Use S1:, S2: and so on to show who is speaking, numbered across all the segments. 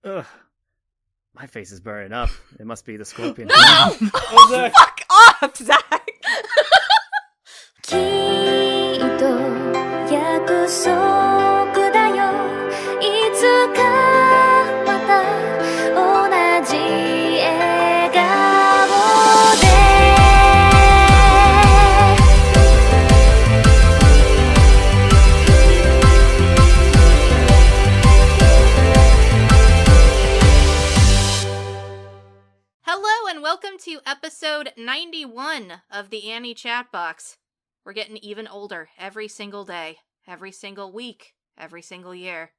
S1: Ugh. My face is burning up. It must be the scorpion.
S2: No! Oh, Zach. Fuck off, Zach!
S3: きっと約束だよいつかまた同じ笑顔で
S4: Hello and welcome to episode 91 of the Annie Chatbox. We're getting even older every single day, every single week, every single year.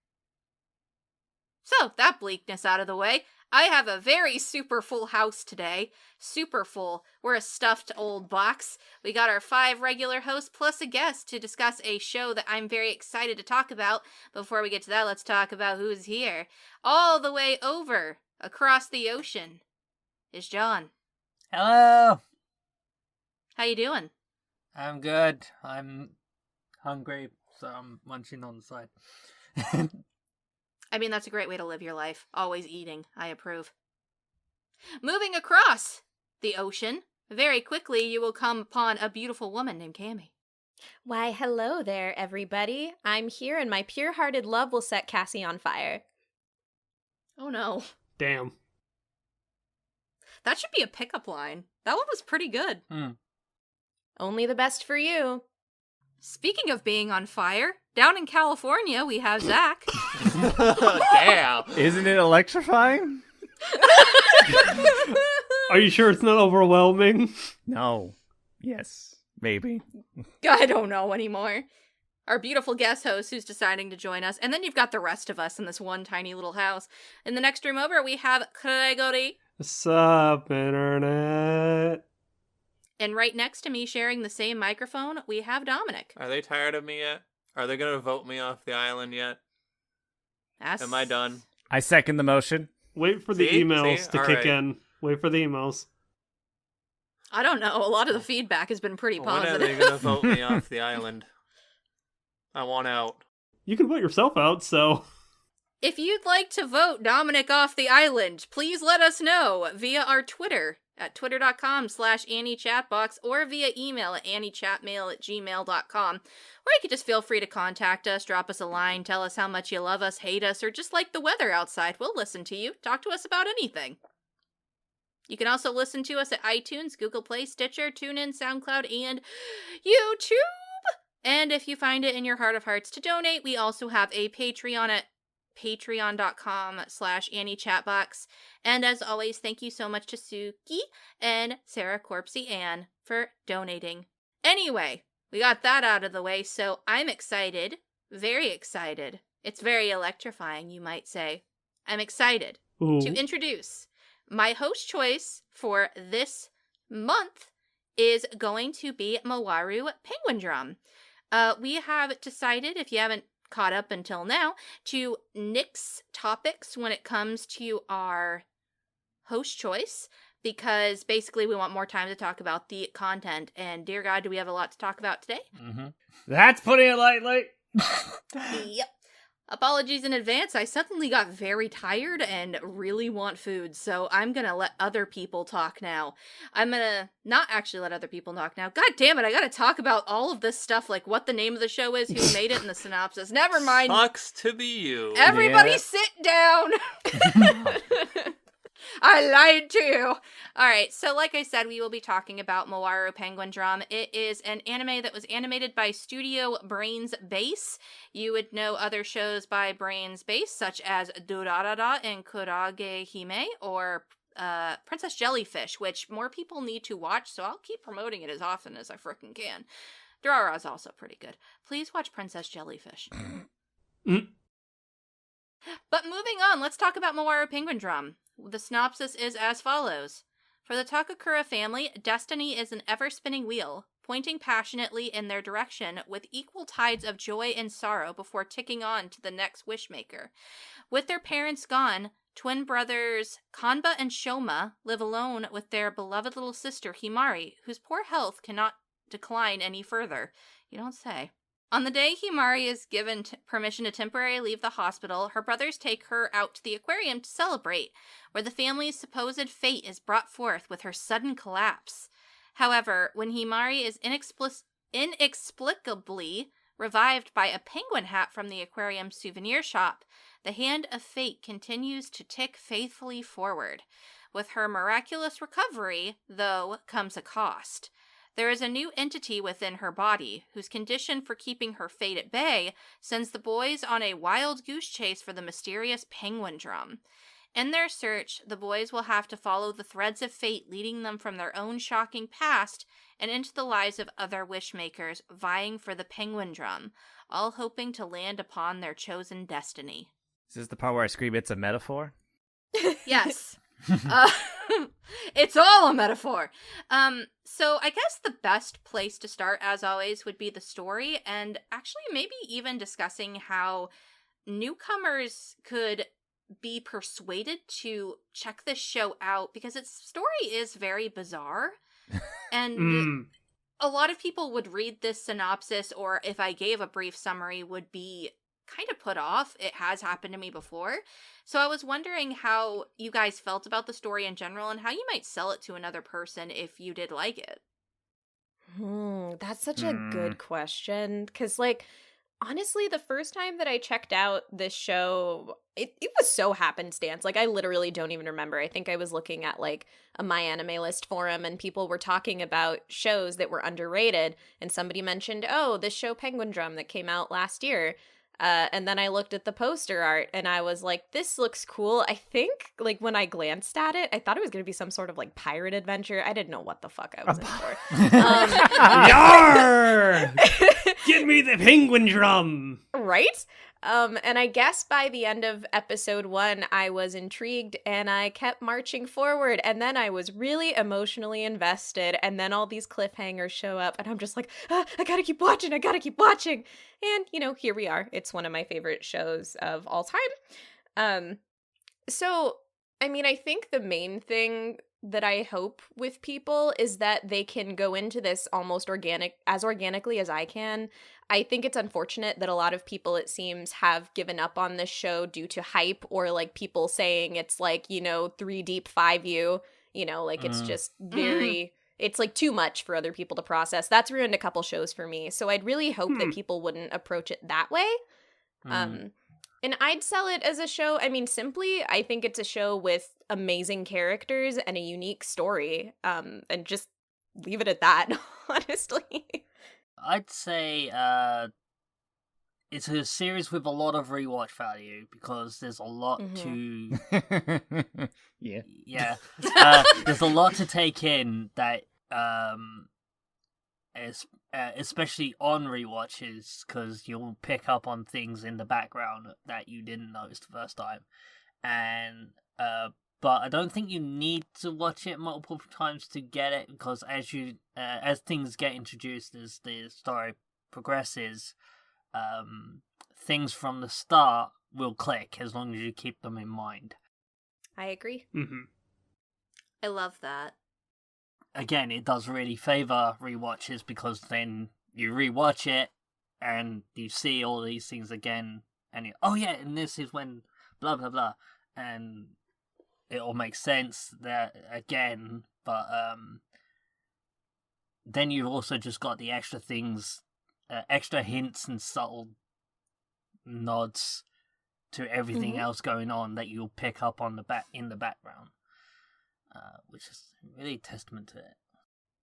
S4: So, that bleakness out of the way, I have a very super full house today. Super full. We're a stuffed old box. We got our 5 regular hosts plus a guest to discuss a show that I'm very excited to talk about. Before we get to that, let's talk about who's here. All the way over, across the ocean, is John.
S2: Hello!
S4: How you doing?
S2: I'm good. I'm hungry, so I'm munching on the side.
S4: I mean, that's a great way to live your life. Always eating. I approve. Moving across the ocean, very quickly you will come upon a beautiful woman named Cami.
S5: Why, hello there, everybody. I'm here and my pure-hearted love will set Cassie on fire.
S4: Oh no.
S6: Damn.
S4: That should be a pickup line. That one was pretty good.
S5: Only the best for you.
S4: Speaking of being on fire, down in California we have Zach.
S2: Damn!
S1: Isn't it electrifying?
S6: Are you sure it's not overwhelming?
S1: No. Yes. Maybe.
S4: I don't know anymore. Our beautiful guest host who's deciding to join us. And then you've got the rest of us in this one tiny little house. In the next room over, we have Gregory.
S6: What's up, Internet?
S4: And right next to me, sharing the same microphone, we have Dominic.
S7: Are they tired of me yet? Are they gonna vote me off the island yet? Am I done?
S1: I second the motion.
S6: Wait for the
S7: See?
S6: emails to
S7: All
S6: kick
S7: right.
S6: in. Wait for the emails.
S4: I don't know. A lot of the feedback has been pretty
S7: When are
S4: positive.
S7: they gonna vote me off the island? I want out.
S6: You can vote yourself out, so...
S4: If you'd like to vote Dominic off the island, please let us know via our Twitter at twitter.com/AnnieChatbox or via email at anniechatmail@gmail.com. Or you could just feel free to contact us, drop us a line, tell us how much you love us, hate us, or just like the weather outside. We'll listen to you. Talk to us about anything. You can also listen to us at iTunes, Google Play, Stitcher, TuneIn, SoundCloud, and YouTube. And if you find it in your heart of hearts to donate, we also have a Patreon at patreon.com/AnnieChatbox. And as always, thank you so much to Suki and Sarah CorpsyAnn for donating. Anyway, we got that out of the way, so I'm excited. Very excited. It's very electrifying, you might say. I'm excited
S6: Ooh.
S4: to introduce my host choice for this month is going to be Mawaru Penguindrum. We have decided, if you haven't caught up until now, to nix topics when it comes to our host choice, because basically we want more time to talk about the content, and dear God, do we have a lot to talk about today?
S1: Mm-hmm. That's putting it lightly.
S4: Yep. Apologies in advance, I suddenly got very tired and really want food, so I'm gonna let other people talk now. I'm gonna not actually let other people talk now. God damn it, I gotta talk about all of this stuff, like what the name of the show is, who made it, and the synopsis. Never mind.
S7: Sucks to be you.
S4: Everybody
S1: Yeah.
S4: sit down! I lied to you! Alright, so like I said, we will be talking about Mawaru Penguindrum. It is an anime that was animated by Studio Brains Base. You would know other shows by Brains Base, such as Durarara and Kurage Hime, or Princess Jellyfish, which more people need to watch, so I'll keep promoting it as often as I frickin' can. Durarara is also pretty good. Please watch Princess Jellyfish. But moving on, let's talk about Mawaru Penguindrum. The synopsis is as follows. For the Takakura family, destiny is an ever-spinning wheel, pointing passionately in their direction with equal tides of joy and sorrow before ticking on to the next wishmaker. With their parents gone, twin brothers Kanba and Shoma live alone with their beloved little sister Himari, whose poor health cannot decline any further. You don't say. On the day Himari is given permission to temporarily leave the hospital, her brothers take her out to the aquarium to celebrate, where the family's supposed fate is brought forth with her sudden collapse. However, when Himari is inexplicably revived by a penguin hat from the aquarium souvenir shop, the hand of fate continues to tick faithfully forward. With her miraculous recovery, though, comes a cost. There is a new entity within her body, whose condition for keeping her fate at bay sends the boys on a wild goose chase for the mysterious Penguindrum. In their search, the boys will have to follow the threads of fate leading them from their own shocking past and into the lives of other wishmakers vying for the Penguindrum, all hoping to land upon their chosen destiny.
S1: Is this the part where I scream it's a metaphor?
S4: Yes. It's all a metaphor. So I guess the best place to start, as always, would be the story, and actually maybe even discussing how newcomers could be persuaded to check this show out, because its story is very bizarre. And a lot of people would read this synopsis, or if I gave a brief summary, would be kind of put off. It has happened to me before. So I was wondering how you guys felt about the story in general and how you might sell it to another person if you did like it.
S5: That's such a good question. Because, like, honestly, the first time that I checked out this show, it was so happenstance. Like, I literally don't even remember. I think I was looking at, like, a My Anime List forum, and people were talking about shows that were underrated, and somebody mentioned, oh, this show Penguindrum that came out last year. And then I looked at the poster art and I was like, this looks cool. I think, like, when I glanced at it, I thought it was going to be some sort of, like, pirate adventure. I didn't know what the fuck I was in for.
S6: Yar! Give me the Penguindrum!
S5: Right? And I guess by the end of episode 1, I was intrigued and I kept marching forward. And then I was really emotionally invested. And then all these cliffhangers show up and I'm just like, I gotta keep watching. And, you know, here we are. It's one of my favorite shows of all time. So, I mean, I think the main thing that I hope with people is that they can go into this almost organically as I can. I think it's unfortunate that a lot of people, it seems, have given up on this show due to hype or, like, people saying it's, like, you know, 3 deep 5U, you know, like, it's just very, it's, like, too much for other people to process. That's ruined a couple shows for me. So I'd really hope that people wouldn't approach it that way. And I'd sell it as a show. I mean, simply, I think it's a show with amazing characters and a unique story. And just leave it at that, honestly.
S2: I'd say it's a series with a lot of rewatch value because there's a lot to...
S1: Yeah.
S2: There's a lot to take in that... especially on rewatches, because you'll pick up on things in the background that you didn't notice the first time, and but I don't think you need to watch it multiple times to get it, because as things get introduced, as the story progresses, things from the start will click as long as you keep them in mind.
S5: I agree.
S4: I love that.
S2: Again, it does really favor rewatches because then you rewatch it and you see all these things again, and and this is when blah blah blah, and it all makes sense there again. But then you've also just got the extra things, extra hints and subtle nods to everything else going on that you'll pick up on in the background. Which is really a testament to it.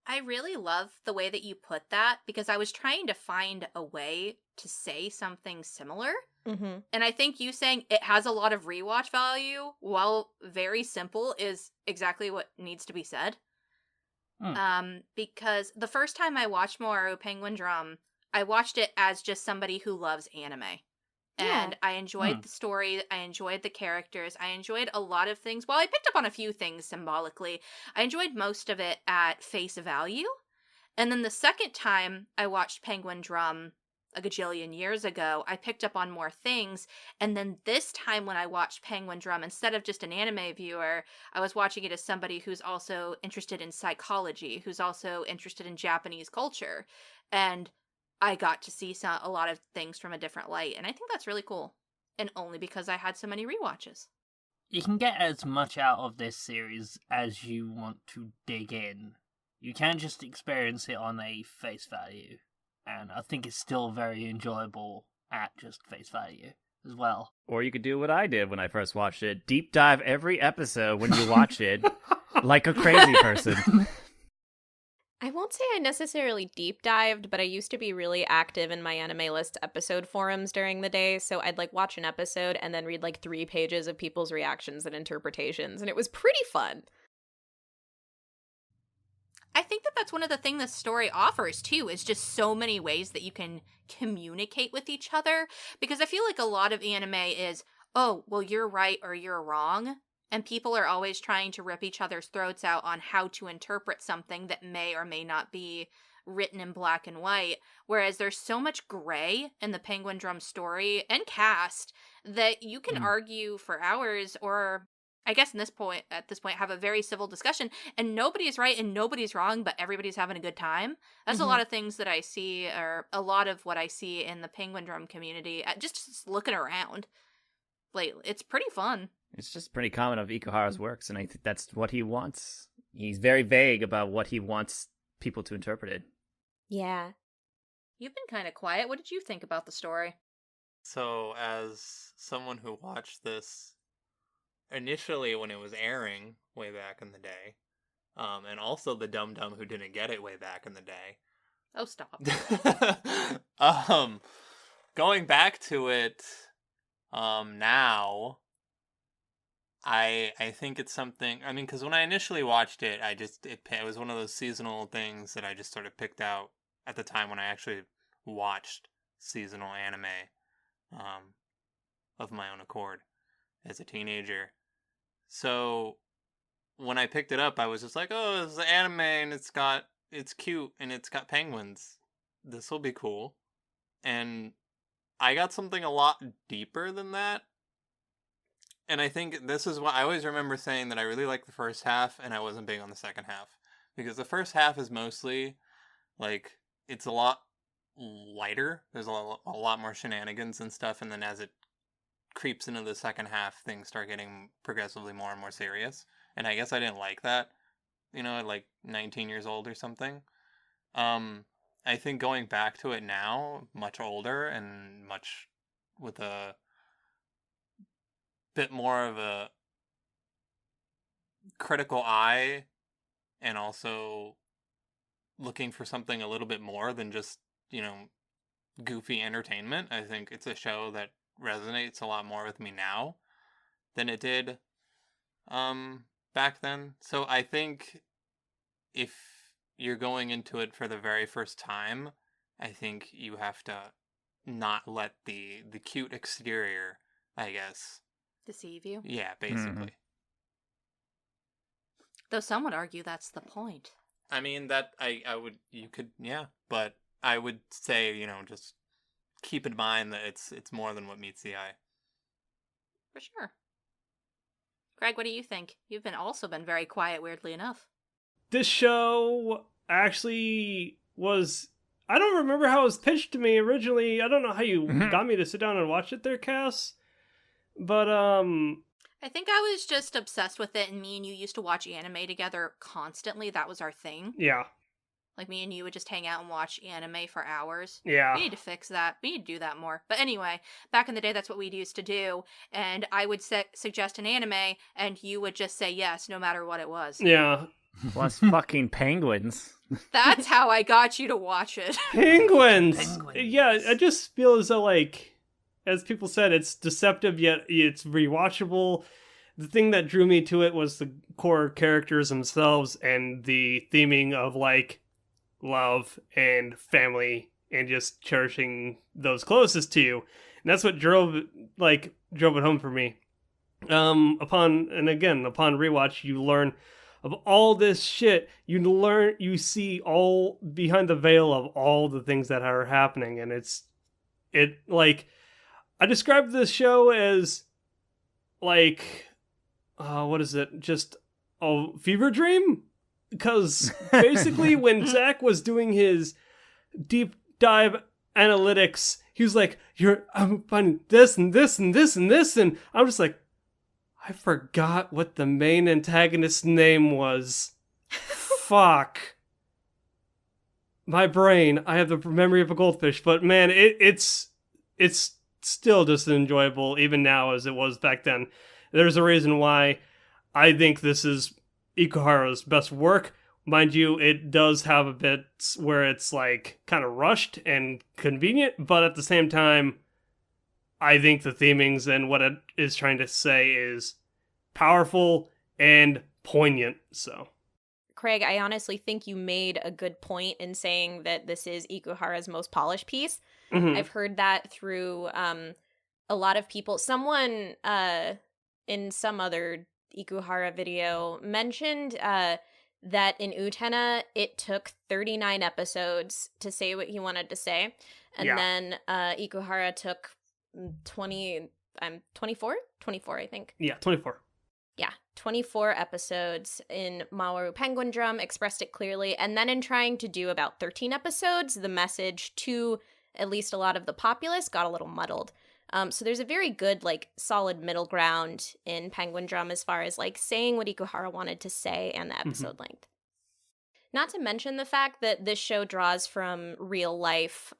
S4: I really love the way that you put that, because I was trying to find a way to say something similar. And I think you saying it has a lot of rewatch value, while very simple, is exactly what needs to be said. Because the first time I watched Mawaru Penguindrum, I watched it as just somebody who loves anime. And I enjoyed the story, I enjoyed the characters, I enjoyed a lot of things. While I picked up on a few things symbolically, I enjoyed most of it at face value. And then the second time I watched Penguindrum a gajillion years ago, I picked up on more things. And then this time when I watched Penguindrum, instead of just an anime viewer, I was watching it as somebody who's also interested in psychology, who's also interested in Japanese culture. And I got to see a lot of things from a different light, and I think that's really cool. And only because I had so many rewatches.
S2: You can get as much out of this series as you want to dig in. You can just experience it on a face value, and I think it's still very enjoyable at just face value as well.
S1: Or you could do what I did when I first watched it. Deep dive every episode when you watch it like a crazy person.
S5: I won't say I necessarily deep dived, but I used to be really active in my Anime List episode forums during the day, so I'd like watch an episode and then read like 3 pages of people's reactions and interpretations, and it was pretty fun.
S4: I think that that's one of the things this story offers, too, is just so many ways that you can communicate with each other. Because I feel like a lot of anime is, oh, well, you're right or you're wrong. And people are always trying to rip each other's throats out on how to interpret something that may or may not be written in black and white. Whereas there's so much gray in the Penguindrum story and cast that you can argue for hours, or I guess at this point, have a very civil discussion, and nobody's right and nobody's wrong, but everybody's having a good time. That's a lot of things that I see, or a lot of what I see in the Penguindrum community, just looking around. Like, it's pretty fun.
S1: It's just pretty common of Ikuhara's works, and I think that's what he wants. He's very vague about what he wants people to interpret it.
S5: Yeah.
S4: You've been kind of quiet. What did you think about the story?
S7: So, as someone who watched this initially when it was airing way back in the day, and also the dum-dum who didn't get it way back in the day.
S4: Oh, stop.
S7: Going back to it now, I think it's something, I mean, because when I initially watched it, it was one of those seasonal things that I just sort of picked out at the time when I actually watched seasonal anime of my own accord as a teenager. So when I picked it up, I was just like, oh, it's an anime and it's cute and it's got penguins. This will be cool. And I got something a lot deeper than that. And I think this is what I always remember saying, that I really liked the first half and I wasn't big on the second half. Because the first half is mostly, like, it's a lot lighter. There's a lot more shenanigans and stuff. And then as it creeps into the second half, things start getting progressively more and more serious. And I guess I didn't like that, at like 19 years old or something. I think going back to it now, much older and much with a bit more of a critical eye, and also looking for something a little bit more than just, goofy entertainment. I think it's a show that resonates a lot more with me now than it did back then. So I think if you're going into it for the very first time, I think you have to not let the cute exterior, I guess,
S4: deceive you.
S7: Yeah, basically.
S4: Though some would argue that's the point.
S7: I mean, that but I would say, just keep in mind that it's more than what meets the eye.
S4: For sure. Greg, what do you think? You've also been very quiet, weirdly enough.
S6: This show actually was... I don't remember how it was pitched to me originally. I don't know how you got me to sit down and watch it there, Cass. But,
S4: I think I was just obsessed with it, and me and you used to watch anime together constantly. That was our thing.
S6: Yeah.
S4: Like, me and you would just hang out and watch anime for hours.
S6: Yeah.
S4: We need to fix that. We need to do that more. But anyway, back in the day, that's what we used to do. And I would suggest an anime, and you would just say yes, no matter what it was.
S6: Yeah.
S1: Plus fucking penguins.
S4: That's how I got you to watch it.
S6: Penguins! Yeah, I just feel as though, like, as people said, it's deceptive, yet it's rewatchable. The thing that drew me to it was the core characters themselves and the theming of, like, love and family and just cherishing those closest to you. And that's what drove it home for me. Upon rewatch, you learn of all this shit. You see all behind the veil of all the things that are happening. And I described this show as what is it? Just a fever dream? Because basically when Zach was doing his deep dive analytics. He was like, I'm finding this and this and this and this, and I'm just like, I forgot what the main antagonist's name was. Fuck. My brain. I have the memory of a goldfish, but man, it's still just as enjoyable even now as it was back then. There's a reason why I think this is Ikuhara's best work. Mind you, it does have a bit where it's like kind of rushed and convenient, but at the same time, I think the themings and what it is trying to say is powerful and poignant. So,
S5: Craig, I honestly think you made a good point in saying that this is Ikuhara's most polished piece.
S6: Mhm.
S5: I've heard that through a lot of people. Someone in some other Ikuhara video mentioned that in Utena, it took 39 episodes to say what he wanted to say. And
S6: Yeah.
S5: then Ikuhara took 24, I think.
S6: Yeah, 24.
S5: Yeah, 24 episodes in Mawaru Penguindrum, expressed it clearly. And then in trying to do about 13 episodes, the message to at least a lot of the populace got a little muddled. So there's a very good, like, solid middle ground in Penguindrum as far as, like, saying what Ikuhara wanted to say and the episode length. Not to mention the fact that this show draws from real life,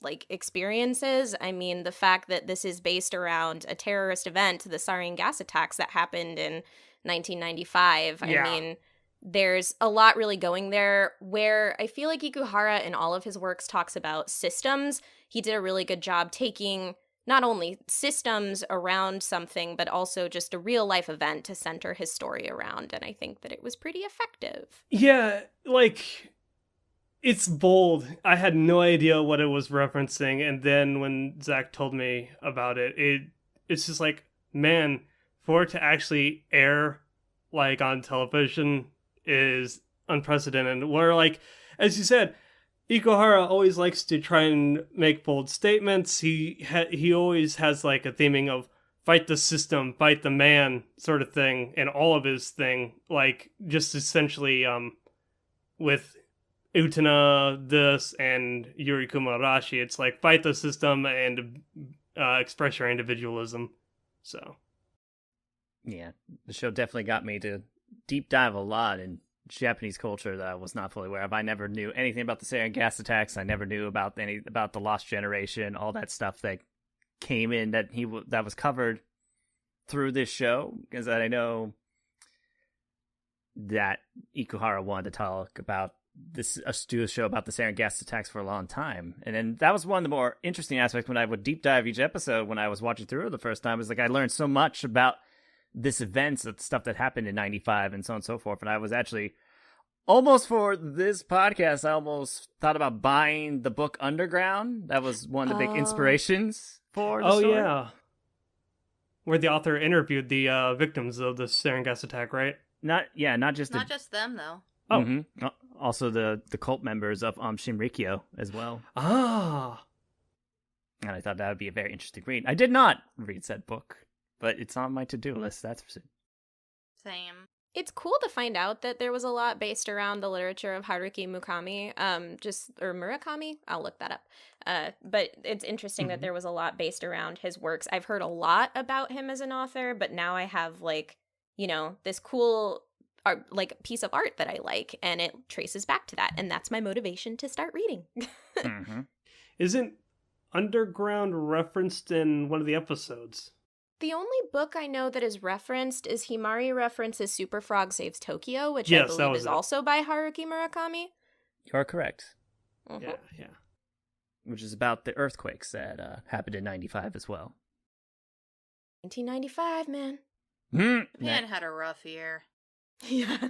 S5: like, experiences. I mean, the fact that this is based around a terrorist event, the sarin gas attacks that happened in 1995.
S6: Yeah.
S5: I mean, there's a lot really going there where I feel like Ikuhara in all of his works talks about systems. He did a really good job taking not only systems around something, but also just a real life event to center his story around. And I think that it was pretty effective.
S6: Yeah, like, it's bold. I had no idea what it was referencing, and then when Zach told me about it, it's just like, man, for it to actually air, like, on television is unprecedented. Where, like, as you said, Ikuhara always likes to try and make bold statements. He always has, like, a theming of fight the system, fight the man sort of thing in all of his thing. Like, just essentially with Utena, this, and Yuri Kumarashi, it's like fight the system and express your individualism. So,
S1: Yeah, the show definitely got me to deep dive a lot in Japanese culture that I was not fully aware of. I never knew anything about the sarin gas attacks. I never knew about the Lost Generation, all that stuff that came in that was covered through this show, because I know that Ikuhara wanted to talk about this, do a show about the sarin gas attacks for a long time. And then that was one of the more interesting aspects when I would deep dive each episode when I was watching through it the first time. Was like I learned so much about this event, the stuff that happened in 95 and so on and so forth. And I was actually almost, for this podcast, I almost thought about buying the book Underground. That was one of the big inspirations for the story.
S6: yeah. Where the author interviewed the victims of the sarin gas attack, right?
S1: Not just
S4: them though.
S6: Oh.
S1: Mm-hmm. Also the cult members of Shinrikyo as well.
S6: Ah.
S1: And I thought that would be a very interesting read. I did not read said book, but it's on my to-do list, that's for sure.
S4: Same.
S5: It's cool to find out that there was a lot based around the literature of Haruki Murakami, or Murakami. I'll look that up. But it's interesting that there was a lot based around his works. I've heard a lot about him as an author, but now I have, like, you know, this cool art, like, piece of art that I like, and it traces back to that, and that's my motivation to start reading.
S1: Mm-hmm.
S6: Isn't Underground referenced in one of the episodes?
S5: The only book I know that is referenced is Himari references Super Frog Saves Tokyo, which
S6: Yes,
S5: I
S6: that
S5: believe
S6: was
S5: is
S6: it.
S5: also by Haruki Murakami.
S1: You're correct.
S5: Mhm.
S6: Yeah.
S1: Which is about the earthquakes that happened in 95 as well.
S5: 1995, man.
S4: Man had a rough year.
S5: Yeah.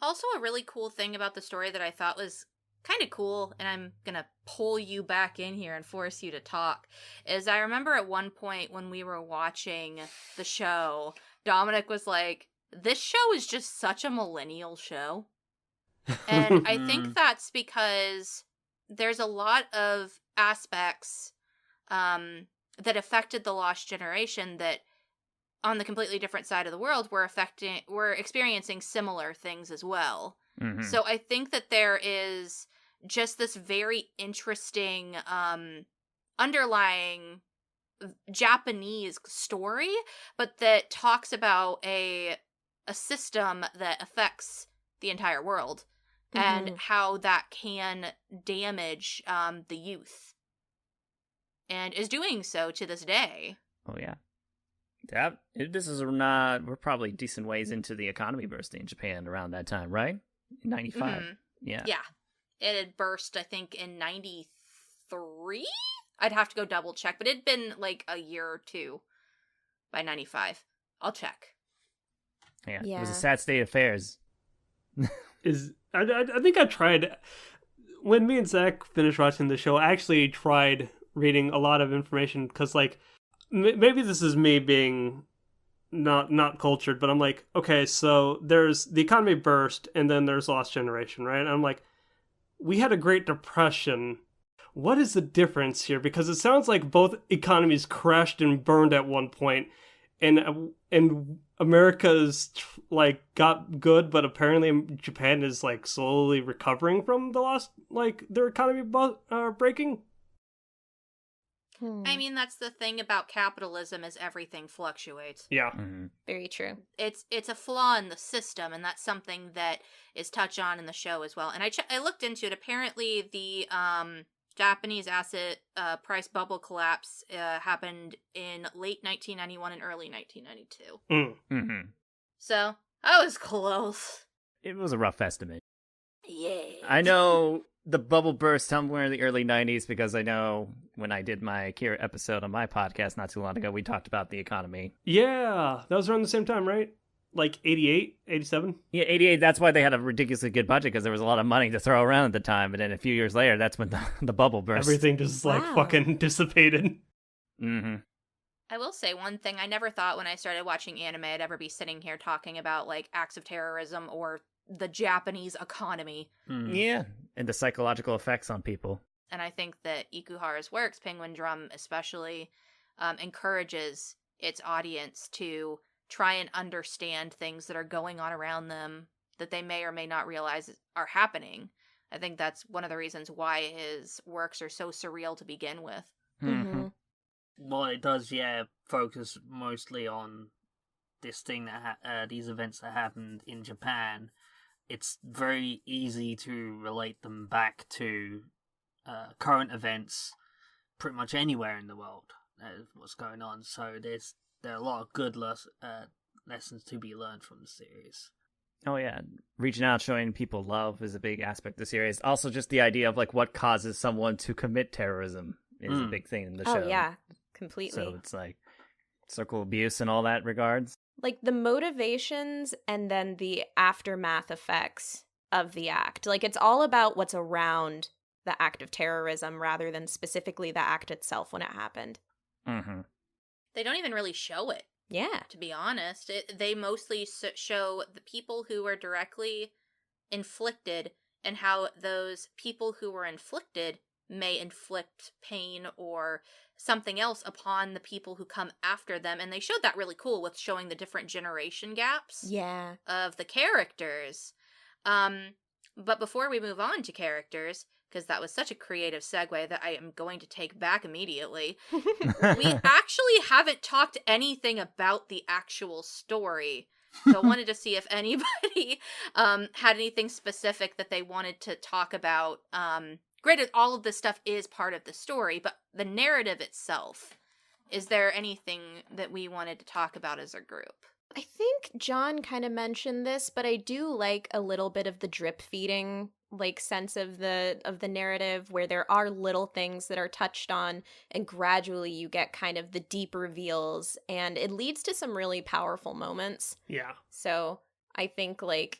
S4: Also, a really cool thing about the story that I thought was kind of cool, and I'm gonna pull you back in here and force you to talk, is I remember at one point when we were watching the show, Dominic was like, this show is just such a millennial show. And I think that's because there's a lot of aspects that affected the Lost Generation that on the completely different side of the world we're experiencing similar things as well.
S1: Mm-hmm.
S4: So I think that there is just this very interesting underlying Japanese story, but that talks about a system that affects the entire world and how that can damage the youth, and is doing so to this day.
S1: Oh yeah. We're probably decent ways into the economy bursting in Japan around that time, right? 95. Yeah.
S4: Yeah. It had burst, I think, in 93? I'd have to go double check, but it'd been like a year or two by 95. I'll check.
S1: Yeah. It was a sad state of affairs.
S6: I think I tried, when me and Zach finished watching the show, I actually tried reading a lot of information, because, like, maybe this is me being not cultured, but I'm like, okay, so there's the economy burst, and then there's Lost Generation, right? And I'm like, we had a Great Depression. What is the difference here? Because it sounds like both economies crashed and burned at one point, and America's like got good, but apparently Japan is like slowly recovering from the lost, like their economy breaking.
S4: I mean, that's the thing about capitalism, is everything fluctuates.
S6: Yeah.
S5: Very true.
S4: It's a flaw in the system, and that's something that is touched on in the show as well. And I looked into it. Apparently, the Japanese asset price bubble collapse happened in late 1991 and early 1992. So, I was close.
S1: It was a rough estimate.
S4: Yeah.
S1: I know the bubble burst somewhere in the early 90s, because I know when I did my Akira episode on my podcast not too long ago, we talked about the economy.
S6: Yeah, that was around the same time, right? Like 88, 87?
S1: Yeah, 88, that's why they had a ridiculously good budget, because there was a lot of money to throw around at the time, and then a few years later, that's when the bubble burst.
S6: Everything just, like, fucking dissipated.
S4: I will say one thing, I never thought when I started watching anime I'd ever be sitting here talking about, like, acts of terrorism or the Japanese economy.
S1: Yeah, and the psychological effects on people.
S4: And I think that Ikuhara's works, Penguindrum especially, encourages its audience to try and understand things that are going on around them that they may or may not realize are happening. I think that's one of the reasons why his works are so surreal to begin with.
S2: Well, it does, focus mostly on this thing that these events that happened in Japan. It's very easy to relate them back to current events pretty much anywhere in the world. What's going on. So there are a lot of good lessons to be learned from the series.
S1: Oh yeah, reaching out, showing people love is a big aspect of the series. Also, just the idea of like what causes someone to commit terrorism is a big thing in the show.
S5: Oh yeah, completely.
S1: So it's like circle abuse and all that regards.
S5: Like the motivations and then the aftermath effects of the act. Like it's all about what's around the act of terrorism rather than specifically the act itself when it happened.
S4: They don't even really show it.
S5: Yeah.
S4: To be honest, they mostly show the people who were directly inflicted and how those people who were inflicted may inflict pain or something else upon the people who come after them. And they showed that really cool with showing the different generation gaps of the characters. But before we move on to characters, because that was such a creative segue that I am going to take back immediately, we actually haven't talked anything about the actual story. So I wanted to see if anybody had anything specific that they wanted to talk about. Granted, all of this stuff is part of the story, but the narrative itself, is there anything that we wanted to talk about as a group?
S5: I think John kind of mentioned this, but I do like a little bit of the drip feeding like sense of the narrative, where there are little things that are touched on and gradually you get kind of the deep reveals, and it leads to some really powerful moments.
S6: Yeah.
S5: So I think like,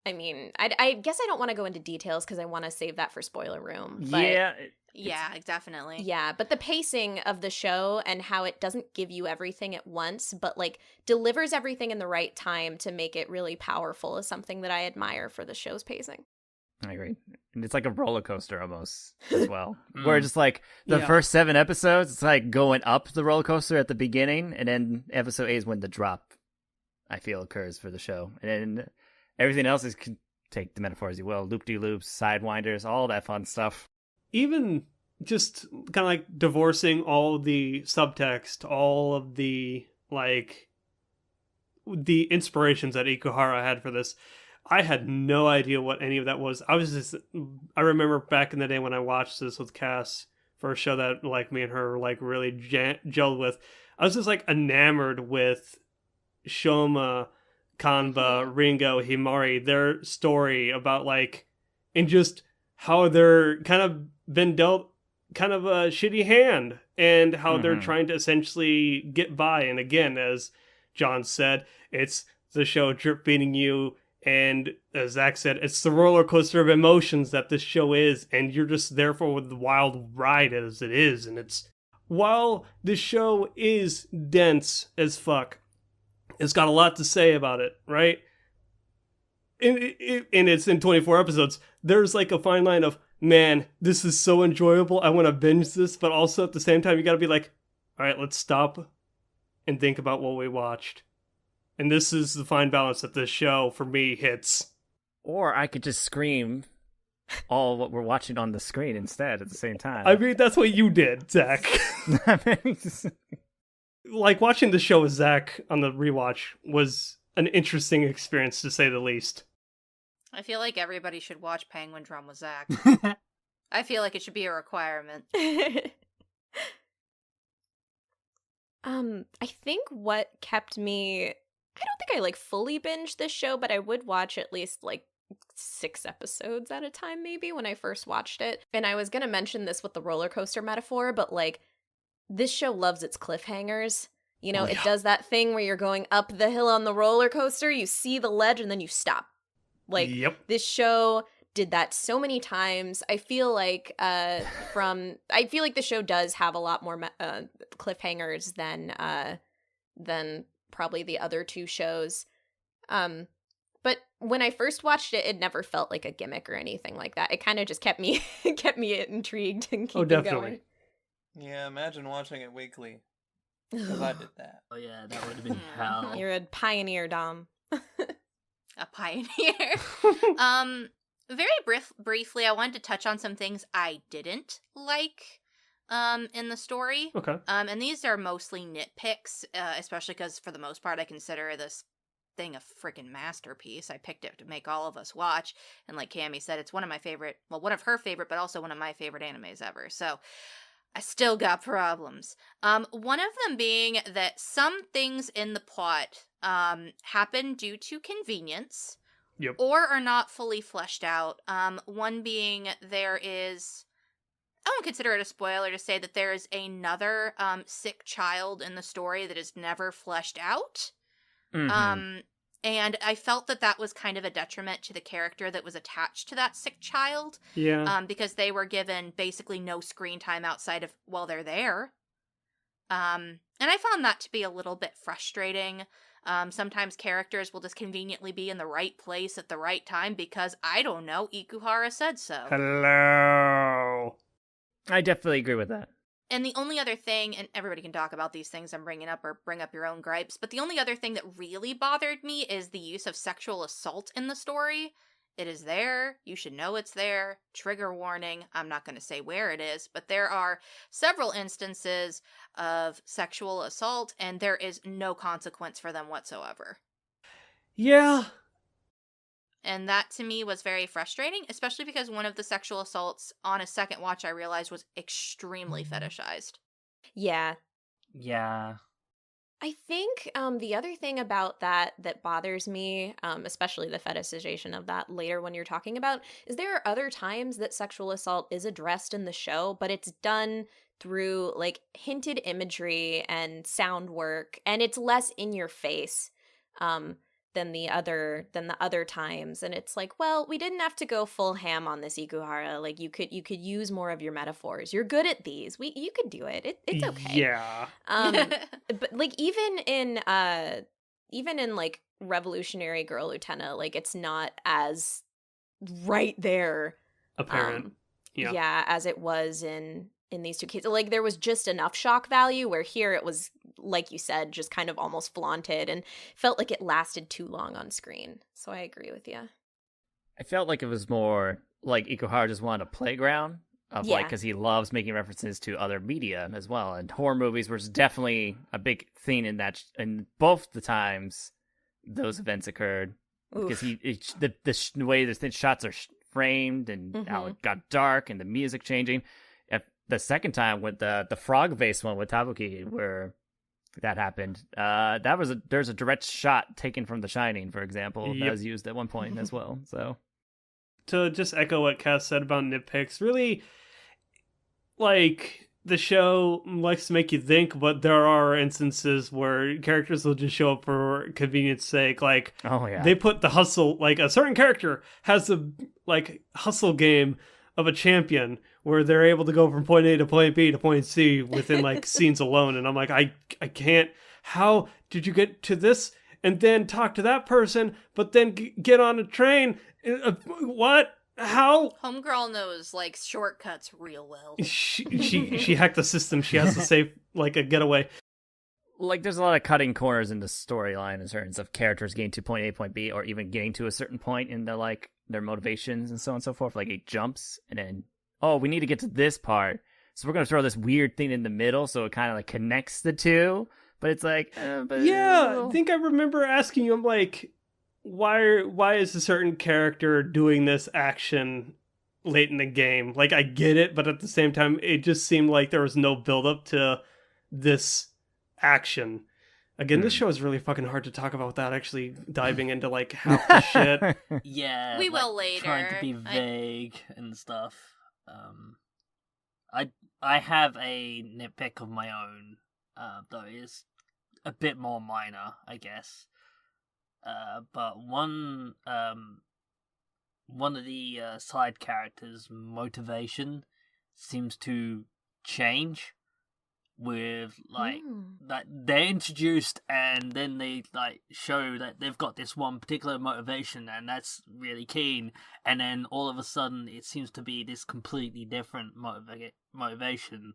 S5: I mean, I guess I don't want to go into details because I want to save that for spoiler room. But
S4: yeah, definitely.
S5: Yeah, but the pacing of the show and how it doesn't give you everything at once, but like delivers everything in the right time to make it really powerful is something that I admire for the show's pacing.
S1: I agree. And it's like a roller coaster almost as well. Where just like the first 7 episodes, it's like going up the roller coaster at the beginning, and then episode 8 is when the drop, I feel, occurs for the show. And then everything else is take the metaphor as you will, loop-de-loops, sidewinders, all that fun stuff.
S6: Even just kind of like divorcing all the subtext, all of the like the inspirations that Ikuhara had for this. I had no idea what any of that was. I remember back in the day when I watched this with Cass for a show that like me and her like really gelled with. I was just like enamored with Shoma, Kanba, Ringo, Himari, their story about like, and just how they're kind of been dealt kind of a shitty hand and how they're trying to essentially get by. And again, as John said, it's the show drip feeding you. And as Zach said, it's the roller coaster of emotions that this show is. And you're just there for the wild ride as it is. And it's, while this show is dense as fuck, it's got a lot to say about it, right? And it's in 24 episodes. There's like a fine line of, man, this is so enjoyable. I want to binge this. But also at the same time, you got to be like, all right, let's stop and think about what we watched. And this is the fine balance that this show, for me, hits.
S1: Or I could just scream all what we're watching on the screen instead at the same time.
S6: I mean, that's what you did, Zach. Like, watching the show with Zach on the rewatch was an interesting experience, to say the least.
S4: I feel like everybody should watch Penguindrum with Zach. I feel like it should be a requirement.
S5: I think what kept me... I don't think I like fully binged this show, but I would watch at least like 6 episodes at a time maybe when I first watched it. And I was going to mention this with the roller coaster metaphor, but like this show loves its cliffhangers. You know, it does that thing where you're going up the hill on the roller coaster, you see the ledge and then you stop. Like this show did that so many times. I feel like the show does have a lot more cliffhangers than probably the other 2 shows. But when I first watched it, it never felt like a gimmick or anything like that. It kind of just kept me intrigued and keeping going.
S7: Yeah, imagine watching it weekly. Because I did that.
S2: Oh yeah, that would have been hell.
S5: You're a pioneer, Dom.
S4: A pioneer. Very briefly, I wanted to touch on some things I didn't like in the story.
S6: Okay.
S4: And these are mostly nitpicks, especially because for the most part I consider this thing a freaking masterpiece. I picked it to make all of us watch, and like Cami said, it's one of her favorite, but also one of my favorite animes ever. So I still got problems. One of them being that some things in the plot happen due to convenience.
S6: Yep.
S4: Or are not fully fleshed out. One being there is... I won't consider it a spoiler to say that there is another sick child in the story that is never fleshed out. Mm-hmm. And I felt that was kind of a detriment to the character that was attached to that sick child.
S6: Yeah.
S4: Because they were given basically no screen time outside of while they're there. And I found that to be a little bit frustrating. Sometimes characters will just conveniently be in the right place at the right time because, I don't know, Ikuhara said so.
S6: Hello.
S1: I definitely agree with that.
S4: And the only other thing, and everybody can talk about these things I'm bringing up or bring up your own gripes, but the only other thing that really bothered me is the use of sexual assault in the story. It is there. You should know it's there. Trigger warning. I'm not going to say where it is, but there are several instances of sexual assault, and there is no consequence for them whatsoever.
S6: Yeah.
S4: And that to me was very frustrating, especially because one of the sexual assaults on a second watch I realized was extremely fetishized.
S5: Yeah.
S2: Yeah.
S5: I think the other thing about that bothers me, especially the fetishization of that later when you're talking about, is there are other times that sexual assault is addressed in the show, but it's done through like hinted imagery and sound work, and it's less in your face than the other times. And it's like, well, we didn't have to go full ham on this, Ikuhara. Like you could use more of your metaphors. You're good at these. You could do it. It's okay.
S6: Yeah.
S5: But like even in like Revolutionary Girl Utena, like it's not as right there
S6: apparent.
S5: Yeah, as it was in these 2 cases. Like there was just enough shock value, where here it was, like you said, just kind of almost flaunted and felt like it lasted too long on screen. So I agree with you.
S1: I felt like it was more like Ikuhara just wanted a playground of like, because he loves making references to other media as well, and horror movies was definitely a big thing in that. And both the times those events occurred, because the way the shots are framed and how it got dark and the music changing. The second time with the frog-based one with Tabuki, where that happened, there's a direct shot taken from The Shining, for example, that was used at one point as well. So
S6: to just echo what Cass said about nitpicks, really, like, the show likes to make you think, but there are instances where characters will just show up for convenience sake. Like, they put the hustle, like, a certain character has the, like, hustle game of a champion where they're able to go from point A to point B to point C within, like, scenes alone. And I'm like, I can't, how did you get to this and then talk to that person, but then get on a train? What? How?
S4: Homegirl knows, like, shortcuts real well.
S6: She hacked the system. She has to save, like, a getaway.
S1: Like, there's a lot of cutting corners in the storyline in terms of characters getting to point A, point B, or even getting to a certain point in the, like, their motivations and so on and so forth. Like, it jumps, and then, we need to get to this part, so we're going to throw this weird thing in the middle, so it kind of, like, connects the two, but it's like,
S6: I think I remember asking you, I'm like, why is a certain character doing this action late in the game? Like, I get it, but at the same time, it just seemed like there was no build-up to this action. Again, this show is really fucking hard to talk about without actually diving into, like, half the shit.
S2: Yeah,
S4: we will later.
S2: Trying to be vague and stuff. I have a nitpick of my own, though it is a bit more minor, I guess. But one of the side characters' motivation seems to change with, like, that they're introduced and then they, like, show that they've got this one particular motivation and that's really keen, and then all of a sudden it seems to be this completely different motivation.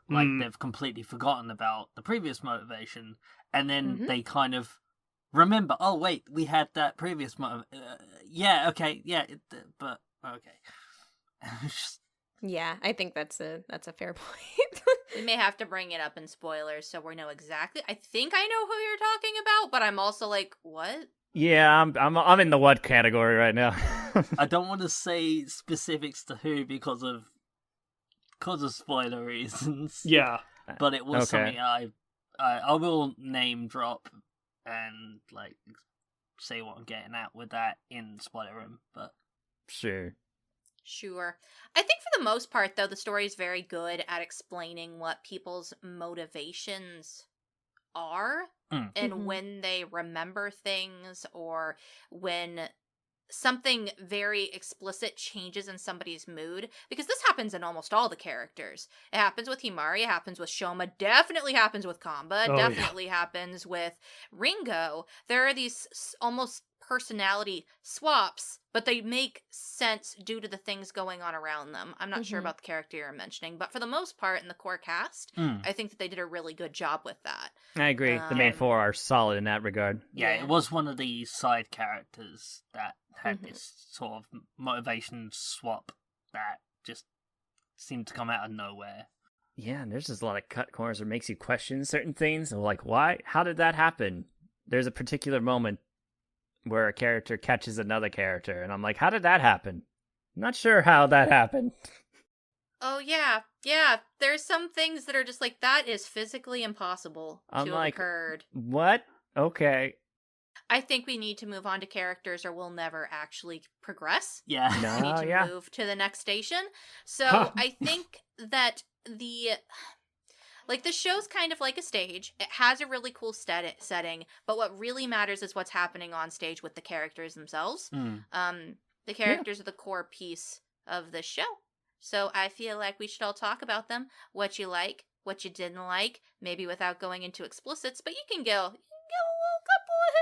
S2: Like, they've completely forgotten about the previous motivation, and then they kind of remember, oh wait, we had that previous but okay.
S5: Yeah, I think that's a fair point.
S4: We may have to bring it up in spoilers so we know exactly. I think I know who you're talking about, but I'm also like, what?
S1: Yeah, I'm in the what category right now.
S2: I don't want to say specifics to who because of spoiler reasons.
S6: Yeah,
S2: but it was something I will name drop and, like, say what I'm getting at with that in the spoiler room, but
S1: sure.
S4: I think for the most part, though, the story is very good at explaining what people's motivations are and when they remember things, or when something very explicit changes in somebody's mood, because this happens in almost all the characters. It happens with Himari, it happens with Shoma, definitely happens with Kamba, definitely happens with Ringo. There are these almost personality swaps, but they make sense due to the things going on around them. I'm not sure about the character you're mentioning, but for the most part in the core cast, I think that they did a really good job with that.
S1: I agree. The main four are solid in that regard.
S2: Yeah, it was one of the side characters that had this sort of motivation swap that just seemed to come out of nowhere.
S1: Yeah, and there's just a lot of cut corners that makes you question certain things. Like, why? How did that happen? There's a particular moment where a character catches another character, and I'm like, how did that happen? I'm not sure how that happened.
S4: Oh, yeah. There's some things that are just like, that is physically impossible to have occurred.
S1: What? Okay.
S4: I think we need to move on to characters or we'll never actually progress.
S2: Yeah.
S4: We need to move to the next station. So I think that the show's kind of like a stage. It has a really cool setting, but what really matters is what's happening on stage with the characters themselves. The characters are the core piece of the show. So I feel like we should all talk about them. What you like, what you didn't like, maybe without going into explicits, but you can go a little couple of,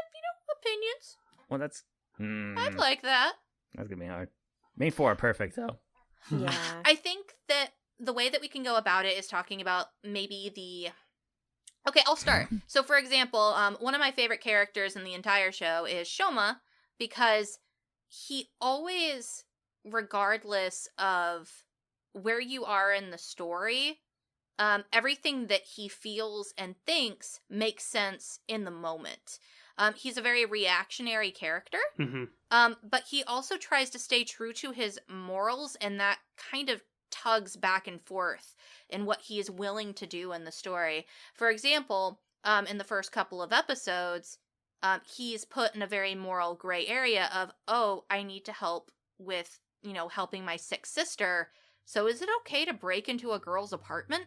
S4: opinions.
S1: Well, that's...
S4: I'd like that.
S1: That's gonna be hard. Main four are perfect, though.
S5: Yeah.
S4: I think that the way that we can go about it is talking about maybe the... Okay, I'll start. So, for example, one of my favorite characters in the entire show is Shoma, because he always, regardless of where you are in the story, everything that he feels and thinks makes sense in the moment. He's a very reactionary character, but he also tries to stay true to his morals, and that kind of tugs back and forth in what he is willing to do in the story. For example, in the first couple of episodes, he's put in a very moral gray area of, oh, I need to help with, helping my sick sister. So is it okay to break into a girl's apartment?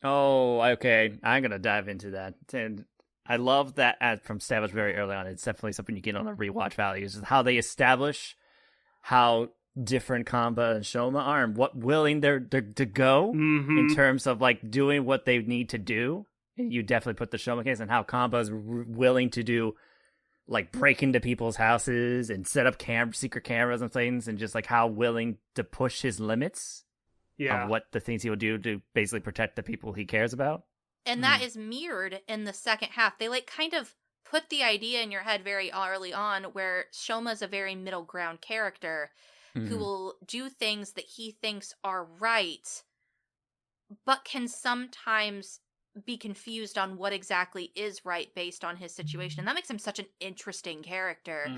S1: Oh, okay. I'm going to dive into that. And I love that from established very early on. It's definitely something you get on a rewatch value, is how they establish how different Kamba and Shoma are and what willing they're to go in terms of like doing what they need to do. You definitely put the Shoma case and how Kamba is willing to do, like break into people's houses and set up secret cameras and things, and just like how willing to push his limits of what the things he will do to basically protect the people he cares about.
S4: And that is mirrored in the second half. They like kind of put the idea in your head very early on where Shoma's a very middle ground character who will do things that he thinks are right, but can sometimes be confused on what exactly is right based on his situation. And that makes him such an interesting character.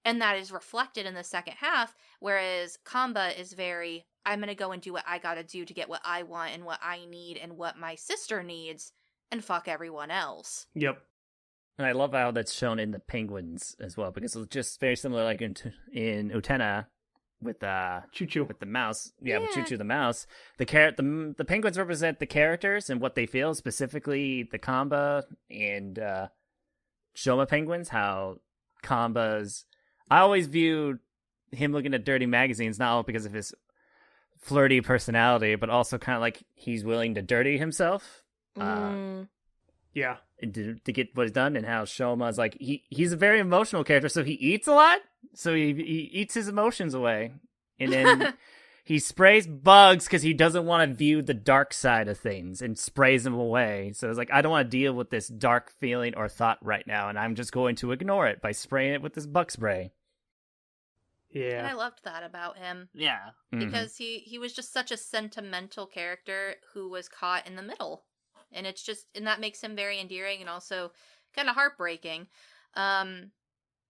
S4: And that is reflected in the second half, whereas Kamba is very, I'm going to go and do what I got to do to get what I want and what I need and what my sister needs, and fuck everyone else.
S6: Yep.
S1: And I love how that's shown in the penguins as well, because it's just very similar, like in Utena with Choo-Choo with the mouse. Yeah, with Choo-Choo the mouse. The penguins represent the characters and what they feel, specifically the Kamba and Shoma penguins. How Kamba's, I always viewed him looking at dirty magazines not only because of his flirty personality, but also kind of like he's willing to dirty himself.
S6: Yeah.
S1: To get what he's done, and how Shoma's like he's a very emotional character, so he eats a lot, so he eats his emotions away, and then he sprays bugs because he doesn't want to view the dark side of things and sprays them away. So it's like, I don't want to deal with this dark feeling or thought right now, and I'm just going to ignore it by spraying it with this bug spray.
S6: Yeah.
S4: And I loved that about him.
S2: Yeah.
S4: Because he was just such a sentimental character who was caught in the middle. And it's just, and that makes him very endearing and also kind of heartbreaking.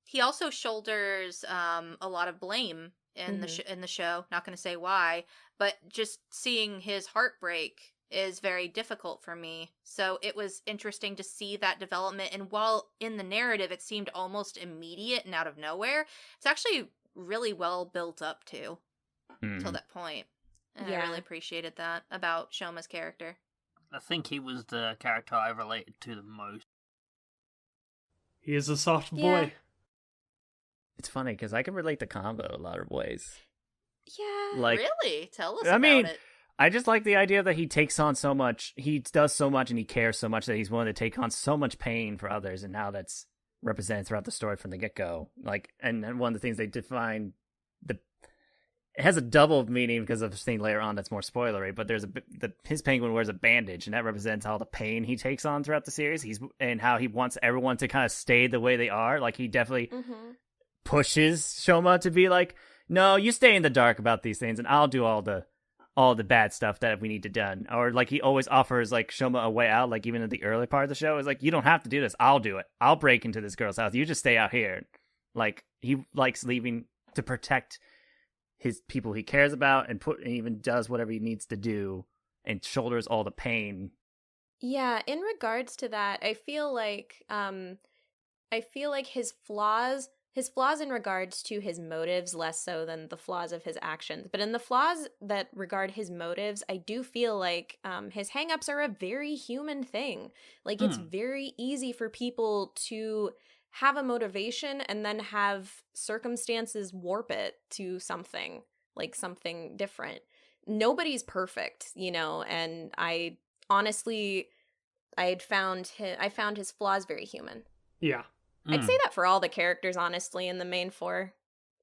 S4: He also shoulders a lot of blame in the show. Not going to say why, but just seeing his heartbreak is very difficult for me. So it was interesting to see that development. And while in the narrative it seemed almost immediate and out of nowhere, it's actually really well built up to till that point. And I really appreciated that about Shoma's character.
S2: I think he was the character I related to the most.
S6: He is a soft boy.
S1: It's funny because I can relate to Kamba in a lot of ways.
S5: Yeah.
S1: Like,
S4: really? Tell us about it.
S1: I just like the idea that he takes on so much, he does so much, and he cares so much that he's willing to take on so much pain for others, and how that's represented throughout the story from the get-go. Like, and one of the things they define, it has a double meaning because of this thing later on that's more spoilery, but there's his penguin wears a bandage, and that represents all the pain he takes on throughout the series. And how he wants everyone to kind of stay the way they are. Like, he definitely pushes Shoma to be like, no, you stay in the dark about these things, and I'll do all the bad stuff that we need to done. Or like, he always offers like Shoma a way out. Like, even in the early part of the show, is like, you don't have to do this. I'll do it. I'll break into this girl's house. You just stay out here. Like, he likes leaving to protect his people he cares about, and even does whatever he needs to do, and shoulders all the pain.
S5: Yeah, in regards to that, I feel like his flaws in regards to his motives less so than the flaws of his actions. But in the flaws that regard his motives, I do feel like his hangups are a very human thing. Like, it's very easy for people to have a motivation and then have circumstances warp it to something different. Nobody's perfect, and I honestly, I found his flaws very human.
S6: Yeah.
S5: I'd say that for all the characters, honestly, in the main four.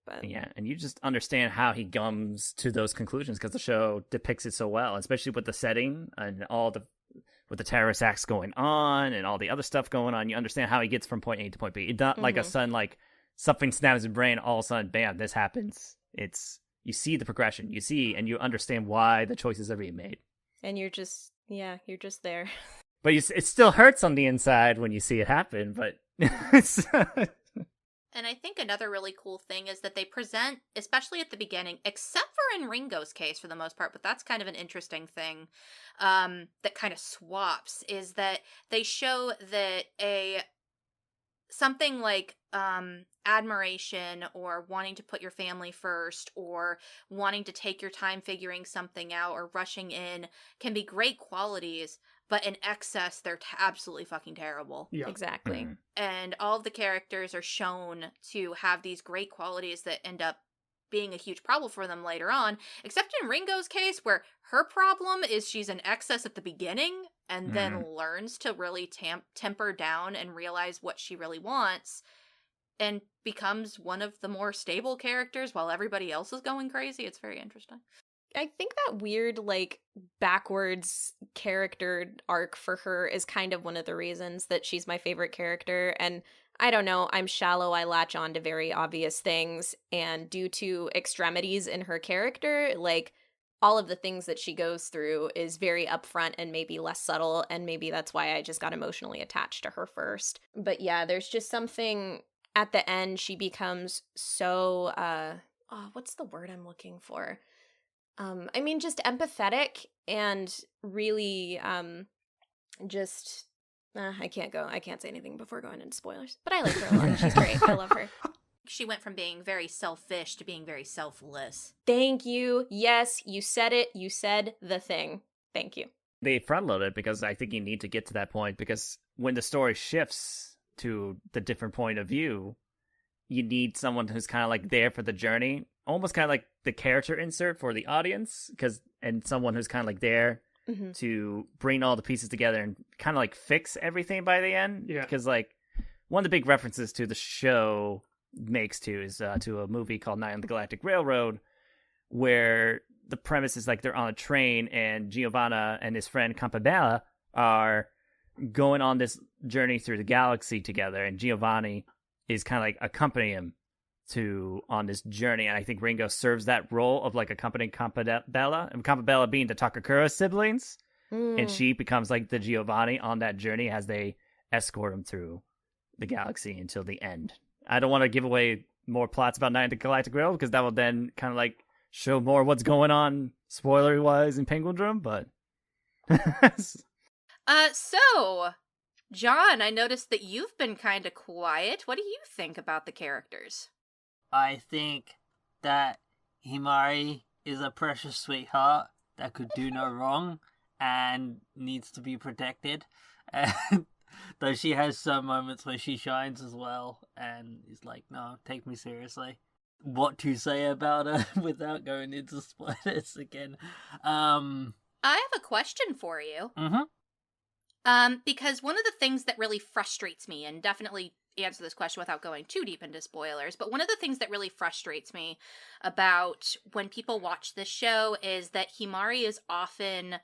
S5: But
S1: yeah, and you just understand how he comes to those conclusions because the show depicts it so well, especially with the setting and with the terrorist acts going on and all the other stuff going on. You understand how he gets from point A to point B. It's not like a sudden, like, something snaps in brain, all of a sudden, bam, this happens. You see the progression, you see, and you understand why the choices are being made.
S5: And you're just there.
S1: But it still hurts on the inside when you see it happen, but...
S4: And I think another really cool thing is that they present, especially at the beginning, except for in Ringo's case for the most part, but that's kind of an interesting thing that kind of swaps, is that they show that something like admiration or wanting to put your family first or wanting to take your time figuring something out or rushing in can be great qualities, but in excess, they're absolutely fucking terrible.
S6: Yeah.
S5: Exactly.
S1: Mhm.
S4: And all of the characters are shown to have these great qualities that end up being a huge problem for them later on, except in Ringo's case, where her problem is she's in excess at the beginning and then learns to really temper down and realize what she really wants and becomes one of the more stable characters while everybody else is going crazy. It's very interesting.
S5: I think that weird, like, backwards character arc for her is kind of one of the reasons that she's my favorite character. And I don't know, I'm shallow, I latch on to very obvious things, and due to extremities in her character, like, all of the things that she goes through is very upfront and maybe less subtle, and maybe that's why I just got emotionally attached to her first. But yeah, there's just something at the end, she becomes so, what's the word I'm looking for? I mean, just empathetic and really, I can't say anything before going into spoilers, but I like her a lot. She's great. I love her.
S4: She went from being very selfish to being very selfless.
S5: Thank you. Yes, you said it. You said the thing. Thank you.
S1: They front-load it because I think you need to get to that point, because when the story shifts to the different point of view, you need someone who's kind of like there for the journey, almost kind of like the character insert for the audience, and someone who's kind of like there to bring all the pieces together and kind of like fix everything by the end.
S6: Yeah.
S1: Because like one of the big references to the show makes to is to a movie called Night on the Galactic Railroad, where the premise is like they're on a train and Giovanna and his friend Campabella are going on this journey through the galaxy together, and Giovanni is kind of like accompanying him on this journey, and I think Ringo serves that role of like accompanying Campabella, and Campabella being the Takakura siblings, and she becomes like the Giovanni on that journey as they escort him through the galaxy until the end. I don't want to give away more plots about Night of the Galactic Railroad because that will then kind of like show more what's going on spoilery wise in Penguindrum, but
S4: So John, I noticed that you've been kind of quiet. What do you think about the characters?
S2: I think that Himari is a precious sweetheart that could do no wrong and needs to be protected. And though she has some moments where she shines as well and is like, no, take me seriously. What to say about her without going into spoilers again.
S4: I have a question for you. Because one of the things that really frustrates me, and definitely answer this question without going too deep into spoilers, but one of the things that really frustrates me about when people watch this show is that Himari is often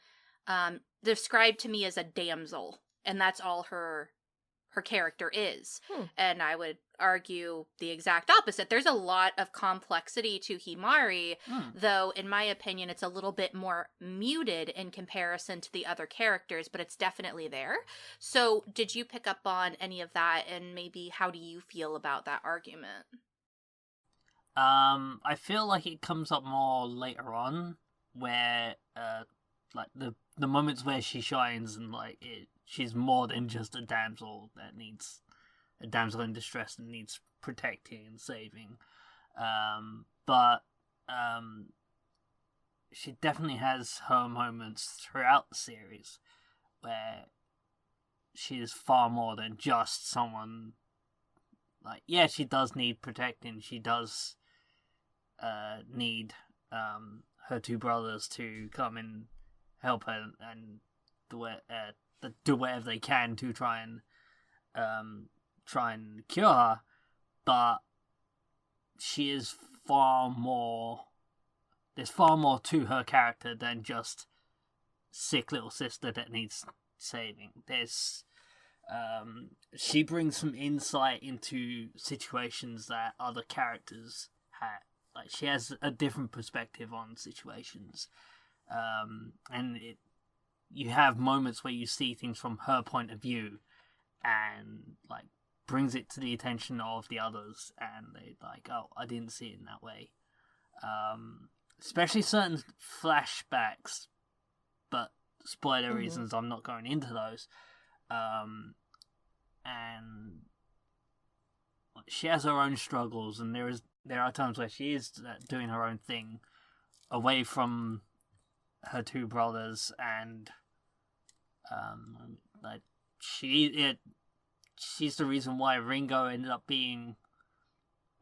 S4: described to me as a damsel, and that's all her character is. And I would argue the exact opposite. There's a lot of complexity to Himari, though in my opinion it's a little bit more muted in comparison to the other characters, but it's definitely there. So did you pick up on any of that, and maybe how do you feel about that argument?
S2: I feel like it comes up more later on, where like the moments where she shines and like she's more than just a damsel in distress that needs protecting and saving. But she definitely has her moments throughout the series where she is far more than just someone. Like, yeah, she does need protecting. She does need her two brothers to come and help her and do whatever they can to try and cure her, but she is far more. There's far more to her character than just sick little sister that needs saving. There's She brings some insight into situations that other characters had. Like, she has a different perspective on situations. And you have moments where you see things from her point of view, and like brings it to the attention of the others, and they like, oh, I didn't see it in that way. Especially certain flashbacks, but spoiler reasons, I'm not going into those. And she has her own struggles, and there are times where she is doing her own thing away from her two brothers, and like she's the reason why Ringo ended up being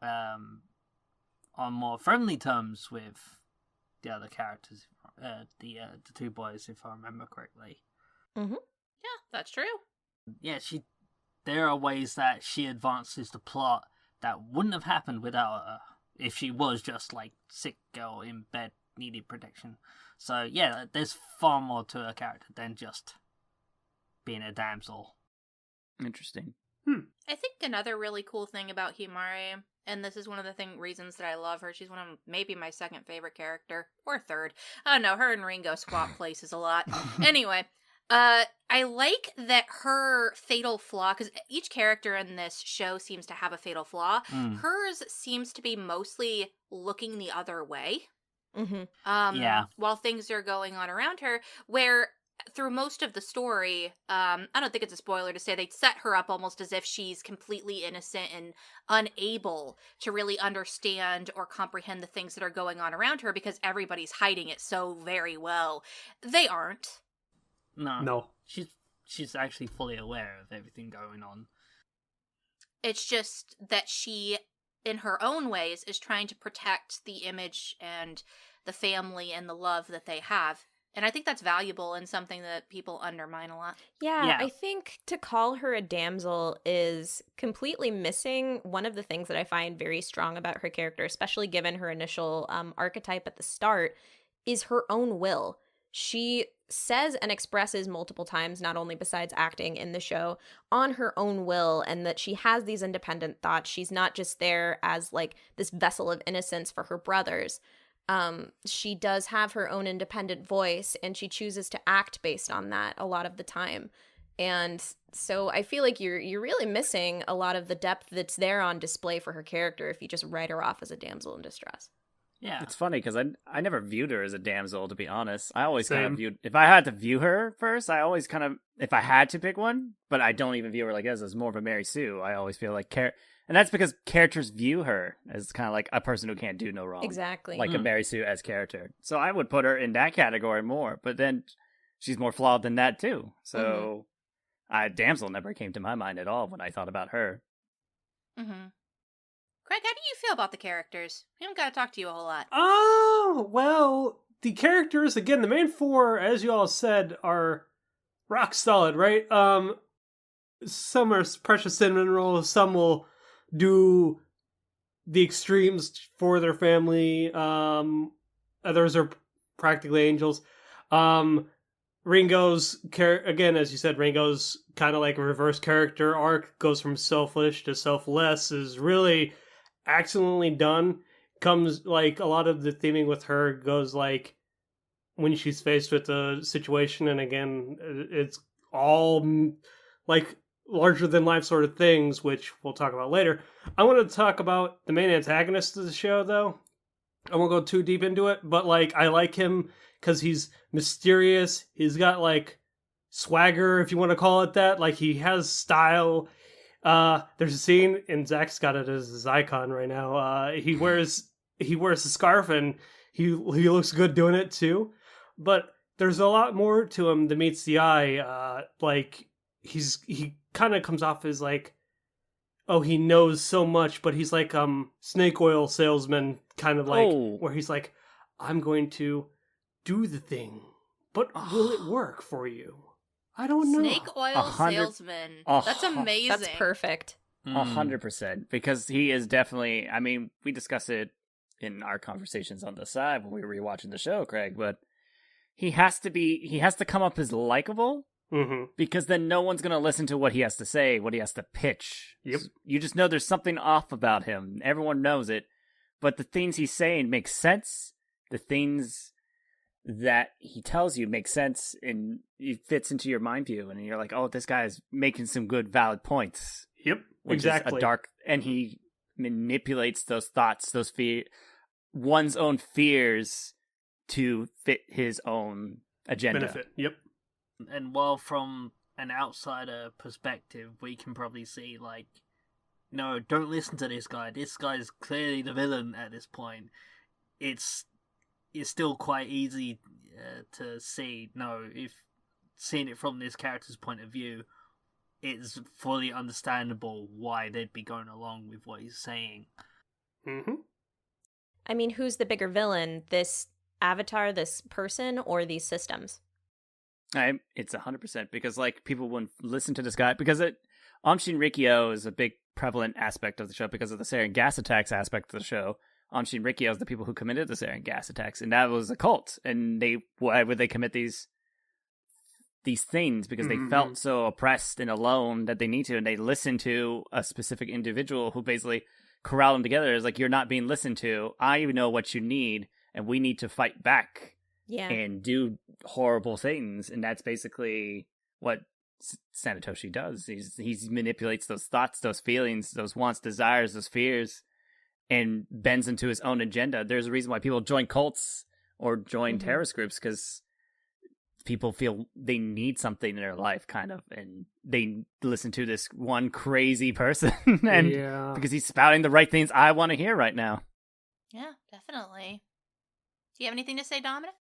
S2: on more friendly terms with the other characters, the two boys, if I remember correctly.
S4: Yeah, that's true.
S2: Yeah, there are ways that she advances the plot that wouldn't have happened without her if she was just like sick girl in bed needed protection. So yeah, there's far more to her character than just being a damsel.
S1: Interesting.
S4: I think another really cool thing about Himare, and this is one of the reasons that I love her, she's one of maybe my second favorite character, or third. I don't know, her and Ringo swap places a lot. Anyway, I like that her fatal flaw, because each character in this show seems to have a fatal flaw. Hers seems to be mostly looking the other way. While things are going on around her, where through most of the story, I don't think it's a spoiler to say they set her up almost as if she's completely innocent and unable to really understand or comprehend the things that are going on around her because everybody's hiding it so very well. They aren't.
S2: No. She's actually fully aware of everything going on.
S4: It's just that she, in her own ways, is trying to protect the image and the family and the love that they have. And I think that's valuable and something that people undermine a lot.
S5: Yeah, I think to call her a damsel is completely missing one of the things that I find very strong about her character, especially given her initial archetype at the start, is her own will. She says and expresses multiple times, not only besides acting in the show, on her own will, and that she has these independent thoughts. She's not just there as like this vessel of innocence for her brothers. She does have her own independent voice, and she chooses to act based on that a lot of the time. And so I feel like you're really missing a lot of the depth that's there on display for her character if you just write her off as a damsel in distress.
S2: Yeah.
S1: It's funny because I never viewed her as a damsel, to be honest. I always kind of viewed, if I had to view her first, I always kind of, if I had to pick one, but I don't even view her like as more of a Mary Sue. I always feel like and that's because characters view her as kind of like a person who can't do no wrong.
S5: Exactly.
S1: Like a Mary Sue as character. So I would put her in that category more, but then she's more flawed than that too. So damsel never came to my mind at all when I thought about her.
S4: Craig, how do you feel about the characters? We don't got to talk to you a whole lot.
S6: Oh, well, the characters, again, the main four, as you all said, are rock solid, right? Some are precious cinnamon rolls, some will do the extremes for their family, others are practically angels. Ringo's, again, as you said, Ringo's kind of like a reverse character arc, goes from selfish to selfless, is really excellently done. Comes like a lot of the theming with her goes like when she's faced with a situation, and again, it's all like larger than life sort of things, which we'll talk about later. I want to talk about the main antagonist of the show, though. I won't go too deep into it, but like I like him because he's mysterious. He's got like swagger, if you want to call it that. Like he has style. There's a scene, and Zach's got it as his icon right now. He wears a scarf, and he looks good doing it too. But there's a lot more to him than meets the eye. Like he kind of comes off as like, oh, he knows so much, but he's like snake oil salesman, kind of like where he's like, I'm going to do the thing, but will it work for you? I don't know.
S4: Snake oil salesman. That's amazing.
S5: That's perfect.
S1: 100%. Because he is definitely, I mean, we discussed it in our conversations on the side when we were rewatching the show, Craig, but he has to come up as likable, Because then no one's going to listen to what he has to say, what he has to pitch.
S6: Yep.
S1: You just know there's something off about him. Everyone knows it. But the things he's saying make sense. The things that he tells you make sense, and it fits into your mind view. And you're like, oh, this guy is making some good, valid points.
S6: Yep,
S1: which
S6: exactly.
S1: Is and he manipulates those thoughts, one's own fears to fit his own agenda.
S6: Benefit. Yep.
S2: And while from an outsider perspective, we can probably see, like, no, don't listen to this guy. This guy's clearly the villain at this point. It's still quite easy to see, no, if seeing it from this character's point of view, it's fully understandable why they'd be going along with what he's saying.
S5: I mean, who's the bigger villain? This avatar, this person, or these systems?
S1: It's 100%, because like people wouldn't listen to this guy because Anshin Rikyo is a big prevalent aspect of the show because of the sarin gas attacks aspect of the show. Anshin Rikyo is the people who committed the sarin gas attacks, and that was a cult. And why would they commit these things? Because they felt so oppressed and alone that they need to, and they listened to a specific individual who basically corralled them together. It's like, you're not being listened to. I know what you need, and we need to fight back.
S5: Yeah.
S1: And do horrible things, and that's basically what Sanetoshi does. He manipulates those thoughts, those feelings, those wants, desires, those fears, and bends into his own agenda. There's a reason why people join cults or join terrorist groups, because people feel they need something in their life, kind of, and they listen to this one crazy person, and because he's spouting the right things I want to hear right now.
S4: Yeah, definitely. Do you have anything to say, Dominic?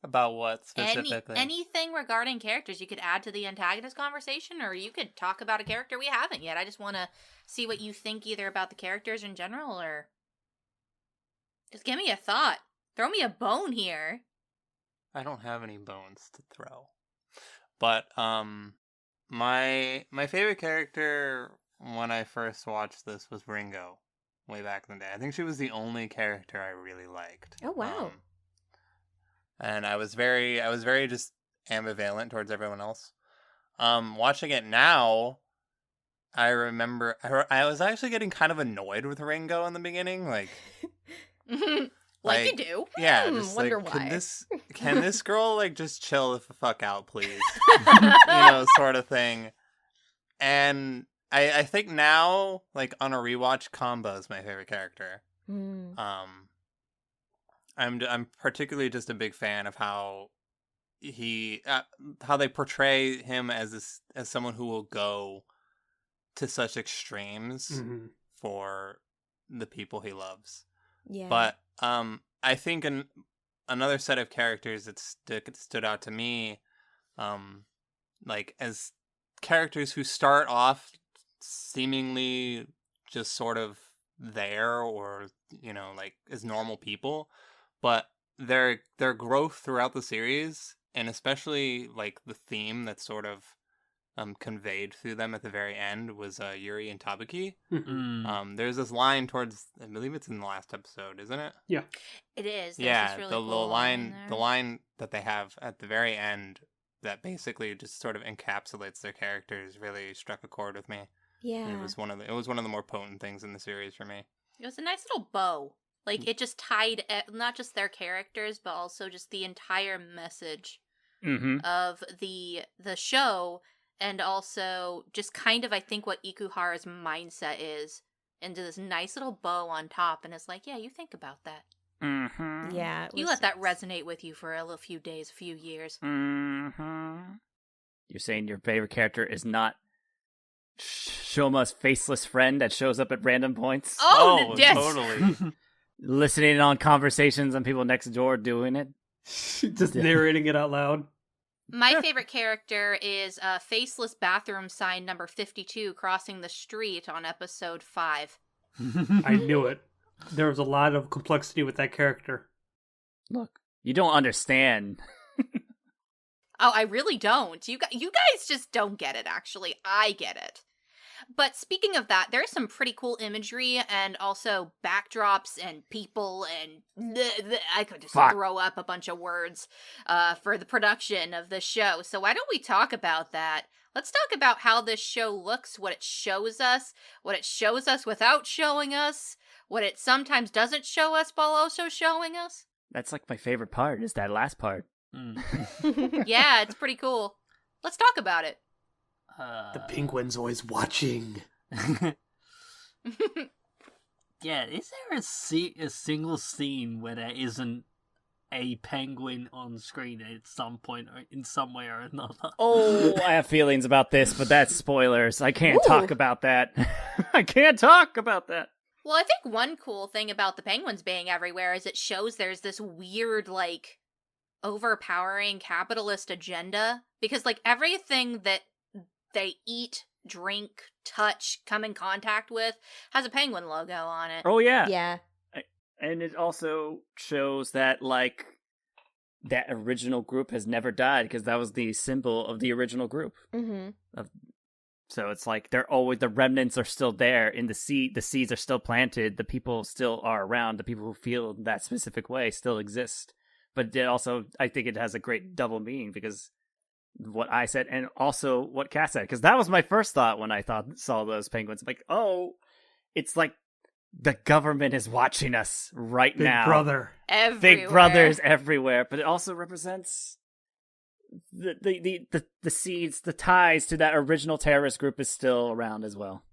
S7: About what specifically?
S4: Anything regarding characters you could add to the antagonist conversation, or you could talk about a character we haven't yet. I just want to see what you think either about the characters in general, or just give me a thought. Throw me a bone here.
S7: I don't have any bones to throw. But my favorite character when I first watched this was Ringo, way back in the day. I think she was the only character I really liked.
S5: Oh wow.
S7: And I was very just ambivalent towards everyone else. Watching it now, I remember I was actually getting kind of annoyed with Ringo in the beginning, like
S4: like you do.
S7: Yeah, just
S5: wonder
S7: like,
S5: why.
S7: Can this girl like just chill the fuck out, please? Sort of thing. And I think now, like on a rewatch, Kamba is my favorite character. I'm particularly just a big fan of how how they portray him as someone who will go to such extremes for the people he loves.
S5: Yeah.
S7: But I think another set of characters that stood out to me, like as characters who start off seemingly just sort of there, or like as normal people. But their growth throughout the series, and especially like the theme that's sort of conveyed through them at the very end, was Yuri and Tabuki. There's this line towards, I believe it's in the last episode, isn't it?
S6: Yeah,
S4: it is. There's
S7: Yeah,
S4: this really
S7: the
S4: cool
S7: line that they have at the very end that basically just sort of encapsulates their characters really struck a chord with me.
S5: Yeah,
S7: It was one of the more potent things in the series for me.
S4: It was a nice little bow. Like, it just tied not just their characters, but also just the entire message of the show, and also just kind of, I think, what Ikuhara's mindset is, into this nice little bow on top, and it's like, yeah, you think about that.
S5: Yeah.
S4: You let that resonate with you for a few days, a few years.
S1: You're saying your favorite character is not Shoma's faceless friend that shows up at random points?
S4: Oh yes.
S7: Totally.
S1: Listening on conversations and people next door doing it.
S6: Just narrating it out loud.
S4: My favorite character is faceless bathroom sign number 52 crossing the street on episode 5.
S6: I knew it. There was a lot of complexity with that character.
S1: Look, you don't understand.
S4: Oh, I really don't. You guys just don't get it, actually. I get it. But speaking of that, there's some pretty cool imagery and also backdrops and people and I could just throw up a bunch of words for the production of the show. So why don't we talk about that? Let's talk about how this show looks, what it shows us without showing us, what it sometimes doesn't show us while also showing us.
S1: That's like my favorite part, is that last part.
S4: Yeah, it's pretty cool. Let's talk about it.
S6: The penguin's always watching.
S2: Yeah, is there a single scene where there isn't a penguin on screen at some point or in some way or another?
S1: Oh, I have feelings about this, but that's spoilers. I can't talk about that. I can't talk about that.
S4: Well, I think one cool thing about the penguins being everywhere is it shows there's this weird, like, overpowering capitalist agenda. Because, like, everything that they eat, drink, touch, come in contact with has a penguin logo on it.
S1: Oh, yeah.
S5: Yeah.
S1: And it also shows that, like, that original group has never died, because that was the symbol of the original group.
S5: Mm-hmm.
S1: So it's like they're always, the remnants are still there in the seed. The seeds are still planted. The people still are around. The people who feel that specific way still exist. But it also, I think it has a great double meaning, because what I said and also what Cass said, because that was my first thought when I saw those penguins. Like, oh, it's like the government is watching us right now.
S6: Big brother.
S4: Everywhere.
S1: Big brothers everywhere. But it also represents the seeds, the ties to that original terrorist group is still around as well.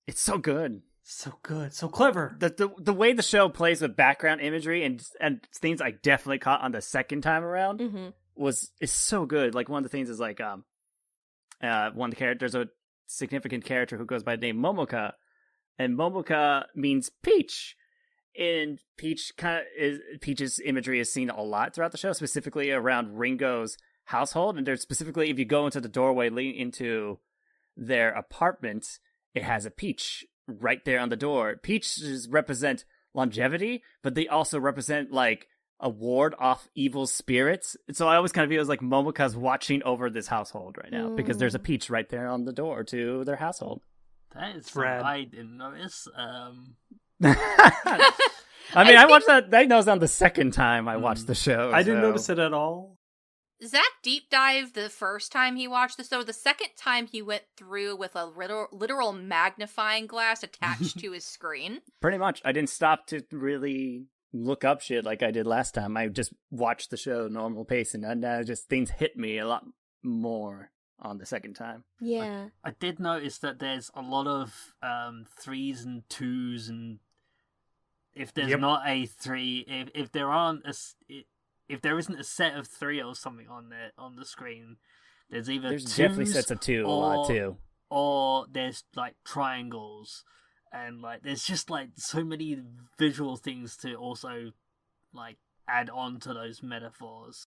S1: It's so good.
S6: So good. So clever.
S1: The way the show plays with background imagery and things I definitely caught on the second time around is so good. Like, one of the things is like one of the characters, there's a significant character who goes by the name Momoka, and Momoka means peach. And Peach's imagery is seen a lot throughout the show, specifically around Ringo's household. And there's specifically, if you go into the doorway leading into their apartment, it has a peach right there on the door. Peaches represent longevity, but they also represent, like, a ward off evil spirits. And so I always kind of view it as like Momoka's watching over this household right now, because there's a peach right there on the door to their household.
S2: That is rad. I didn't notice.
S1: I mean, I watched that. I know it's on the second time I watched the show.
S6: I didn't notice it at all.
S4: Zach deep dived the first time he watched the show. The second time he went through with a literal magnifying glass attached to his screen.
S1: Pretty much. I didn't stop to really look up shit like I did last time. I just watched the show normal pace, and just things hit me a lot more on the second time.
S5: Yeah.
S2: I did notice that there's a lot of 3s and 2s, and if there's not a 3, if there aren't if there isn't a set of 3 or something on the screen, there's either
S1: there's
S2: twos
S1: definitely sets of 2 a lot too,
S2: or there's like triangles, and like there's just like so many visual things to also like add on to those metaphors.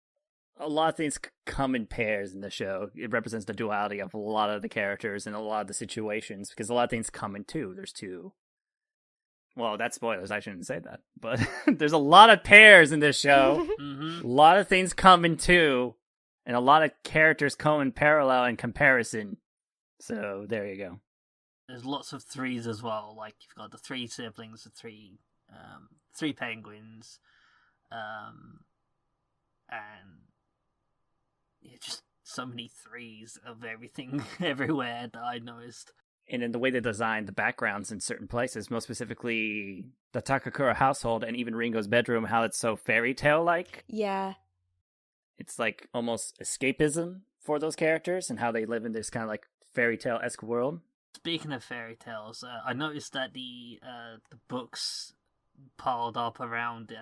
S1: A lot of things come in pairs in the show. It represents the duality of a lot of the characters and a lot of the situations, because a lot of things come in 2. There's 2. Well, that's spoilers. I shouldn't say that. But there's a lot of pairs in this show. A lot of things come in 2. And a lot of characters come in parallel and comparison. So, there you go.
S2: There's lots of 3s as well. Like, you've got the 3 siblings, the 3 penguins. And yeah, just so many 3s of everything everywhere that I noticed.
S1: And in the way they designed the backgrounds in certain places, most specifically the Takakura household and even Ringo's bedroom, how it's so fairy tale-like.
S5: Yeah.
S1: It's like almost escapism for those characters and how they live in this kind of like fairy tale-esque world.
S2: Speaking of fairy tales, I noticed that the books piled up around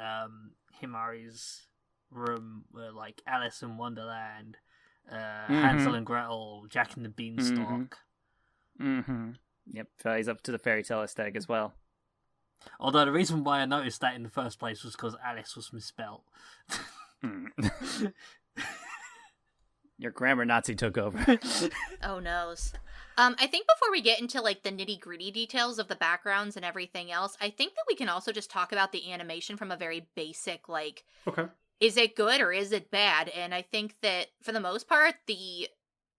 S2: Himari's room were like Alice in Wonderland, Hansel and Gretel, Jack and the Beanstalk.
S1: Yep, he's up to the fairy tale aesthetic as well.
S2: Although the reason why I noticed that in the first place was because Alice was misspelled.
S1: Your grammar Nazi took over.
S4: Oh noes. I think before we get into like the nitty-gritty details of the backgrounds and everything else, I think that we can also just talk about the animation from a very basic, like,
S6: okay,
S4: is it good or is it bad? And I think that for the most part, the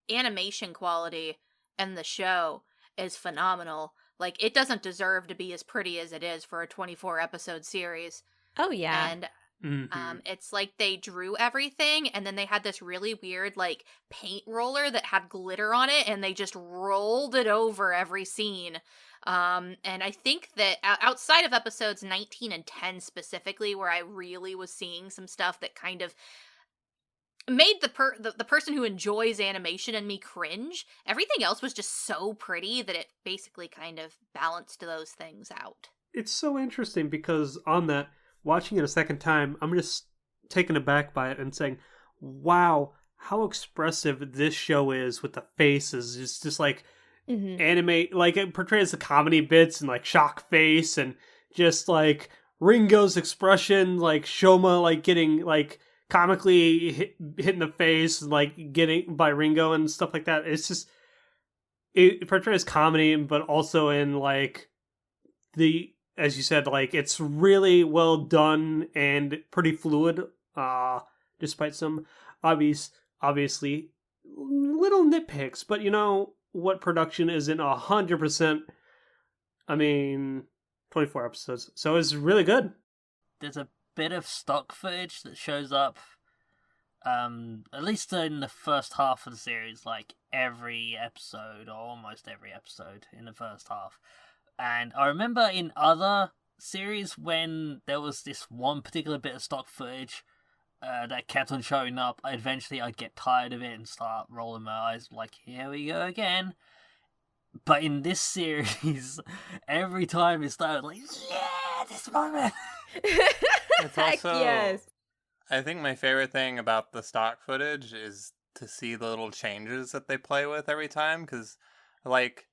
S4: animation quality and the show is phenomenal. Like, it doesn't deserve to be as pretty as it is for a 24-episode series.
S5: Oh, yeah.
S4: And it's like they drew everything, and then they had this really weird, like, paint roller that had glitter on it, and they just rolled it over every scene. And I think that outside of episodes 19 and 10 specifically, where I really was seeing some stuff that kind of made the person who enjoys animation in me cringe, everything else was just so pretty that it basically kind of balanced those things out.
S6: It's so interesting because on that, watching it a second time, I'm just taken aback by it and saying, wow, how expressive this show is with the faces. It's just like anime, like it portrays the comedy bits and like shock face and just like Ringo's expression, like Shoma like getting like comically hit in the face, like getting by Ringo and stuff like that. It's just, it portrays comedy, but also in like as you said, like it's really well done and pretty fluid, despite some obviously little nitpicks. But you know what production isn't 100%? I mean, 24 episodes, so it's really good.
S2: There's a bit of stock footage that shows up, at least in the first half of the series, like every episode, or almost every episode in the first half. And I remember in other series when there was this one particular bit of stock footage that kept on showing up, eventually I'd get tired of it and start rolling my eyes like, here we go again. But in this series, every time it started, like, yeah, this moment.
S7: It's also,
S5: yes.
S7: I think my favorite thing about the stock footage is to see the little changes that they play with every time, because, like,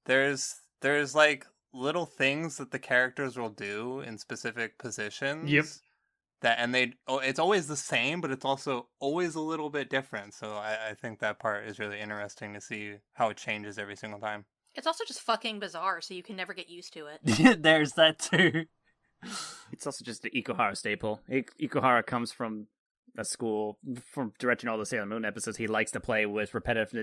S7: there's like little things that the characters will do in specific positions.
S6: Yep.
S7: It's always the same, but it's also always a little bit different. So I think that part is really interesting to see how it changes every single time.
S4: It's also just fucking bizarre, so you can never get used to it.
S2: There's that too.
S1: It's also just the Ikuhara staple. Ikuhara comes from a school, from directing all the Sailor Moon episodes. He likes to play with repetitive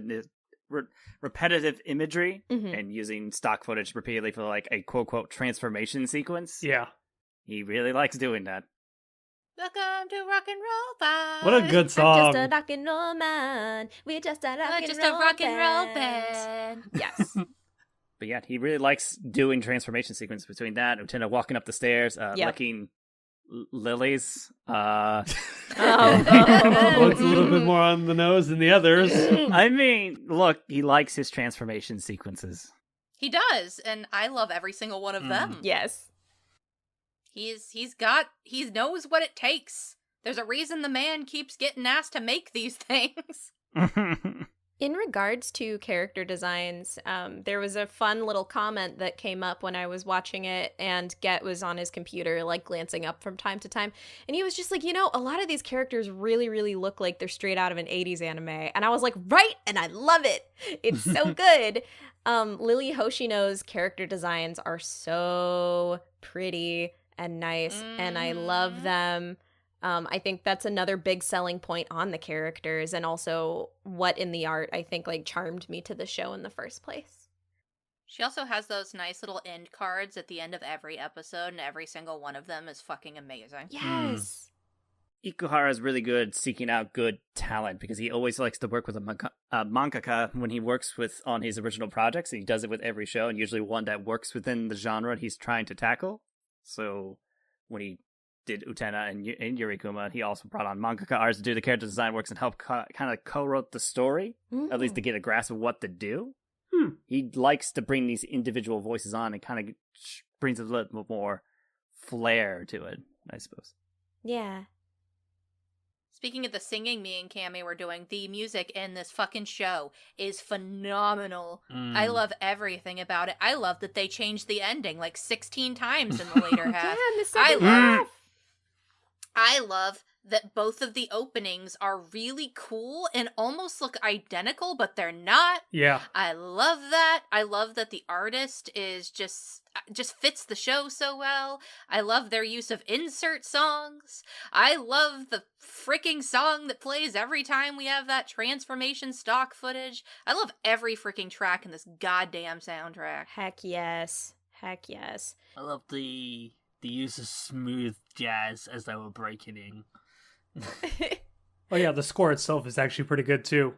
S1: imagery and using stock footage repeatedly for like a quote-unquote transformation sequence.
S6: Yeah.
S1: He really likes doing that.
S4: Welcome to Rock and Roll Band.
S6: What a good song.
S5: I'm just a rock and roll man. We're just a rock and roll band. Yes.
S1: But yeah, he really likes doing transformation sequence between that, Utena walking up the stairs, licking lilies.
S5: Oh,
S6: One's a little bit more on the nose than the others.
S1: I mean, look, he likes his transformation sequences.
S4: He does, and I love every single one of them.
S5: Yes.
S4: He knows what it takes. There's a reason the man keeps getting asked to make these things.
S5: In regards to character designs, there was a fun little comment that came up when I was watching it, and Get was on his computer, like, glancing up from time to time, and he was just like, a lot of these characters really, really look like they're straight out of an 80s anime, and I was like, right, and I love it! It's so good! Lily Hoshino's character designs are so pretty and nice, and I love them. I think that's another big selling point on the characters, and also what in the art I think like charmed me to the show in the first place.
S4: She also has those nice little end cards at the end of every episode, and every single one of them is fucking amazing.
S5: Yes.
S1: Ikuhara is really good seeking out good talent because he always likes to work with a mangaka when he works on his original projects, and he does it with every show, and usually one that works within the genre he's trying to tackle. So when he did Utena and Yurikuma, he also brought on mangaka artists to do the character design works and help kind of co-wrote the story, at least to get a grasp of what to do. He likes to bring these individual voices on and kind of brings a little bit more flair to it, I suppose.
S5: Yeah.
S4: Speaking of the singing me and Cami were doing, the music in this fucking show is phenomenal. I love everything about it. I love that they changed the ending like 16 times in the later half.
S5: Yeah, in the second half.
S4: I love that both of the openings are really cool and almost look identical, but they're not.
S6: Yeah.
S4: I love that. I love that the artist is just fits the show so well. I love their use of insert songs. I love the freaking song that plays every time we have that transformation stock footage. I love every freaking track in this goddamn soundtrack.
S5: Heck yes. Heck yes.
S2: I love the use of smooth jazz as they were breaking in.
S6: Oh yeah, the score itself is actually pretty good too.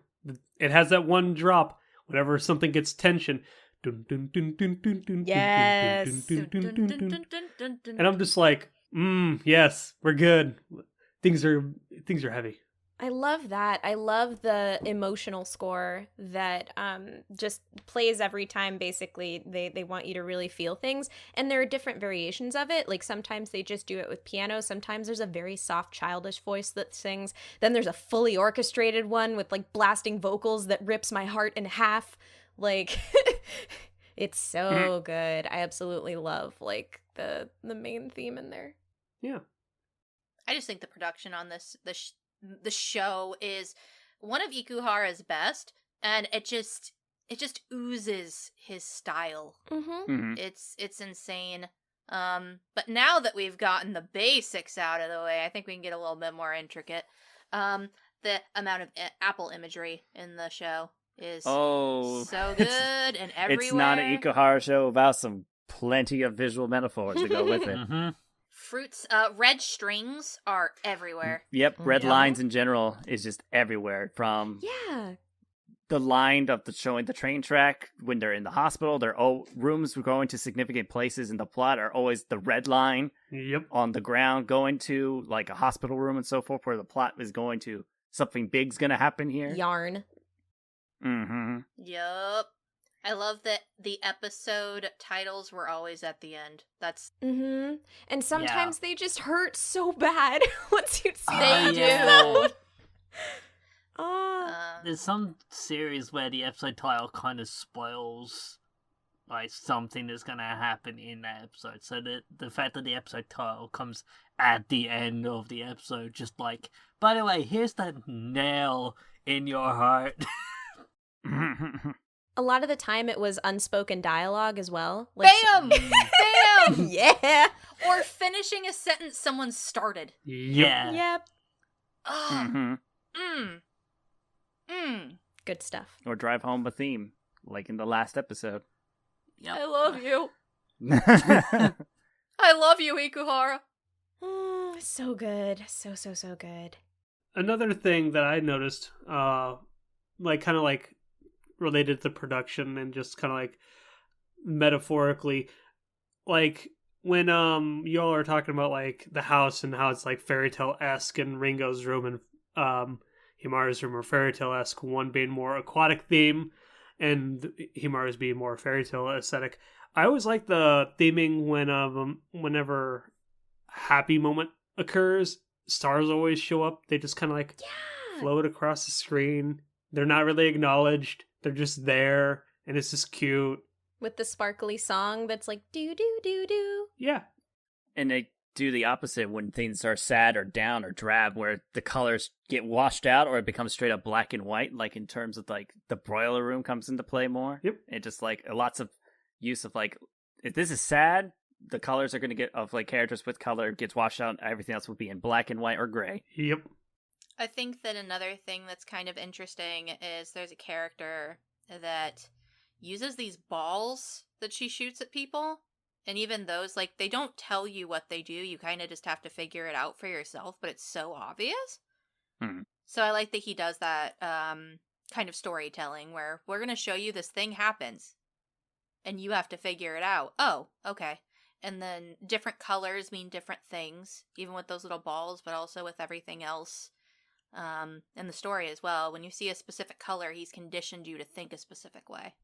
S6: It has that one drop whenever something gets tension. Dun, dun, dun, dun, dun, dun,
S5: Yes.
S6: dun, dun, dun, dun, dun, dun. And I'm just like, yes, we're good. Things are heavy.
S5: I love that. I love the emotional score that just plays every time. Basically, they want you to really feel things, and there are different variations of it. Like sometimes they just do it with piano. Sometimes there's a very soft, childish voice that sings. Then there's a fully orchestrated one with like blasting vocals that rips my heart in half. Like, it's so good. I absolutely love like the main theme in there.
S6: Yeah,
S4: I just think the production on the show is one of Ikuhara's best, and it just oozes his style.
S5: Mm-hmm.
S4: It's insane. But now that we've gotten the basics out of the way, I think we can get a little bit more intricate. The amount of Apple imagery in the show is so good and everywhere.
S1: It's not an Ikuhara show without some plenty of visual metaphors to go with it.
S2: Mm-hmm.
S4: Fruits, red strings are everywhere.
S1: Yep, red
S2: Yeah.
S1: lines in general is just everywhere. From the line of showing the train track when they're in the hospital, their rooms going to significant places in the plot are always the red line.
S6: Yep.
S1: On the ground going to like a hospital room and so forth, where the plot is going to something big's going to happen here.
S5: Yarn.
S1: Mm-hmm.
S4: Yup. I love that the episode titles were always at the end. That's
S5: Mm-hmm. And sometimes they just hurt so bad once you see
S2: They
S5: the
S2: do.
S5: episode. Oh.
S2: There's some series where the episode title kind of spoils like something that's gonna happen in that episode. So the fact that the episode title comes at the end of the episode, just like, by the way, here's that nail in your heart.
S5: A lot of the time it was unspoken dialogue as well. Like,
S4: BAM! BAM!
S5: yeah.
S4: Or finishing a sentence someone started.
S2: Yeah.
S5: Yep.
S4: Oh,
S1: Mm-hmm.
S5: Good stuff.
S1: Or drive home a theme, like in the last episode.
S2: Yep.
S4: I love you. I love you, Ikuhara.
S5: Oh, so good. So good.
S6: Another thing that I noticed, like kind of like related to production and just kind of like metaphorically, like when y'all are talking about like the house and how it's like fairy tale-esque, and Ringo's room and Himaru's room are fairy tale-esque, one being more aquatic theme and Himaru's being more fairy tale aesthetic. I always like the theming when whenever happy moment occurs, stars always show up. They just kind of like float across the screen. They're not really acknowledged. They're just there, and it's just cute.
S5: With the sparkly song that's like do do do do.
S6: Yeah.
S1: And they do the opposite when things are sad or down or drab, where the colors get washed out or it becomes straight up black and white, like in terms of like the broiler room comes into play more.
S6: Yep.
S1: It just like lots of use of like, if this is sad, the colors are going to get of like characters with color gets washed out. Everything else will be in black and white or gray.
S6: Yep.
S4: I think that another thing that's kind of interesting is there's a character that uses these balls that she shoots at people. And even those, like, they don't tell you what they do. You kind of just have to figure it out for yourself, but it's so obvious. So I like that he does that kind of storytelling where we're going to show you this thing happens and you have to figure it out. Oh, okay. And then different colors mean different things, even with those little balls, but also with everything else. In the story as well, when you see a specific color, he's conditioned you to think a specific way.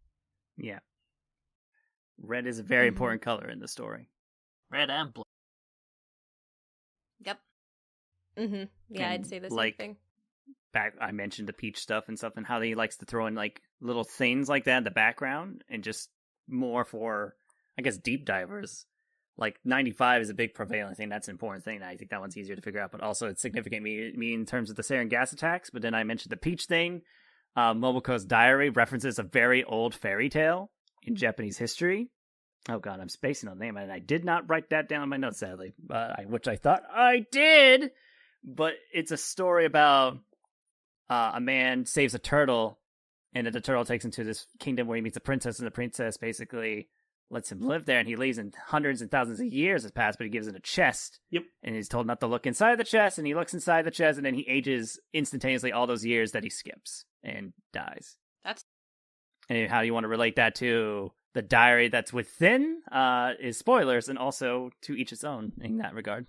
S1: Yeah. Red is a very important color in the story.
S2: Red and blue.
S4: Yep.
S5: Mm-hmm. Yeah,
S1: And,
S5: I'd say the same
S1: like,
S5: thing.
S1: Back, I mentioned the peach stuff and stuff, and how he likes to throw in like little things like that in the background, and just more for, I guess, deep divers. like 95 is a big prevalent thing. That's an important thing. I think that one's easier to figure out, but also it's significant me in terms of the sarin gas attacks. But then I mentioned the peach thing. Momoko's diary references a very old fairy tale in Japanese history. Oh god, I'm spacing on the name, and I did not write that down in my notes, sadly, which I thought I did. But it's a story about a man saves a turtle, and then the turtle takes him to this kingdom where he meets a princess, and the princess basically lets him live there, and he leaves, and hundreds and thousands of years has passed, but he gives it a chest.
S6: Yep.
S1: And he's told not to look inside the chest, and he looks inside the chest, and then he ages instantaneously all those years that he skips and dies. And how you want to relate that to the diary that's within is spoilers, and also to each its own in that regard.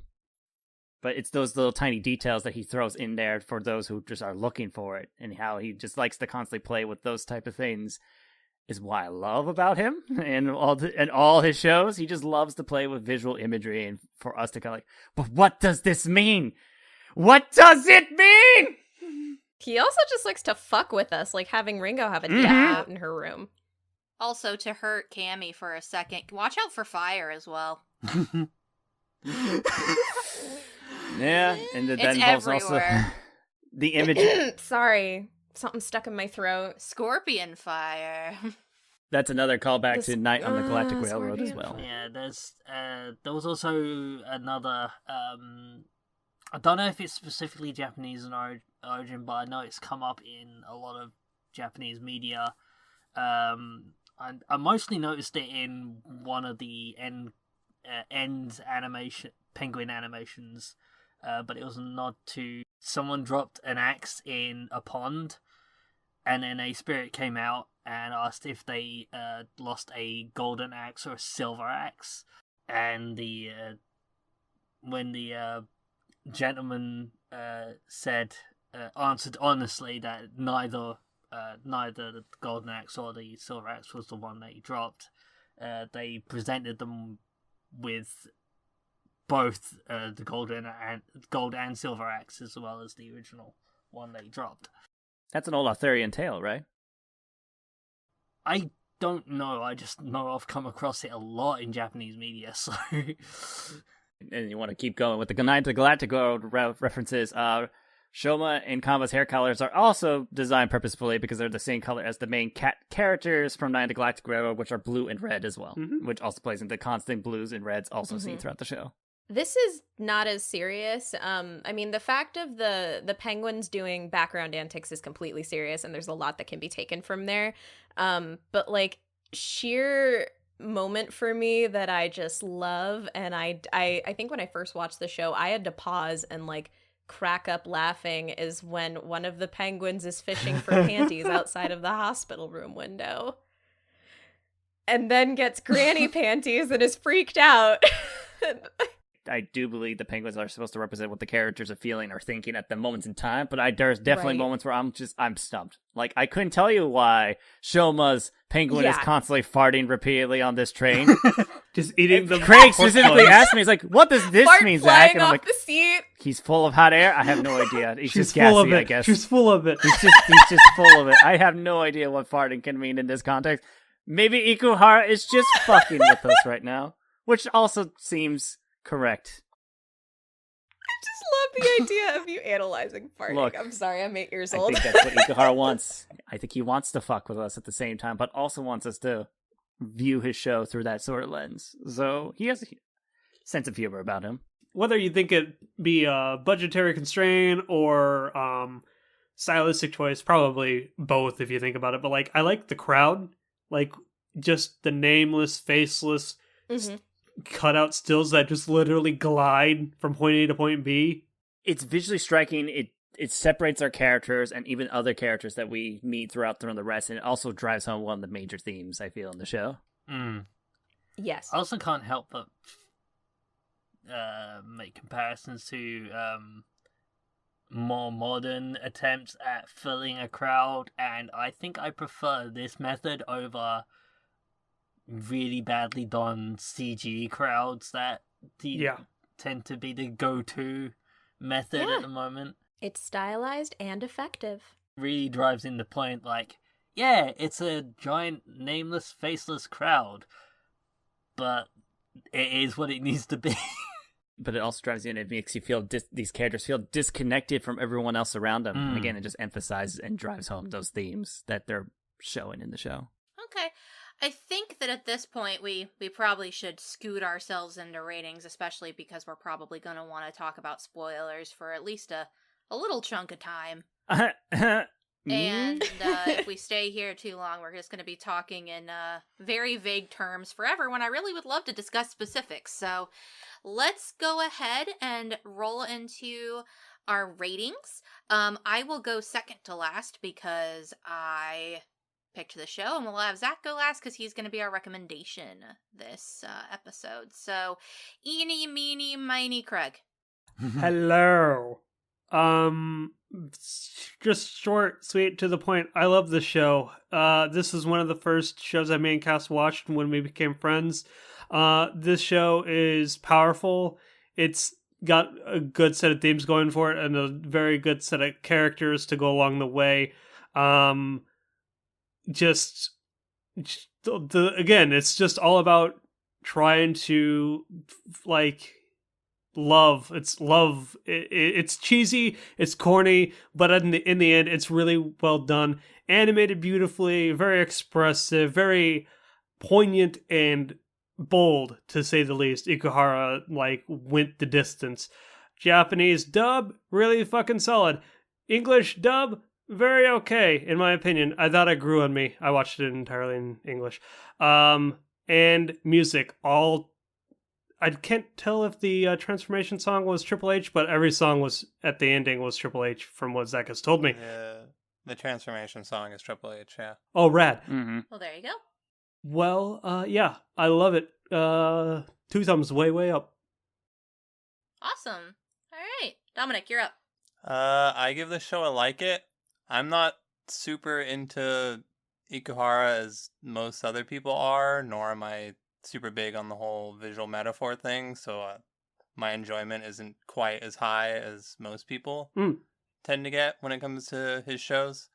S1: But it's those little tiny details that he throws in there for those who just are looking for it, and how he just likes to constantly play with those type of things is why I love about him and all his shows. He just loves to play with visual imagery, and for us to kind of like, but what does this mean? What does it mean?
S5: He also just likes to fuck with us, like having Ringo have a death note in her room.
S4: Also, to hurt Cami for a second, watch out for fire as well.
S1: Yeah, and that
S4: It's
S1: involves
S4: everywhere.
S1: also the image.
S5: Sorry, something stuck in my throat.
S4: Scorpion fire.
S1: That's another callback to Night on the Galactic Railroad as
S5: Scorpion
S1: well.
S2: Yeah, there was also another. I don't know if it's specifically Japanese in origin, but I know it's come up in a lot of Japanese media. I mostly noticed it in one of the end animation Penguin animations, but it was a nod to someone dropped an axe in a pond, and then a spirit came out and asked if they lost a golden axe or a silver axe, and when the gentleman answered honestly that neither the golden axe or the silver axe was the one that he dropped, they presented them with both the gold and silver axe, as well as the original one they dropped.
S1: That's an old Arthurian tale, right?
S2: I don't know. I just know I've come across it a lot in Japanese media. So,
S1: And you want to keep going with the Night of the Galactic World references. Shoma and Kanba's hair colors are also designed purposefully because they're the same color as the main characters from Night of the Galactic Railroad, which are blue and red as well, which also plays into the constant blues and reds also seen throughout the show.
S5: This is not as serious. I mean, the fact of the penguins doing background antics is completely serious, and there's a lot that can be taken from there. But like sheer moment for me that I just love, and I think when I first watched the show, I had to pause and like crack up laughing, is when one of the penguins is fishing for panties outside of the hospital room window, and then gets granny panties and is freaked out.
S1: I do believe the penguins are supposed to represent what the characters are feeling or thinking at the moments in time, but there's definitely moments where I'm stumped. Like, I couldn't tell you why Shoma's penguin is constantly farting repeatedly on this train.
S6: Just eating the
S1: Craig specifically asked me, he's like, what does this
S5: Fart
S1: mean,
S5: flying
S1: Zach? And I'm
S5: off
S1: like,
S5: the seat.
S1: he's full of hot air? I have no idea. He's
S6: She's
S1: just
S6: full
S1: gassy,
S6: of it.
S1: I guess.
S6: She's full of it.
S1: He's just full of it. I have no idea what farting can mean in this context. Maybe Ikuhara is just fucking with us right now, which also seems correct.
S5: I just love the idea of you analyzing farting.
S1: Look,
S5: I'm sorry, I'm 8 years
S1: I
S5: old.
S1: think that's what Ikuhara wants. I think he wants to fuck with us at the same time, but also wants us to view his show through that sort of lens. So he has a sense of humor about him.
S6: Whether you think it be a budgetary constraint or stylistic choice, probably both if you think about it. But like, I like the crowd, like just the nameless, faceless cutout stills that just literally glide from point A to point B.
S1: It's visually striking. It separates our characters and even other characters that we meet throughout the rest, and it also drives home one of the major themes I feel in the show.
S5: Yes.
S2: I also can't help but make comparisons to more modern attempts at filling a crowd, and I think I prefer this method over really badly done CG crowds that tend to be the go-to method at the moment.
S5: It's stylized and effective.
S2: Really drives in the point, like, yeah, it's a giant nameless, faceless crowd, but it is what it needs to be.
S1: But it also drives you in. It makes you feel these characters feel disconnected from everyone else around them. And again, it just emphasizes and drives home those themes that they're showing in the show.
S4: Okay. I think that at this point we probably should scoot ourselves into ratings, especially because we're probably going to want to talk about spoilers for at least a little chunk of time. And if we stay here too long, we're just going to be talking in very vague terms forever when I really would love to discuss specifics. So let's go ahead and roll into our ratings. I will go second to last because I picked the show, and we'll have Zach go last because he's going to be our recommendation this episode. So, eeny, meeny, miny, Craig.
S6: Hello. Just short, sweet, to the point. I love this show. This is one of the first shows I me and Cass watched when we became friends. This show is powerful. It's got a good set of themes going for it and a very good set of characters to go along the way. Again, it's just all about trying to love. It's cheesy, it's corny, but in the end, it's really well done, animated beautifully, very expressive, very poignant and bold, to say the least. Ikuhara went the distance. Japanese dub, really fucking solid. English dub, very okay, in my opinion. I thought it grew on me. I watched it entirely in English. And music, I can't tell if the transformation song was Triple H, but every song was at the ending was Triple H, from what Zach has told me.
S7: The transformation song is Triple H, yeah.
S6: Oh, rad.
S1: Mm-hmm.
S4: Well, there you go.
S6: Well, yeah, I love it. 2 thumbs way up.
S4: Awesome. All right. Dominic, you're up.
S7: I give this show a like it. I'm not super into Ikuhara as most other people are, nor am I super big on the whole visual metaphor thing, so my enjoyment isn't quite as high as most people tend to get when it comes to his shows.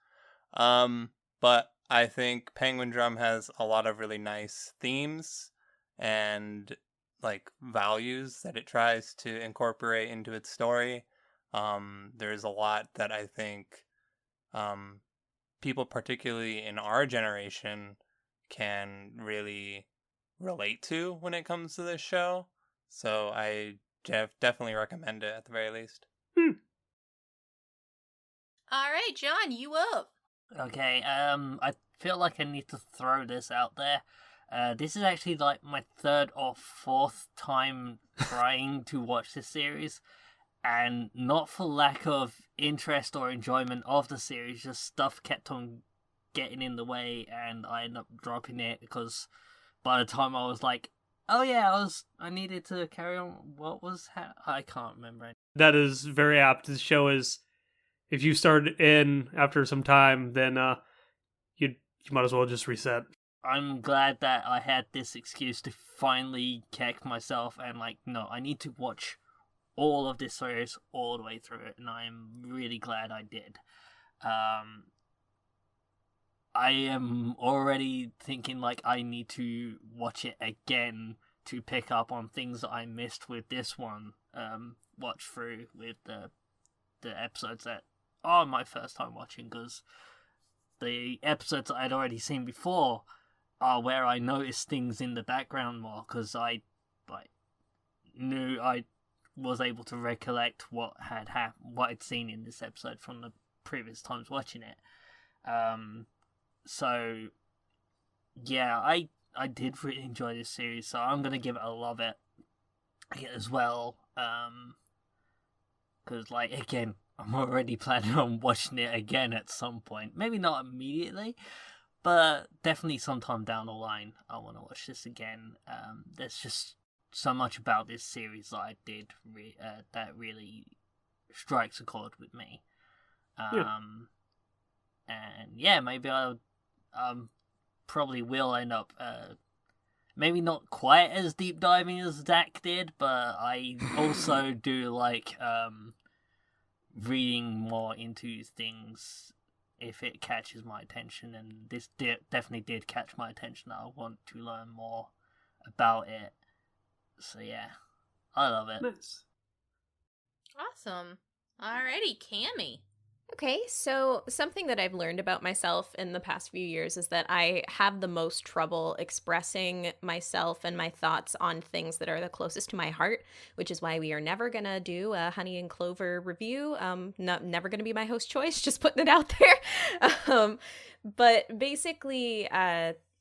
S7: But I think Penguindrum has a lot of really nice themes and values that it tries to incorporate into its story. There's a lot that I think people, particularly in our generation, can really relate to when it comes to this show. So I definitely recommend it at the very least.
S4: All right, John, you up.
S2: Okay, I feel like I need to throw this out there. This is actually my 3rd or 4th time trying to watch this series, and not for lack of interest or enjoyment of the series, just stuff kept on getting in the way, and I ended up dropping it because by the time I was like, oh yeah, I needed to carry on. I can't remember.
S6: That is very apt. The show is, if you started in after some time, then you might as well just reset.
S2: I'm glad that I had this excuse to finally catch myself and no, I need to watch all of this series all the way through it, and I'm really glad I did. I am already thinking I need to watch it again to pick up on things that I missed with this one. Watch through with the episodes that are my first time watching, because the episodes that I'd already seen before are where I noticed things in the background more, because I knew I was able to recollect what had happened, what I'd seen in this episode from the previous times watching it. So yeah, I did really enjoy this series, so I'm gonna give it a love it as well. Because again, I'm already planning on watching it again at some point. Maybe not immediately, but definitely sometime down the line I want to watch this again. There's just so much about this series that I did that really strikes a chord with me. And yeah, maybe I'll probably will end up maybe not quite as deep diving as Zach did, but I also do reading more into things if it catches my attention, and this definitely did catch my attention. I want to learn more about it, So yeah, I love it.
S6: Nice.
S4: Awesome. Alrighty, Cami.
S5: Okay, so something that I've learned about myself in the past few years is that I have the most trouble expressing myself and my thoughts on things that are the closest to my heart, which is why we are never going to do a Honey and Clover review. Never going to be my host choice, just putting it out there. But basically,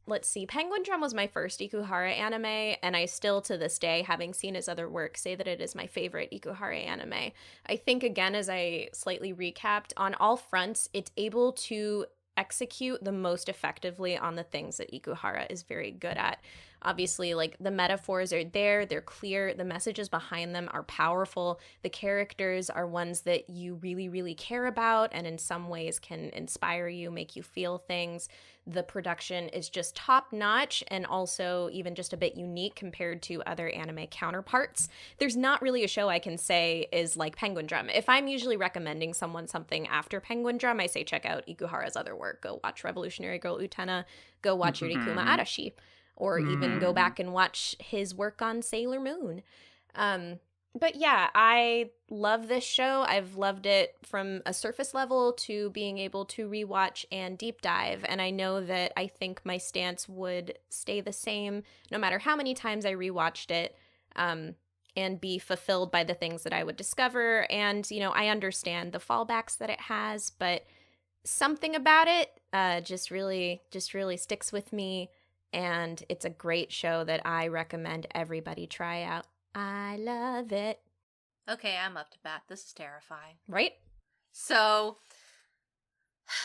S5: let's see, Penguindrum was my first Ikuhara anime, and I still, to this day, having seen his other work, say that it is my favorite Ikuhara anime. I think, again, as I slightly recapped, on all fronts, it's able to execute the most effectively on the things that Ikuhara is very good at. Obviously, like, the metaphors are there, they're clear, the messages behind them are powerful, the characters are ones that you really, really care about, and in some ways can inspire you, make you feel things. The production is just top-notch and also even just a bit unique compared to other anime counterparts. There's not really a show I can say is like Penguindrum. If I'm usually recommending someone something after Penguindrum, I say check out Ikuhara's other work. Go watch Revolutionary Girl Utena, go watch Yurikuma Arashi, or even go back and watch his work on Sailor Moon. But yeah, I love this show. I've loved it from a surface level to being able to rewatch and deep dive. And I know that I think my stance would stay the same no matter how many times I rewatched it, and be fulfilled by the things that I would discover. And, you know, I understand the fallbacks that it has, but something about it just really sticks with me. And it's a great show that I recommend everybody try out. I love it.
S4: Okay, I'm up to bat. This is terrifying.
S5: Right?
S4: So,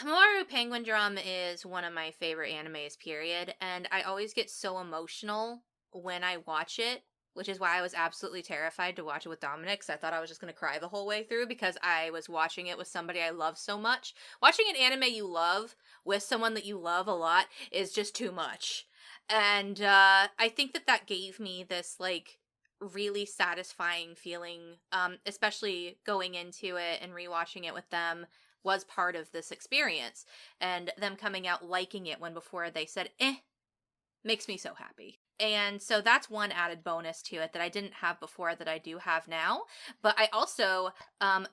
S4: Mawaru Penguindrum is one of my favorite animes, period. And I always get so emotional when I watch it, which is why I was absolutely terrified to watch it with Dominic, because I thought I was just going to cry the whole way through because I was watching it with somebody I love so much. Watching an anime you love with someone that you love a lot is just too much. And I think that gave me this, like, really satisfying feeling, especially going into it and rewatching it with them was part of this experience. And them coming out liking it when before they said, makes me so happy. And so that's one added bonus to it that I didn't have before that I do have now. But I also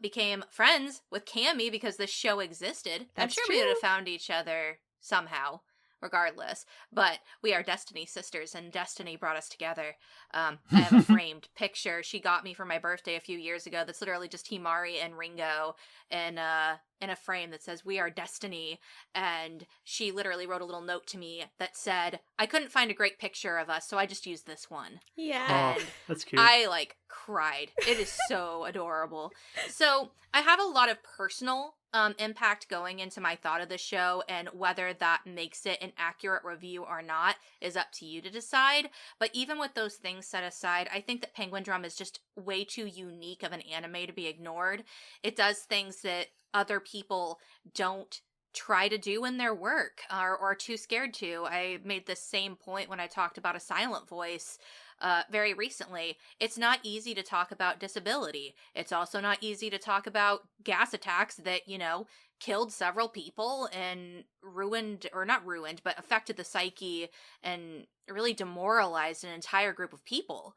S4: became friends with Cami because this show existed. I'm sure we would have found each other somehow, regardless. But we are Destiny sisters, and Destiny brought us together. I have a framed picture she got me for my birthday a few years ago that's literally just Himari and Ringo in a frame that says, "We are Destiny." And she literally wrote a little note to me that said, "I couldn't find a great picture of us, so I just used this one."
S5: Yeah.
S4: And
S6: that's cute.
S4: I, like, cried. It is so adorable. So I have a lot of personal impact going into my thought of the show, and whether that makes it an accurate review or not is up to you to decide. But even with those things set aside, I think that Penguindrum is just way too unique of an anime to be ignored. It does things that other people don't try to do in their work or are too scared to. I made the same point when I talked about A Silent Voice very recently. It's not easy to talk about disability. It's also not easy to talk about gas attacks that, you know, killed several people and but affected the psyche and really demoralized an entire group of people.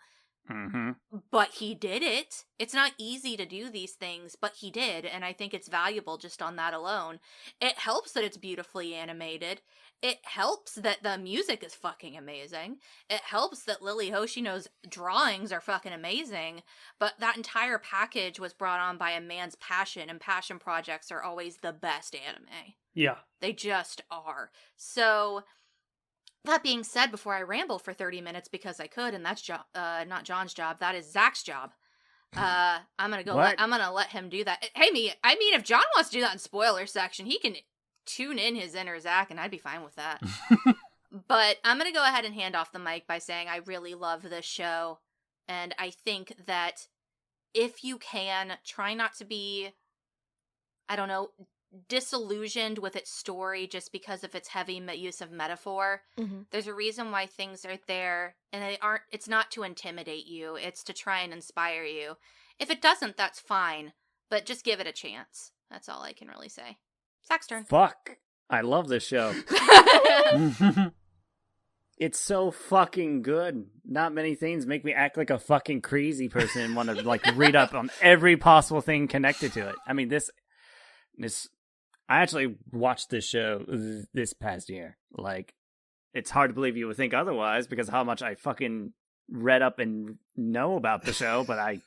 S1: Mm-hmm.
S4: But he did it. It's not easy to do these things, but he did, and I think it's valuable just on that alone. It helps that it's beautifully animated. It helps that the music is fucking amazing. It helps that Lily Hoshino's drawings are fucking amazing, but that entire package was brought on by a man's passion, and passion projects are always the best anime.
S6: Yeah.
S4: They just are. So, that being said, before I ramble for 30 minutes because I could, and that's not John's job, that is Zach's job. I'm gonna let him do that. If John wants to do that in spoiler section, he can tune in his inner Zach, and I'd be fine with that. But I'm gonna go ahead and hand off the mic by saying I really love this show, and I think that if you can, try not to be, disillusioned with its story just because of its heavy use of metaphor.
S5: Mm-hmm.
S4: There's a reason why things are there, and it's not to intimidate you, it's to try and inspire you. If it doesn't, that's fine, but just give it a chance. That's all I can really say. Zach's turn.
S1: Fuck. I love this show. It's so fucking good. Not many things make me act like a fucking crazy person and want to like read up on every possible thing connected to it. I mean, this I actually watched this show this past year. Like, it's hard to believe you would think otherwise because of how much I fucking read up and know about the show, but I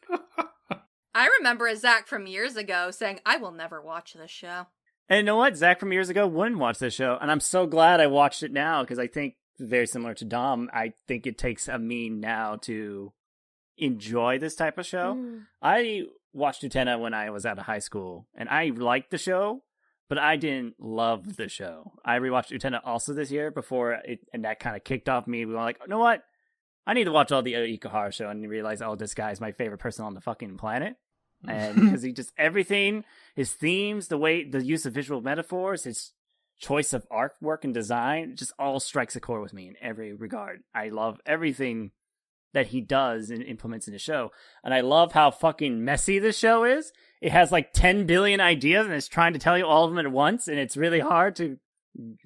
S4: remember a Zach from years ago saying, I will never watch this show.
S1: And you know what? Zach from years ago wouldn't watch this show, and I'm so glad I watched it now because I think, very similar to Dom, I think it takes a me now to enjoy this type of show. I watched Utena when I was out of high school, and I liked the show, but I didn't love the show. I rewatched Utena also this year before it, and that kind of kicked off me. We were like, you know what? I need to watch all the Ikuhara show and realize, oh, this guy's my favorite person on the fucking planet. And because he just, everything, his themes, the use of visual metaphors, his choice of artwork and design, just all strikes a chord with me in every regard. I love everything that he does and implements in the show. And I love how fucking messy this show is. It has like 10 billion ideas and it's trying to tell you all of them at once. And it's really hard to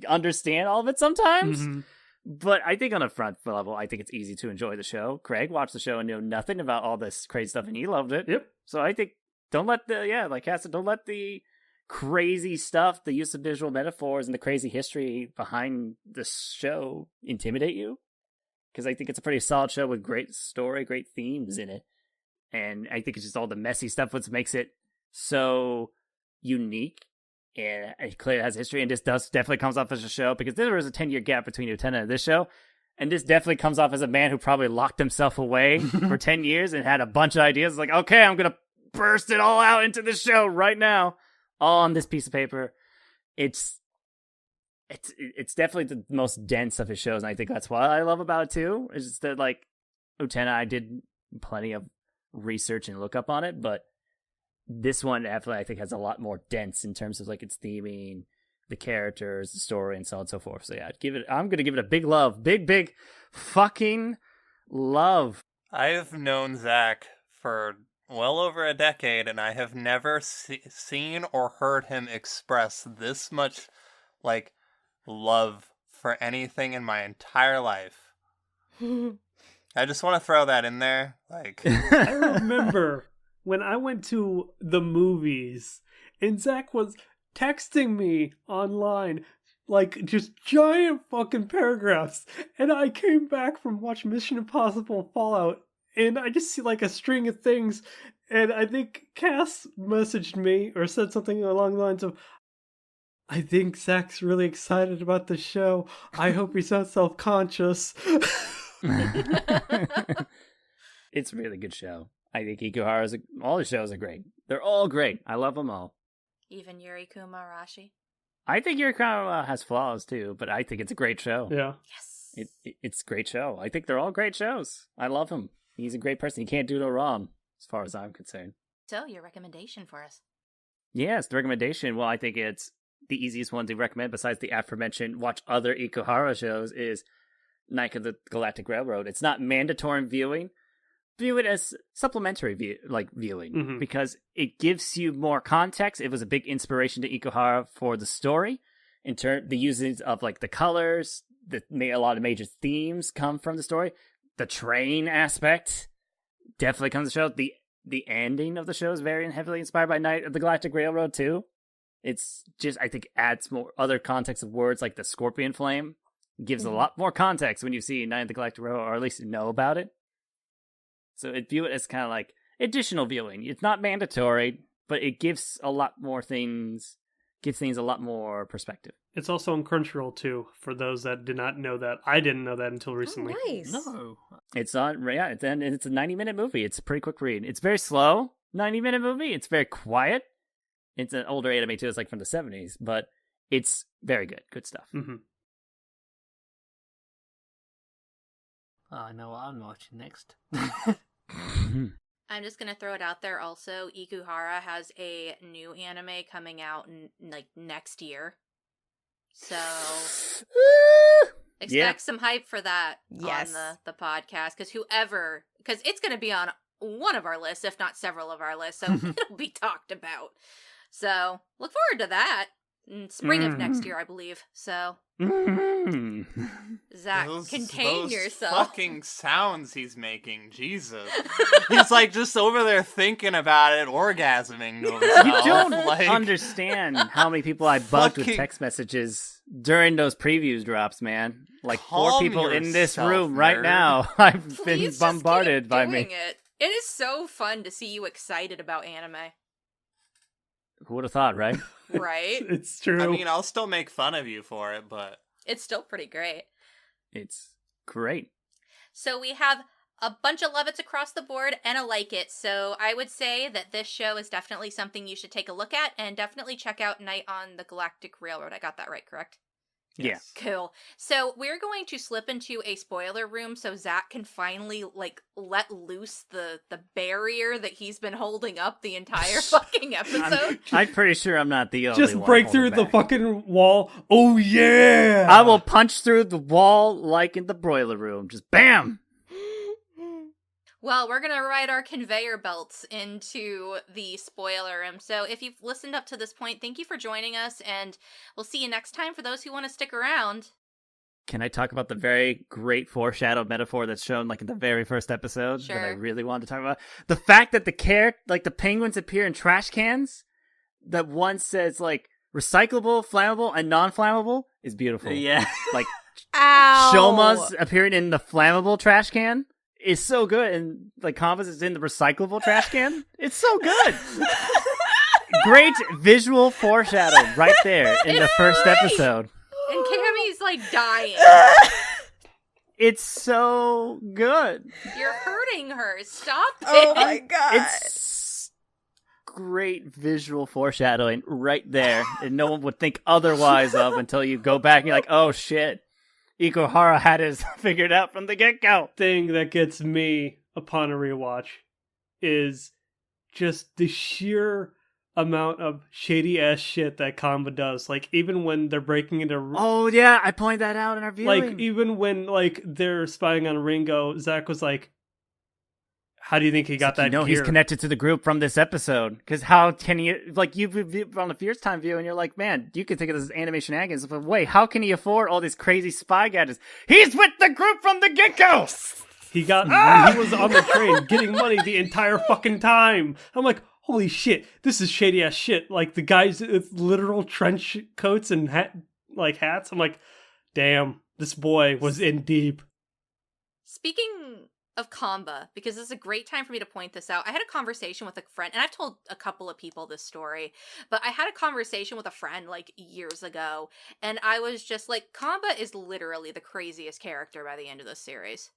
S1: understand all of it sometimes. Mm-hmm. But I think on a front level, I think it's easy to enjoy the show. Craig watched the show and knew nothing about all this crazy stuff, and he loved it.
S6: Yep.
S1: So I think don't let the crazy stuff, the use of visual metaphors, and the crazy history behind the show intimidate you. Because I think it's a pretty solid show with great story, great themes in it. And I think it's just all the messy stuff which makes it so unique. And it clearly has history, and this definitely comes off as a show, because there was a 10-year gap between Utena and this show, and this definitely comes off as a man who probably locked himself away for 10 years and had a bunch of ideas, like, okay, I'm going to burst it all out into this show right now, all on this piece of paper. It's definitely the most dense of his shows, and I think that's what I love about it, too, is just that, like, Utena, I did plenty of research and look up on it, but this one definitely, I think, has a lot more dense in terms of like its theming, the characters, the story, and so on and so forth. So yeah, I'm gonna give it a big love, big fucking love.
S7: I've known Zach for well over a decade, and I have never seen or heard him express this much like love for anything in my entire life. I just want to throw that in there. Like,
S6: I remember when I went to the movies and Zach was texting me online, like just giant fucking paragraphs, and I came back from watching Mission Impossible Fallout, and I just see like a string of things, and I think Cass messaged me or said something along the lines of, I think Zach's really excited about the show. I hope he's not self-conscious.
S1: It's a really good show. I think Ikuhara all the shows are great. They're all great. I love them all.
S4: Even Yuri Kumarashi?
S1: I think Yuri Kumarashi has flaws too, but I think it's a great show.
S6: Yeah.
S4: Yes.
S1: It's a great show. I think they're all great shows. I love him. He's a great person. He can't do no wrong, as far as I'm concerned.
S4: So, your recommendation for us?
S1: Yes, the recommendation. Well, I think it's the easiest one to recommend, besides the aforementioned watch other Ikuhara shows, is Night of the Galactic Railroad. It's not mandatory viewing. View it as supplementary viewing, because it gives you more context. It was a big inspiration to Ikuhara for the story. In turn, the uses of like the colors, a lot of major themes come from the story. The train aspect definitely comes to the show. The ending of the show is very heavily inspired by Night of the Galactic Railroad too. It's just, I think, adds more other context of words like the scorpion flame. Gives a lot more context when you see Night of the Galactic Railroad, or at least know about it. So view it as kind of like additional viewing. It's not mandatory, but it gives a lot more things, gives things a lot more perspective.
S6: It's also on Crunchyroll too, for those that did not know that. I didn't know that until recently.
S5: Oh, nice.
S7: no.
S1: It's on, yeah, it's a 90-minute movie. It's a pretty quick read. It's very slow, 90-minute movie. It's very quiet. It's an older anime too. It's like from the 70s, but it's very good. Good stuff.
S6: Mm-hmm.
S2: Oh, I know what I'm watching next.
S4: I'm just gonna throw it out there also. Ikuhara has a new anime coming out next year. So expect some hype for that on the podcast, because it's gonna be on one of our lists, if not several of our lists, so it'll be talked about. So look forward to that in spring of next year, I believe. So Zach, contain yourself.
S7: Fucking sounds he's making, Jesus. He's like just over there thinking about it, orgasming to himself.
S1: You don't
S7: like...
S1: understand how many people I bugged with text messages during those previews drops, man. Like
S7: Calm
S1: 4 people in this
S7: yourself,
S1: room right
S7: nerd.
S1: now. I've been
S4: Please
S1: bombarded
S4: just
S1: by
S4: keep
S1: me.
S4: doing it. It is so fun to see you excited about anime.
S1: Who would have thought, right?
S4: Right?
S6: It's true.
S7: I mean, I'll still make fun of you for it, but...
S4: It's still pretty great.
S1: It's great.
S4: So we have a bunch of love it's across the board and a like it. So I would say that this show is definitely something you should take a look at, and definitely check out Night on the Galactic Railroad. I got that right, correct?
S7: Yes.
S4: Cool. So we're going to slip into a spoiler room so Zach can finally let loose the barrier that he's been holding up the entire fucking episode.
S1: I'm pretty sure I'm not the only
S6: Just
S1: one.
S6: break through the
S1: back.
S6: fucking wall. Oh yeah!
S1: I will punch through the wall like in the broiler room. Just bam!
S4: Well, we're going to ride our conveyor belts into the spoiler room. So if you've listened up to this point, thank you for joining us, and we'll see you next time for those who want to stick around.
S1: Can I talk about the very great foreshadowed metaphor that's shown like in the very first episode that I
S4: Sure.
S1: really wanted to talk about? The fact that the penguins appear in trash cans, that one says like recyclable, flammable, and non-flammable is beautiful.
S7: Yeah.
S1: Like
S5: Ow.
S1: Shoma's appearing in the flammable trash can is so good, and like Compass is in the recyclable trash can. It's so good. Great visual foreshadow right there in the first episode.
S4: And Cami's like dying.
S1: It's so good.
S4: You're hurting her. Stop it.
S5: Oh my god.
S1: It's great visual foreshadowing right there, and no one would think otherwise of until you go back and you're like, oh shit. Ikuhara had his figured out from the get-go.
S6: Thing that gets me upon a rewatch is just the sheer amount of shady ass shit that Kamba does. Like even when they're breaking into
S1: Oh yeah, I pointed that out in our viewing.
S6: like even when like they're spying on Ringo, Zach was like, how do you think he got that
S1: You know
S6: gear?
S1: he's connected to the group from this episode. Because how can you, like, you've on the first time view and you're like, man, you can think of this as anime shenanigans, but wait, how can he afford all these crazy spy gadgets? He's with the group from the get-go!
S6: He was on the train getting money the entire fucking time. I'm like, holy shit, this is shady ass shit. Like the guys with literal trench coats and hats. I'm like, damn, this boy was in deep.
S4: Speaking of Kamba, because this is a great time for me to point this out. I had a conversation with a friend, and I've told a couple of people this story, but I had a conversation with a friend like years ago, and I was just like, Kamba is literally the craziest character by the end of this series.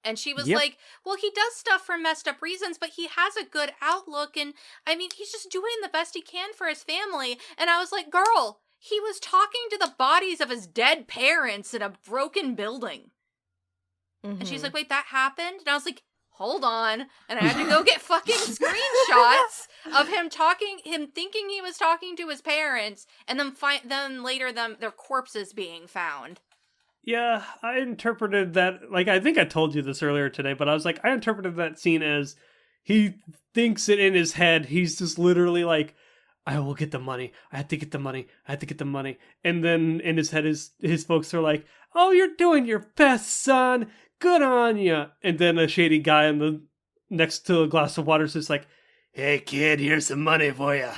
S4: And she was like, well, he does stuff for messed up reasons, but he has a good outlook, and I mean, he's just doing the best he can for his family. And I was like, girl, he was talking to the bodies of his dead parents in a broken building. And she's like, wait, that happened? And I was like, hold on. And I had to go get fucking screenshots of him thinking he was talking to his parents, and then later their corpses being found.
S6: Yeah, I interpreted that, like, I think I told you this earlier today, but I was like, I interpreted that scene as he thinks it in his head. He's just literally like, I will get the money. I have to get the money. I have to get the money. And then in his head, his folks are like, oh, you're doing your best, son. Good on ya. And then a shady guy next to a glass of water is just like, hey, kid, here's some money for you.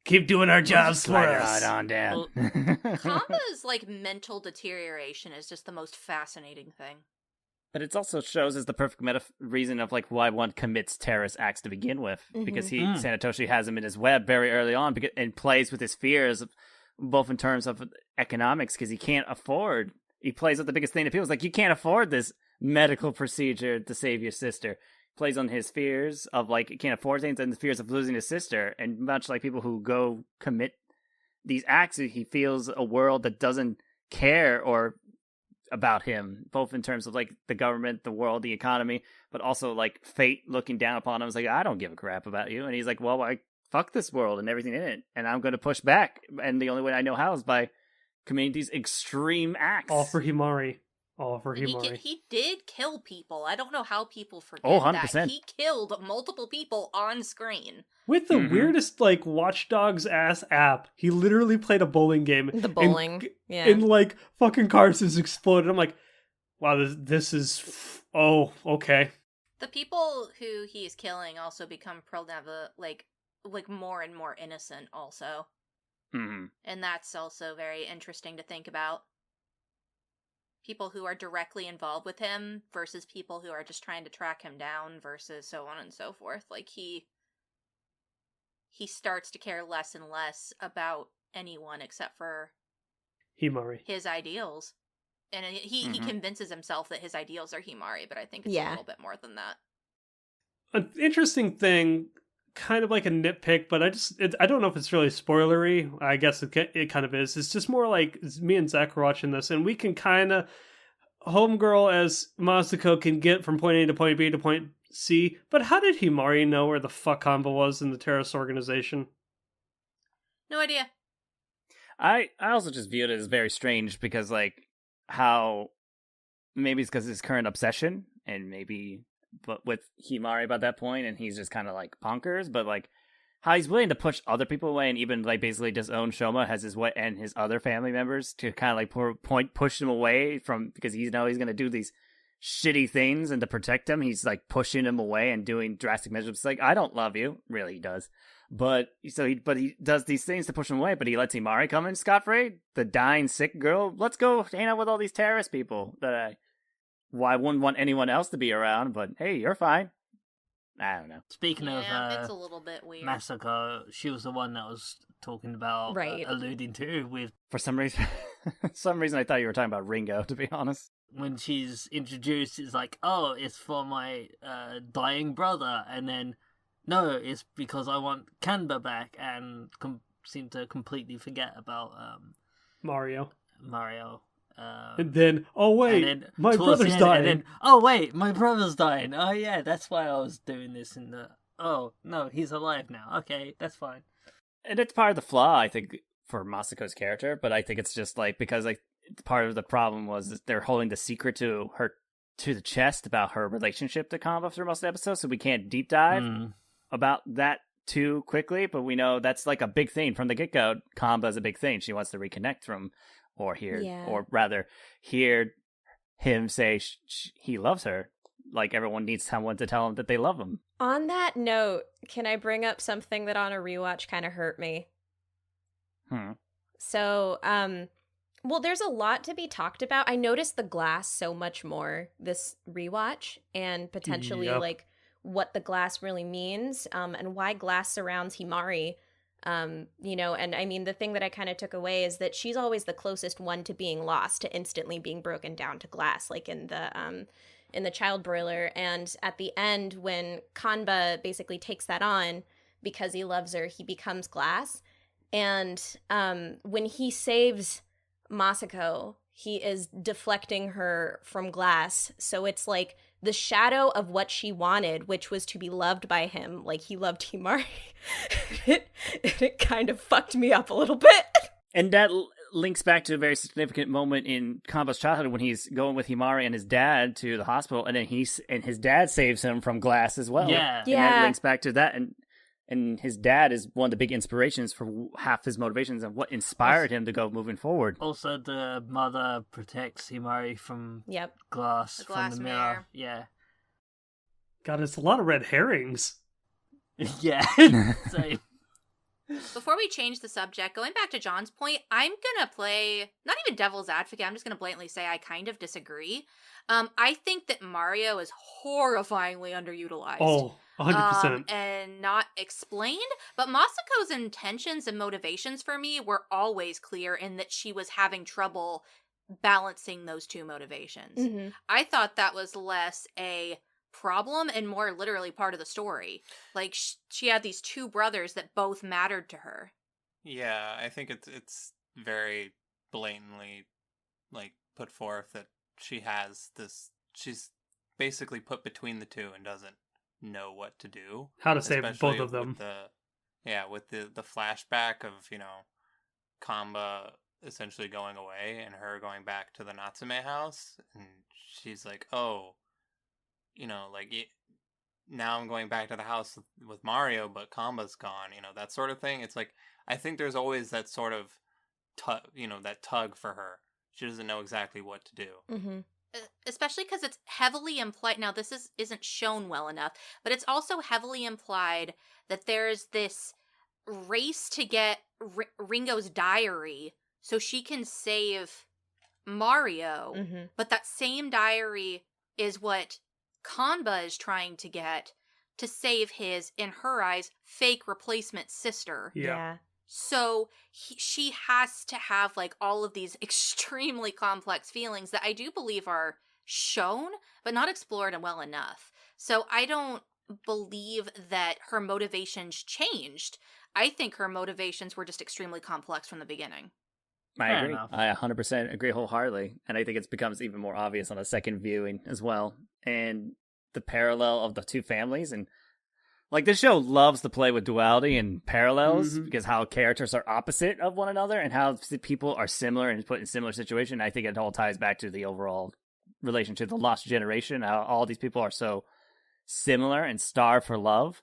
S6: Keep doing our jobs for us.
S1: Right on down.
S4: Kamba's like mental deterioration is just the most fascinating thing.
S1: But it also shows as the perfect reason of like why one commits terrorist acts to begin with, because Sanetoshi has him in his web very early on, and plays with his fears, both in terms of economics, because he can't afford. He plays with the biggest thing to people. It's like, you can't afford this medical procedure to save your sister. Plays on his fears of like, he can't afford things, and the fears of losing his sister. And much like people who go commit these acts, he feels a world that doesn't care or about him, both in terms of like the government, the world, the economy, but also like fate looking down upon him. It's like, I don't give a crap about you. And he's like, well, I fuck this world and everything in it, and I'm going to push back. And the only way I know how is by committing these extreme acts.
S6: All for Himari. Oh, for Himari.
S4: He did kill people. I don't know how people forget
S1: 100%.
S4: that. He killed multiple people on screen.
S6: With the weirdest, like, Watch Dogs ass app, he literally played a bowling game.
S5: The bowling, yeah.
S6: And, like, fucking cars just exploded. I'm like, wow, this is... Oh, okay.
S4: The people who he is killing also become like more and more innocent also.
S1: Mm-hmm.
S4: And that's also very interesting to think about. People who are directly involved with him versus people who are just trying to track him down versus so on and so forth. Like, he starts to care less and less about anyone except for
S6: Himari.
S4: his ideals. And he convinces himself that his ideals are Himari, but I think it's a little bit more than that.
S6: An interesting thing, kind of like a nitpick, but I don't know if it's really spoilery. I guess it kind of is. It's just more like me and Zach are watching this, and we can kind of homegirl as Masako can get from point A to point B to point C. But how did Himari know where the fuck Hanba was in the terrorist organization?
S4: No idea.
S1: I also just viewed it as very strange because, like, how maybe it's because his current obsession, and maybe but with Himari by that point, and he's just kind of like bonkers, but like how he's willing to push other people away and even like basically disown Shoma as his way and his other family members to kind of like push him away from, because he's he's going to do these shitty things, and to protect him, he's like pushing him away and doing drastic measures. It's like, I don't love you. Really, he does. But he does these things to push him away, but he lets Himari come in scot-free, the dying sick girl. Let's go hang out with all these terrorist people that I wouldn't want anyone else to be around, but hey, you're fine. I don't know.
S2: Speaking of
S4: it's a little bit weird.
S2: Masako, she was the one that was talking about, alluding to with...
S1: For some reason, I thought you were talking about Ringo, to be honest.
S2: When she's introduced, it's like, oh, it's for my dying brother, and then, no, it's because I want Kanba back, and seem to completely forget about
S6: Mario.
S2: And
S6: then, oh wait, my brother's dying.
S2: And then, oh wait, my brother's dying. Oh yeah, that's why I was doing this in the... Oh, no, he's alive now. Okay, that's fine.
S1: And it's part of the flaw, I think, for Masako's character, but I think it's just like, because like part of the problem was that they're holding the secret to the chest about her relationship to Kanba through most of the episodes, so we can't deep dive about that too quickly, but we know that's like a big thing from the get-go. Kanba is a big thing. She wants to reconnect from... or hear him say he loves her. Like, everyone needs someone to tell him that they love him.
S5: On that note, can I bring up something that on a rewatch kind of hurt me? So, well, there's a lot to be talked about. I noticed the glass so much more this rewatch, and potentially like what the glass really means, and why glass surrounds Himari. You know, and I mean, the thing that I kind of took away is that she's always the closest one to being lost, to instantly being broken down to glass, like in the child broiler. And at the end, when Kanba basically takes that on because he loves her, he becomes glass. And when he saves Masako, he is deflecting her from glass. So it's like the shadow of what she wanted, which was to be loved by him, like he loved Himari. it kind of fucked me up a little bit.
S1: And that links back to a very significant moment in Kanba's childhood when he's going with Himari and his dad to the hospital, and then his dad saves him from glass as well.
S2: Yeah.
S1: And that links back to that, and his dad is one of the big inspirations for half his motivations and what inspired him to go moving forward.
S2: Also, the mother protects Himari from glass,
S4: the glass
S2: from the mirror. Yeah.
S6: God, it's a lot of red herrings.
S2: Yeah. Same.
S4: Before we change the subject, going back to John's point, I'm gonna play, not even devil's advocate, I'm just gonna blatantly say I kind of disagree. I think that Mario is horrifyingly underutilized.
S6: Oh, 100%.
S4: And not explained, but Masako's intentions and motivations for me were always clear in that she was having trouble balancing those two motivations.
S5: Mm-hmm.
S4: I thought that was less a problem and more literally part of the story. Like, she had these two brothers that both mattered to her.
S7: Yeah, I think it's very blatantly like put forth that she has this, she's basically put between the two and doesn't know what to do.
S6: How to save both of them.
S7: With the flashback of, you know, Kanba essentially going away and her going back to the Natsume house, and she's like, oh, now I'm going back to the house with Mario, but Kamba's gone, that sort of thing. It's like, I think there's always that sort of that tug for her. She doesn't know exactly what to do.
S5: Mm-hmm.
S4: Especially because it's heavily implied. Now, this isn't shown well enough, but it's also heavily implied that there's this race to get Ringo's diary so she can save Mario.
S5: Mm-hmm.
S4: But that same diary is what Kanba is trying to get to save his, in her eyes, fake replacement sister.
S6: Yeah.
S4: So she has to have like all of these extremely complex feelings that I do believe are shown, but not explored well enough. So I don't believe that her motivations changed. I think her motivations were just extremely complex from the beginning.
S1: I
S2: Fair
S1: agree.
S2: enough.
S1: I 100% agree wholeheartedly. And I think it becomes even more obvious on a second viewing as well. And the parallel of the two families, and like, this show loves to play with duality and parallels because how characters are opposite of one another and how people are similar and put in similar situations. I think it all ties back to the overall relationship, the lost generation, how all these people are so similar and starved for love.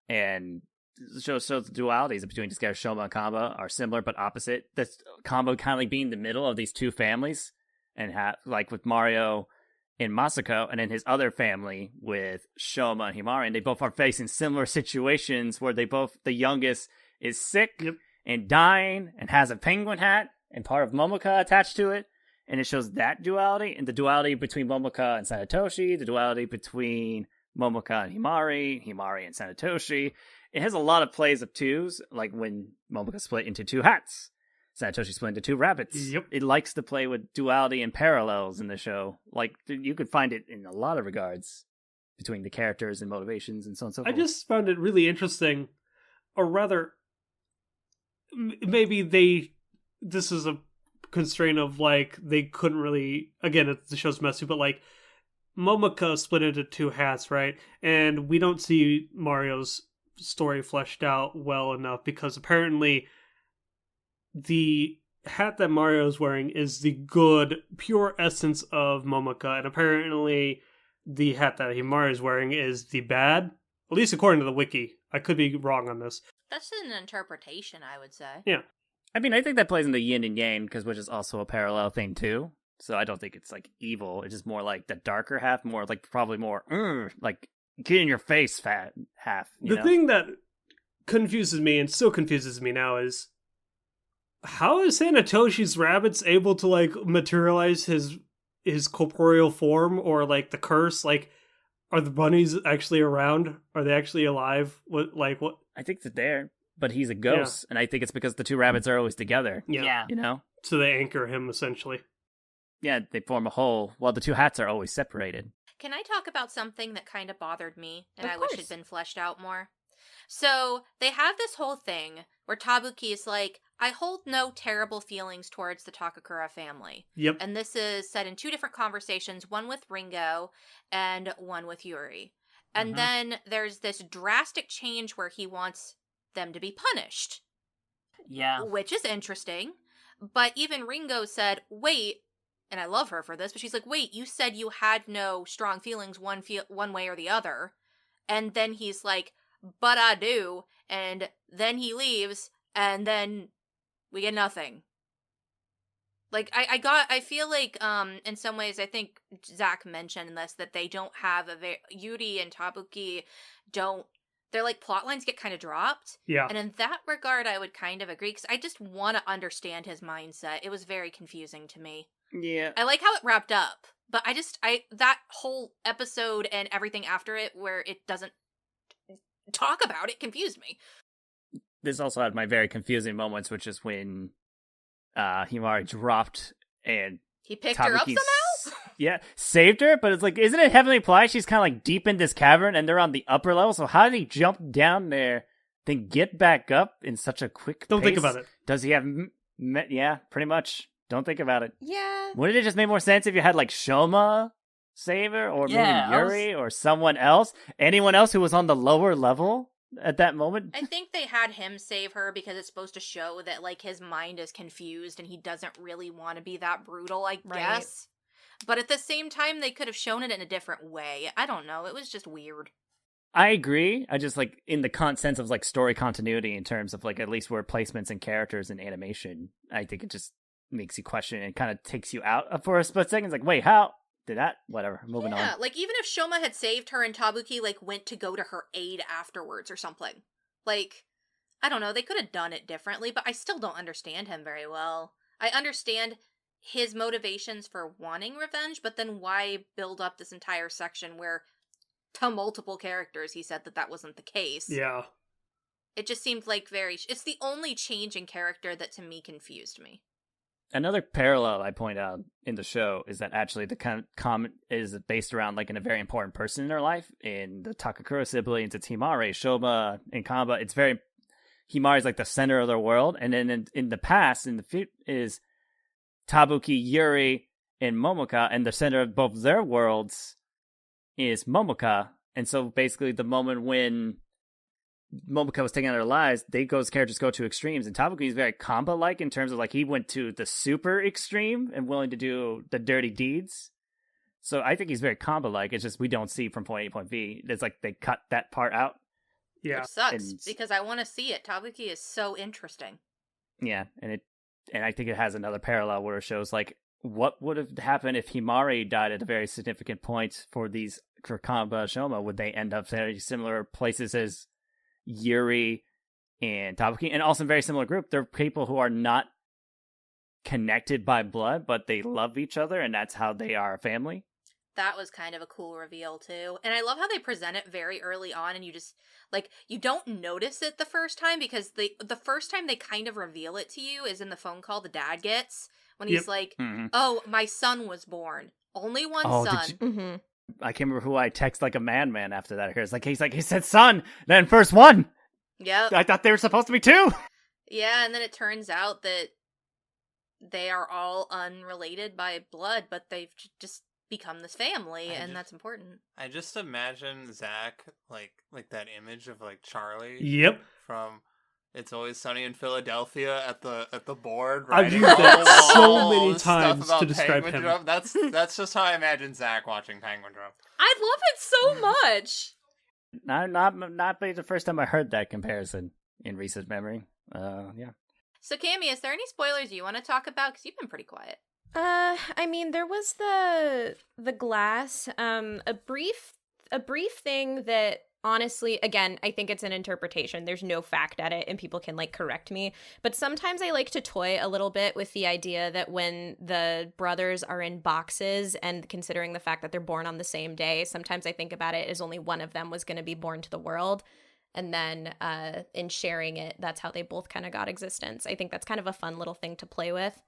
S1: And the show shows the dualities between these guys, Shoma and Kamba, are similar but opposite. That's Kamba kind of like being the middle of these two families, and like with Mario in Masako, and then his other family with Shoma and Himari, and they both are facing similar situations where the youngest is sick and dying and has a penguin hat and part of Momoka attached to it, and it shows that duality, and the duality between Momoka and Sanetoshi, the duality between Momoka and Himari and Sanetoshi. It has a lot of plays of twos, like when Momoka split into two hats, Sanetoshi split into two rabbits.
S6: Yep.
S1: It likes to play with duality and parallels in the show. Like, you could find it in a lot of regards between the characters and motivations and so on and so forth.
S6: I just found it really interesting, or rather, maybe this is a constraint of, like, they couldn't really, again, the show's messy, but, like, Momoka split into two hats, right? And we don't see Mario's story fleshed out well enough because apparently the hat that Mario is wearing is the good, pure essence of Momoka, and apparently the hat that Himari is wearing is the bad, at least according to the wiki. I could be wrong on this.
S4: That's an interpretation, I would say.
S6: Yeah.
S1: I mean, I think that plays into yin and yang, which is also a parallel thing too. So I don't think it's like evil. It's just more like the darker half, more like probably more like get in your face half.
S6: The thing that confuses me and still confuses me now is, how is Sanetoshi's rabbits able to like materialize his corporeal form, or like the curse? Like, are the bunnies actually around? Are they actually alive? What?
S1: I think they're there, but he's a ghost, and I think it's because the two rabbits are always together.
S2: Yeah.
S1: You know?
S6: So they anchor him essentially.
S1: Yeah, they form a whole, while the two hats are always separated.
S4: Can I talk about something that kind of bothered me and
S5: Of
S4: I wish
S5: course.
S4: had been fleshed out more? So they have this whole thing where Tabuki is like, I hold no terrible feelings towards the Takakura family.
S6: Yep.
S4: And this is said in two different conversations, one with Ringo and one with Yuri. And then there's this drastic change where he wants them to be punished.
S2: Yeah.
S4: Which is interesting. But even Ringo said, wait, and I love her for this, but she's like, wait, you said you had no strong feelings one way or the other. And then he's like, but I do. And then he leaves, and then we get nothing. Like, I feel like, in some ways, I think Zach mentioned this, that they don't have Yuri and Tabuki their, like, plot lines get kind of dropped.
S6: Yeah.
S4: And in that regard, I would kind of agree, because I just want to understand his mindset. It was very confusing to me.
S1: Yeah.
S4: I like how it wrapped up, but that whole episode and everything after it, where it doesn't talk about it, confused me.
S1: This also had my very confusing moments, which is when Himari dropped and
S4: He picked her up
S1: Tabuki's-
S4: somehow?
S1: Yeah, saved her, but it's like, isn't it heavily implied she's kind of like deep in this cavern and they're on the upper level? So how did he jump down there, then get back up in such a quick
S6: Don't
S1: pace?
S6: think about it.
S1: Does he have... Yeah, pretty much. Don't think about it.
S5: Yeah.
S1: Wouldn't it just make more sense if you had like Shoma save her, or
S2: Yeah,
S1: maybe Yuri or someone else? Anyone else who was on the lower level at that moment.
S4: I think they had him save her because it's supposed to show that, like, his mind is confused and he doesn't really want to be that brutal, I guess. But at the same time, they could have shown it in a different way. I don't know. It was just weird.
S1: I agree. I just, like, in the sense of, like, story continuity in terms of, like, at least word placements and characters and animation, I think it just makes you question and kind of takes you out for a split second. It's like, wait, how did that? Whatever. Moving on.
S4: Yeah, like, even if Shoma had saved her and Tabuki, like, went to go to her aid afterwards or something. Like, I don't know. They could have done it differently, but I still don't understand him very well. I understand his motivations for wanting revenge, but then why build up this entire section where to multiple characters he said that wasn't the case?
S6: Yeah.
S4: It just seemed like it's the only change in character that to me confused me.
S1: Another parallel I point out in the show is that actually the kind of comment is based around like in a very important person in their life. In the Takakura siblings, it's Himari, Shoma, and Kamba. It's very Himari's like the center of their world, and then in the past, in the future, is Tabuki, Yuri, and Momoka, and the center of both their worlds is Momoka. And so basically, the moment when Momoka was taking out their lives, characters go to extremes, and Tabuki is very Kamba-like in terms of like he went to the super extreme and willing to do the dirty deeds. So I think he's very Kamba-like. It's just we don't see from point A to point B. It's like they cut that part out.
S6: Yeah,
S4: which sucks because I want to see it. Tabuki is so interesting.
S1: Yeah, and I think it has another parallel where it shows like what would have happened if Himari died at a very significant point for Kamba Shoma. Would they end up very similar places as Yuri and Tabuki, and also a very similar group? They're people who are not connected by blood, but they love each other, and that's how they are a family.
S4: That was kind of a cool reveal too. And I love how they present it very early on, and you just like you don't notice it the first time because the first time they kind of reveal it to you is in the phone call the dad gets when he's like, "Oh, my son was born. Only one son."
S1: I can't remember who I text like a madman after that. He's like he said son, then first one.
S4: Yeah.
S1: I thought they were supposed to be two.
S4: Yeah, and then it turns out that they are all unrelated by blood, but they've just become this family, that's important.
S7: I just imagine Zach like that image of like Charlie.
S6: Yep.
S7: From It's Always Sunny in Philadelphia at the board.
S6: I've used that so many times to describe him.
S7: That's just how I imagine Zach watching Penguindrum.
S4: I love it so much.
S1: Not the first time I heard that comparison in recent memory. Yeah.
S4: So Cami, is there any spoilers you want to talk about? Because you've been pretty quiet.
S5: I mean, there was the glass, a brief thing that honestly, again, I think it's an interpretation. There's no fact at it, and people can like correct me. But sometimes I like to toy a little bit with the idea that when the brothers are in boxes, and considering the fact that they're born on the same day, sometimes I think about it as only one of them was going to be born to the world. And then in sharing it, that's how they both kind of got existence. I think that's kind of a fun little thing to play with.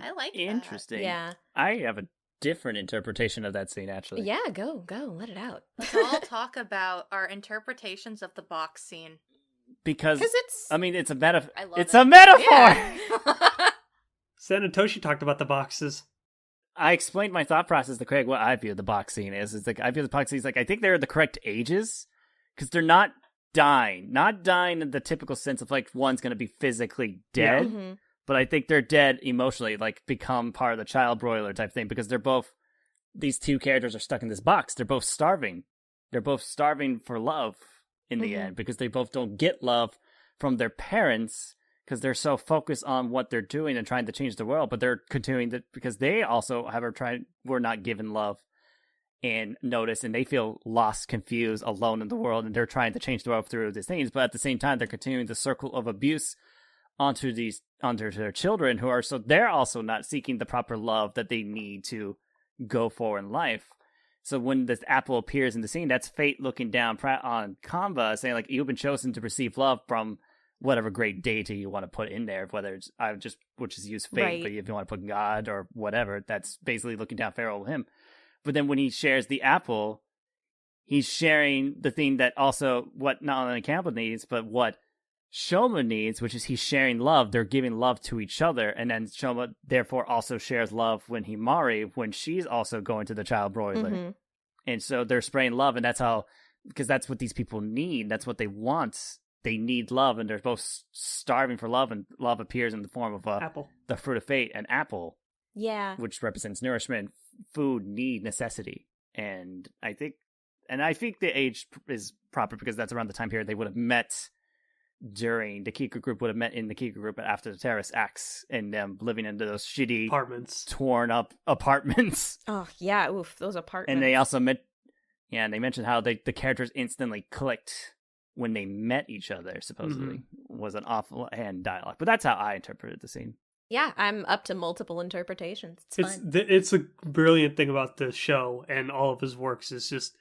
S4: I like that.
S1: Interesting.
S5: Yeah.
S1: I have a different interpretation of that scene, actually.
S5: Yeah, go, let it out.
S4: Let's all talk about our interpretations of the box scene.
S1: Because
S5: it's...
S1: I mean, it's a metaphor.
S4: It's
S1: a metaphor!
S4: Yeah.
S6: Sanatoshi talked about the boxes.
S1: I explained my thought process to Craig what I view the box scene is. It's like, I view the box scene like, I think they're the correct ages, because they're not dying. Not dying in the typical sense of, like, one's going to be physically dead.
S5: Yeah. Mm-hmm.
S1: But I think they're dead emotionally, like become part of the child broiler type thing, because these two characters are stuck in this box. They're both starving. They're both starving for love in the end, because they both don't get love from their parents, because they're so focused on what they're doing and trying to change the world. But they're continuing to, because they also were not given love and notice, and they feel lost, confused, alone in the world, and they're trying to change the world through these things. But at the same time, they're continuing the circle of abuse onto their children, who are they're also not seeking the proper love that they need to go for in life. So when this apple appears in the scene, that's fate looking down on Kamba, saying like, you've been chosen to receive love from whatever great deity you want to put in there, whether it's we'll just use fate,
S5: right.
S1: But if you want to put God or whatever, that's basically looking down Pharaoh with him. But then when he shares the apple, he's sharing the thing that also what not only Kamba needs, but what Shoma needs, which is he's sharing love. They're giving love to each other, and then Shoma therefore also shares love when she's also going to the child broiler. And so they're spraying love, and that's how because that's what these people need. That's what they want. They need love, and they're both starving for love, and love appears in the form of
S6: apple,
S1: the fruit of fate, an apple.
S5: Yeah.
S1: Which represents nourishment, food, need, necessity. And I think the age is proper because that's around the time period they would have met during the Kiku group, would have met in the Kiku group after the terrorist acts and them living into those shitty
S6: apartments,
S1: torn up apartments.
S5: Oh, yeah. Oof, those apartments.
S1: And they also they mentioned how the characters instantly clicked when they met each other, supposedly. Was an offhand dialogue. But that's how I interpreted the scene.
S5: Yeah, I'm up to multiple interpretations. It's fun.
S6: It's a brilliant thing about the show and all of his works is just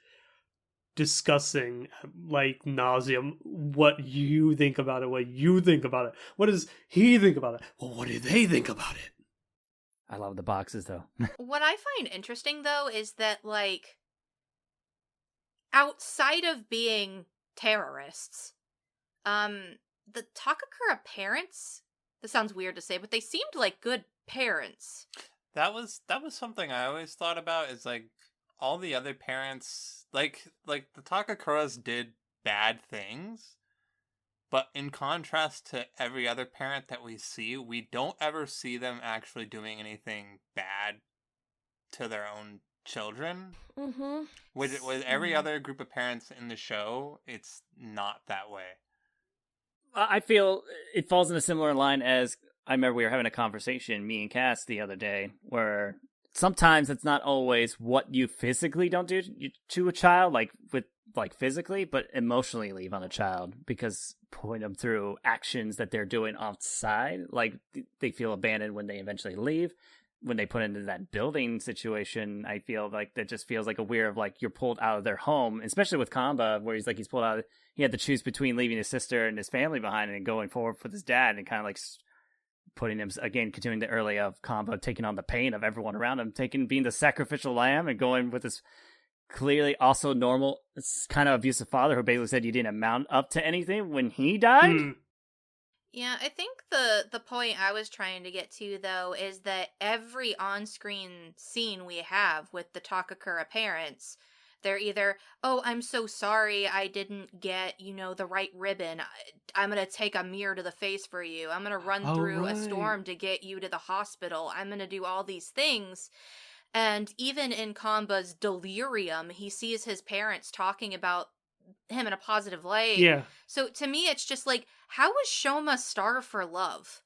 S6: discussing, like, nauseum, what you think about it, what you think about it. What does he think about it? Well, what do they think about it?
S1: I love the boxes, though.
S4: What I find interesting, though, is that, like, outside of being terrorists, the Takakura parents, this sounds weird to say, but they seemed like good parents.
S7: That was something I always thought about, is like all the other parents, like the Takakuras did bad things, but in contrast to every other parent that we see, we don't ever see them actually doing anything bad to their own children. With every other group of parents in the show, it's not that way.
S1: I feel it falls in a similar line as I remember we were having a conversation, me and Cass, the other day, where sometimes it's not always what you physically don't do to a child, like physically, but emotionally leave on a child, because putting them through actions that they're doing outside, like they feel abandoned when they eventually leave. When they put into that building situation, I feel like that just feels like a weird of like you're pulled out of their home, especially with Kamba, where he's pulled out. He had to choose between leaving his sister and his family behind and going forward with his dad, and kind of like putting him again, continuing the early of Kamba taking on the pain of everyone around him, being the sacrificial lamb and going with this clearly also normal, kind of abusive father who basically said you didn't amount up to anything when he died.
S4: Yeah, I think the point I was trying to get to, though, is that every on-screen scene we have with the Takakura parents, they're either, oh, I'm so sorry I didn't get, the right ribbon. I'm going to take a mirror to the face for you. I'm going to run through a storm to get you to the hospital. I'm going to do all these things. And even in Kamba's delirium, he sees his parents talking about him in a positive light.
S6: Yeah.
S4: So to me, it's just like, how was Shoma starved for love?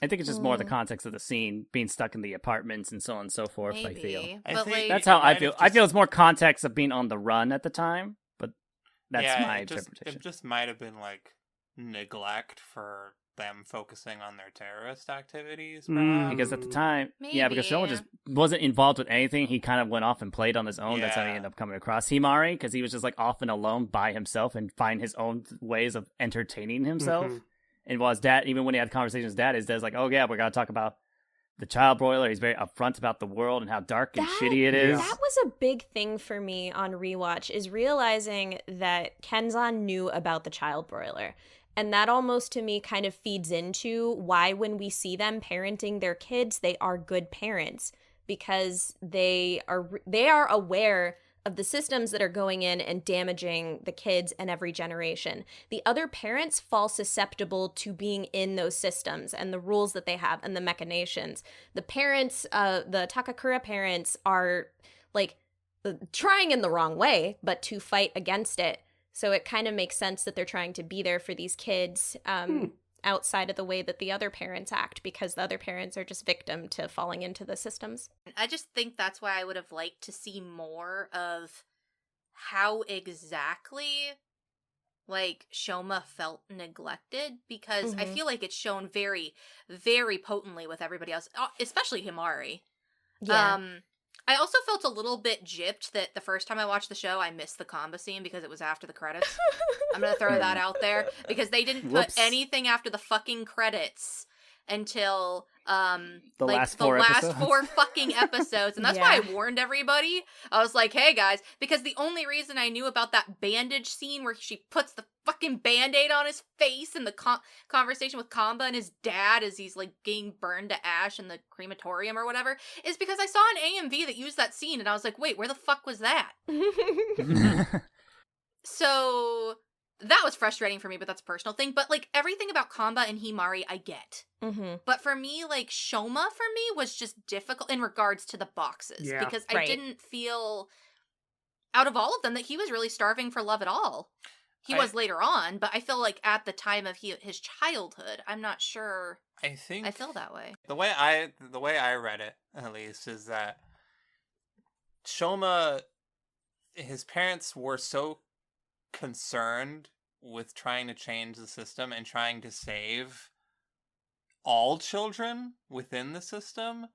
S1: I think it's just more the context of the scene, being stuck in the apartments and so on and so forth.
S4: Maybe.
S1: I feel that's how I feel. I feel it's more context of being on the run at the time, but that's my interpretation.
S7: It just might have been like neglect for them focusing on their terrorist activities, perhaps.
S1: Because at the time,
S4: Maybe.
S1: because Shoma just wasn't involved with anything. He kind of went off and played on his own. That's how he ended up coming across Himari, because he was just like off and alone by himself and find his own ways of entertaining himself. And while his dad, even when he had conversations with his dad's like, oh yeah, we're going to talk about the child broiler. He's very upfront about the world and how dark and shitty it is.
S5: That was a big thing for me on rewatch, is realizing that Kenzan knew about the child broiler. And that almost to me kind of feeds into why when we see them parenting their kids, they are good parents, because they are aware of the systems that are going in and damaging the kids and every generation. The other parents fall susceptible to being in those systems and the rules that they have and the machinations. The parents, the Takakura parents, are like trying in the wrong way, but to fight against it. So it kind of makes sense that they're trying to be there for these kids outside of the way that the other parents act, because the other parents are just victim to falling into the systems.
S4: I just think that's why I would have liked to see more of how exactly, like, Shoma felt neglected, because I feel like it's shown very, very potently with everybody else, especially Himari.
S5: Yeah.
S4: I also felt a little bit gypped that the first time I watched the show, I missed the Kamba scene because it was after the credits. I'm going to throw that out there, because they didn't put anything after the fucking credits until
S1: the last four
S4: fucking episodes. And that's why I warned everybody. I was like, hey guys, because the only reason I knew about that bandage scene where she puts the fucking band-aid on his face in the conversation with Kamba and his dad as he's like getting burned to ash in the crematorium or whatever, is because I saw an AMV that used that scene and I was like, wait, where the fuck was that? So that was frustrating for me, but that's a personal thing. But, like, everything about Kamba and Himari, I get.
S5: Mm-hmm.
S4: But for me, like, Shoma for me was just difficult in regards to the boxes.
S6: Yeah.
S4: Because I didn't feel, out of all of them, that he was really starving for love at all. He was later on, but I feel like at the time of his childhood, I'm not sure
S7: I think
S4: I feel that way.
S7: the way I read it, at least, is that Shoma, his parents were so concerned with trying to change the system and trying to save all children within the system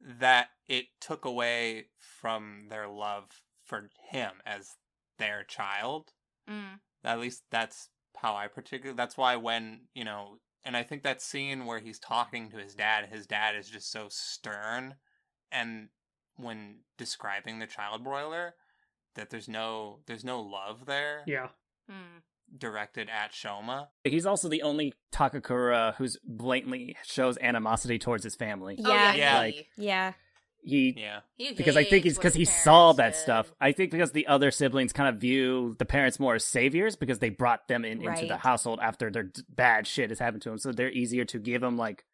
S7: that it took away from their love for him as their child.
S4: Mm.
S7: At least that's how that's why when, and I think that scene where he's talking to his dad is just so stern, and when describing the child broiler, that there's no love there.
S6: Yeah.
S7: Directed at Shoma.
S1: He's also the only Takakura who's blatantly shows animosity towards his family.
S5: Yeah.
S1: Because I think because he saw that stuff. I think because the other siblings kind of view the parents more as saviors because they brought them into the household after their bad shit has happened to them. So they're easier to give them, like,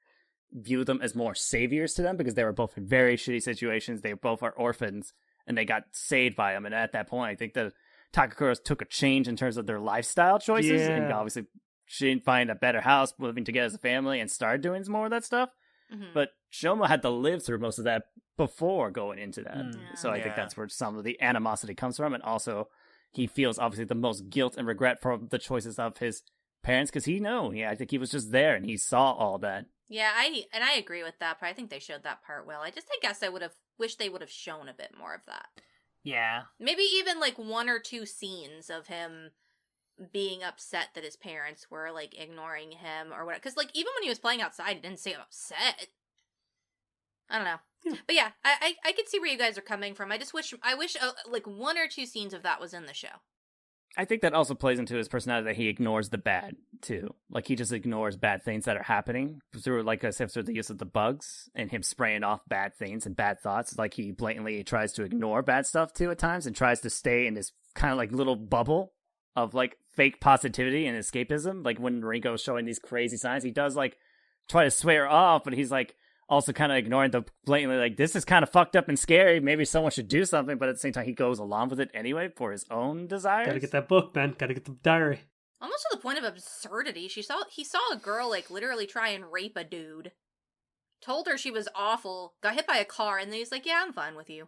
S1: view them as more saviors to them because they were both in very shitty situations. They both are orphans and they got saved by him. And at that point, I think the Takakuras took a change in terms of their lifestyle choices and obviously she didn't find a better house living together as a family and started doing more of that stuff. Mm-hmm. But Shoma had to live through most of that before going into that. So I think that's where some of the animosity comes from. And also he feels obviously the most guilt and regret for the choices of his parents because I think he was just there and he saw all that.
S4: Yeah, I agree with that, but I think they showed that part well. I guess I would have wished they would have shown a bit more of that.
S2: Yeah.
S4: Maybe even, like, 1 or 2 scenes of him being upset that his parents were, like, ignoring him or whatever. Because, like, even when he was playing outside, he didn't seem upset. I don't know. Yeah. But yeah, I could see where you guys are coming from. I wish, like, 1 or 2 scenes of that was in the show.
S1: I think that also plays into his personality that he ignores the bad, too. Like, he just ignores bad things that are happening through, like I said, through the use of the bugs and him spraying off bad things and bad thoughts. Like, he blatantly tries to ignore bad stuff, too, at times, and tries to stay in this kind of, like, little bubble of, like, fake positivity and escapism. Like, when Rinko's showing these crazy signs, he does, like, try to swear off, but he's, like, also kind of ignoring the blatantly, like, this is kind of fucked up and scary. Maybe someone should do something, but at the same time, he goes along with it anyway for his own desires.
S6: Gotta get that book, man. Gotta get the diary.
S4: Almost to the point of absurdity. He saw a girl, like, literally try and rape a dude. Told her she was awful, got hit by a car, and then he's like, yeah, I'm fine with you.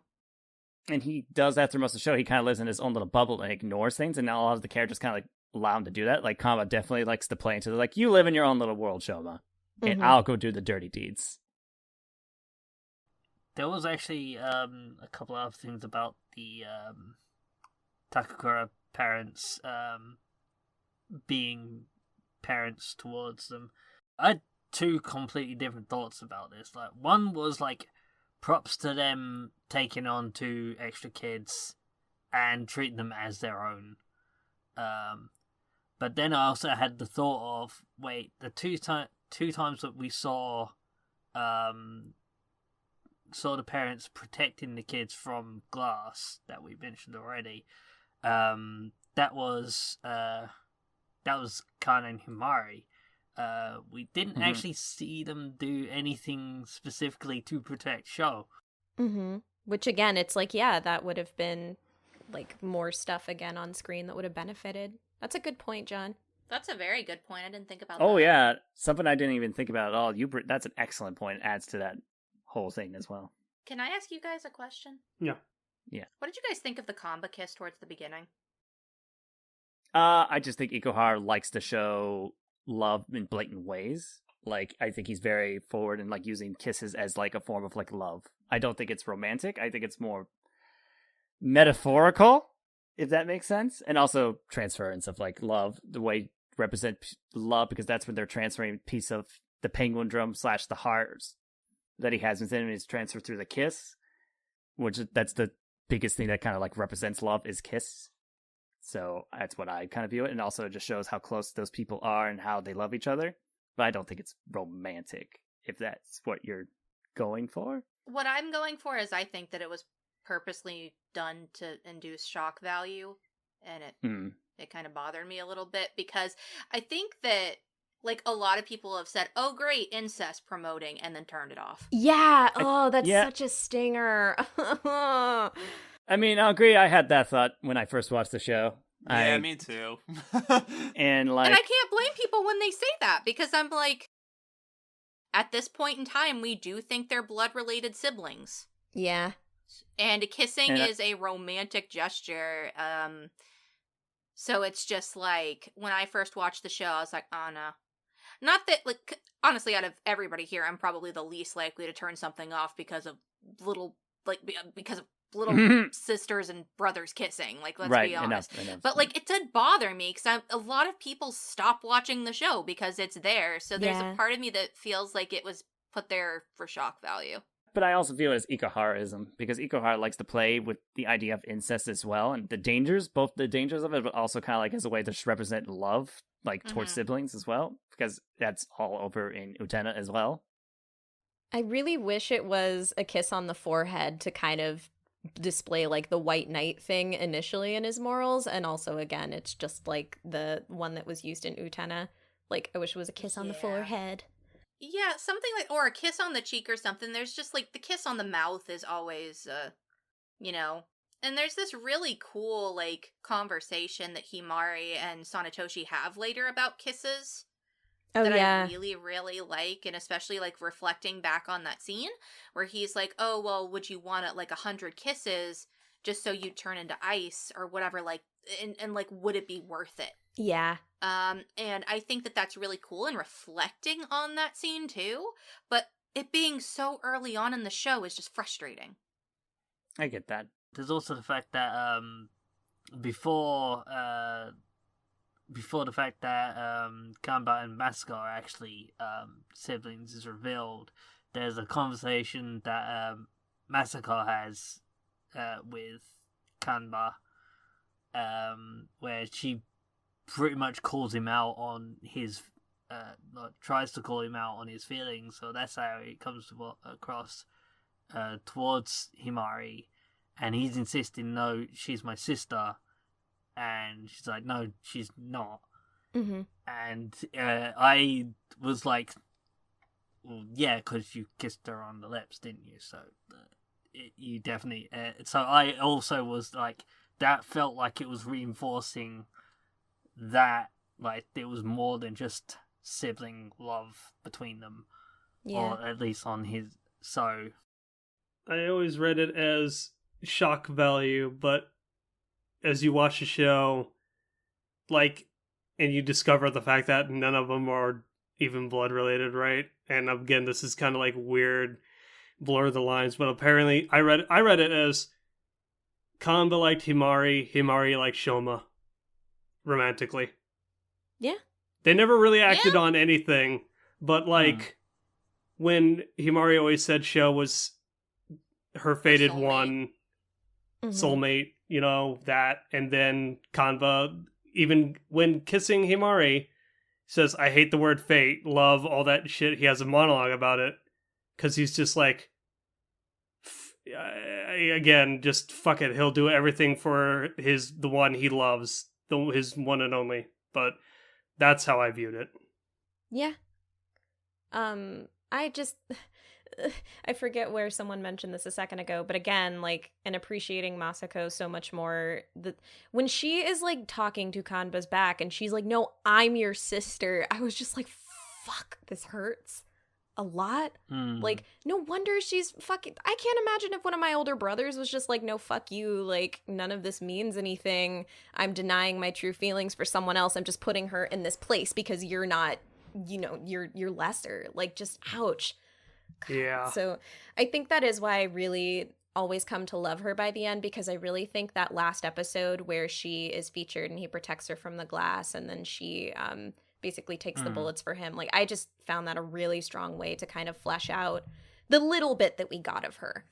S1: And he does that through most of the show. He kind of lives in his own little bubble and ignores things, and now a lot of the characters kind of, like, allow him to do that. Like, Kama definitely likes to play into the, like, you live in your own little world, Shoma, and I'll go do the dirty deeds.
S2: There was actually a couple of other things about the Takakura parents being parents towards them. I had 2 completely different thoughts about this. Like, one was, like, props to them taking on 2 extra kids and treating them as their own. But then I also had the thought of, wait, the two times that we saw the parents protecting the kids from glass that we mentioned already, that was Kana and Himari. We didn't actually see them do anything specifically to protect Sho.
S5: Which again, it's like, yeah, that would have been like more stuff again on screen that would have benefited. That's a good point, John.
S4: That's a very good point. I didn't think about that.
S1: Oh yeah, something I didn't even think about at all. That's an excellent point. It adds to that whole thing as well.
S4: Can I ask you guys a question?
S6: Yeah.
S4: What did you guys think of the Kamba kiss towards the beginning?
S1: I just think Ikuhara likes to show love in blatant ways. Like, I think he's very forward in, like, using kisses as, like, a form of, like, love. I don't think it's romantic. I think it's more metaphorical, if that makes sense. And also transference of, like, love, the way represent love, because that's when they're transferring a piece of the Penguindrum / the hearts that he has within him is transferred through the kiss, which that's the biggest thing that kind of, like, represents love is kiss. So that's what I kind of view it. And also it just shows how close those people are and how they love each other. But I don't think it's romantic, if that's what you're going for.
S4: What I'm going for is I think that it was purposely done to induce shock value, and it It kind of bothered me a little bit because I think that, like, a lot of people have said, oh, great, incest promoting, and then turned it off.
S5: Yeah. Oh, that's such a stinger.
S1: I mean, I'll agree. I had that thought when I first watched the show.
S7: Yeah, me too.
S1: And
S4: I can't blame people when they say that, because I'm like, at this point in time, we do think they're blood-related siblings.
S5: Yeah.
S4: And kissing is a romantic gesture. So it's just like, when I first watched the show, I was like, oh no. Not that, like, honestly, out of everybody here, I'm probably the least likely to turn something off because of little sisters and brothers kissing. Like, let's be honest.
S1: Enough.
S4: But, like, it did bother me because a lot of people stop watching the show because it's there. So there's a part of me that feels like it was put there for shock value.
S1: But I also view it as Ikuharaism, because Ikuhara likes to play with the idea of incest as well, and the dangers, both the dangers of it, but also kind of like as a way to just represent love, like towards siblings as well, because that's all over in Utena as well.
S5: I really wish it was a kiss on the forehead to kind of display like the white knight thing initially in his morals, and also again it's just like the one that was used in Utena. Like, I wish it was a kiss on the forehead.
S4: Yeah, something like, or a kiss on the cheek or something. There's just like the kiss on the mouth is always, and there's this really cool like conversation that Himari and Sanetoshi have later about kisses.
S5: Oh,
S4: that
S5: yeah.
S4: I really, really like, and especially like reflecting back on that scene where he's like, oh, well, would you want it like 100 kisses just so you turn into ice or whatever, like, and like, would it be worth it?
S5: Yeah.
S4: And I think that that's really cool and reflecting on that scene too, but it being so early on in the show is just frustrating.
S1: I get that.
S2: There's also the fact that before the fact that Kanba and Masuka are actually siblings is revealed, there's a conversation that Masuka has with Kanba, where she pretty much calls him out on his, tries to call him out on his feelings. So that's how it comes across towards Himari, and he's insisting, no, she's my sister. And she's like, no, she's not.
S5: Mm-hmm.
S2: And I was like, well, yeah, because you kissed her on the lips, didn't you? So you definitely... so I also was like, that felt like it was reinforcing that, like, there was more than just sibling love between them.
S5: Yeah.
S2: Or at least on his... So...
S6: I always read it as shock value, but as you watch the show, like, and you discover the fact that none of them are even blood related, right? And again, this is kind of like weird, blur the lines, but apparently I read it as Kanba liked Himari, Himari liked Shoma, romantically.
S5: Yeah.
S6: They never really acted on anything, but like, when Himari always said Sho was her fated one, soulmate, you know, that, and then Kanba, even when kissing Himari, says, I hate the word fate, love, all that shit. He has a monologue about it, because he's just like, again, just fuck it, he'll do everything for the one he loves, his one and only. But that's how I viewed it.
S5: Yeah. I forget where someone mentioned this a second ago, but again, like, in appreciating Masako so much more, when she is like talking to Kanba's back and she's like, no, I'm your sister, I was just like, fuck, this hurts a lot. Like, no wonder she's fucking... I can't imagine if one of my older brothers was just like, no, fuck you, like, none of this means anything, I'm denying my true feelings for someone else, I'm just putting her in this place because you're not, you know, you're lesser. Like, just ouch. God.
S6: Yeah.
S5: So I think that is why I really always come to love her by the end, because I really think that last episode where she is featured and he protects her from the glass and then she basically takes the bullets for him, like, I just found that a really strong way to kind of flesh out the little bit that we got of her.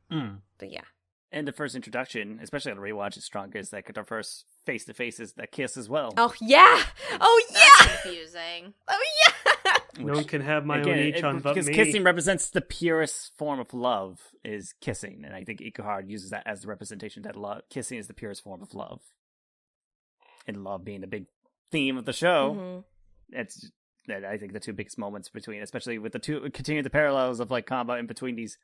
S5: But yeah.
S1: And the first introduction, especially on a rewatch, is strong, because like our first face-to-face is that kiss as well.
S5: Oh, yeah! Oh, yeah!
S4: That's confusing.
S5: Oh, yeah!
S6: No one can have my own Ichan but me.
S1: Because kissing represents the purest form of love, is kissing. And I think Ikuhara uses that as the representation that kissing is the purest form of love. and love being a big theme of the show.
S5: Mm-hmm.
S1: It's I think the two biggest moments between, especially with the two continue the parallels of like combo in between these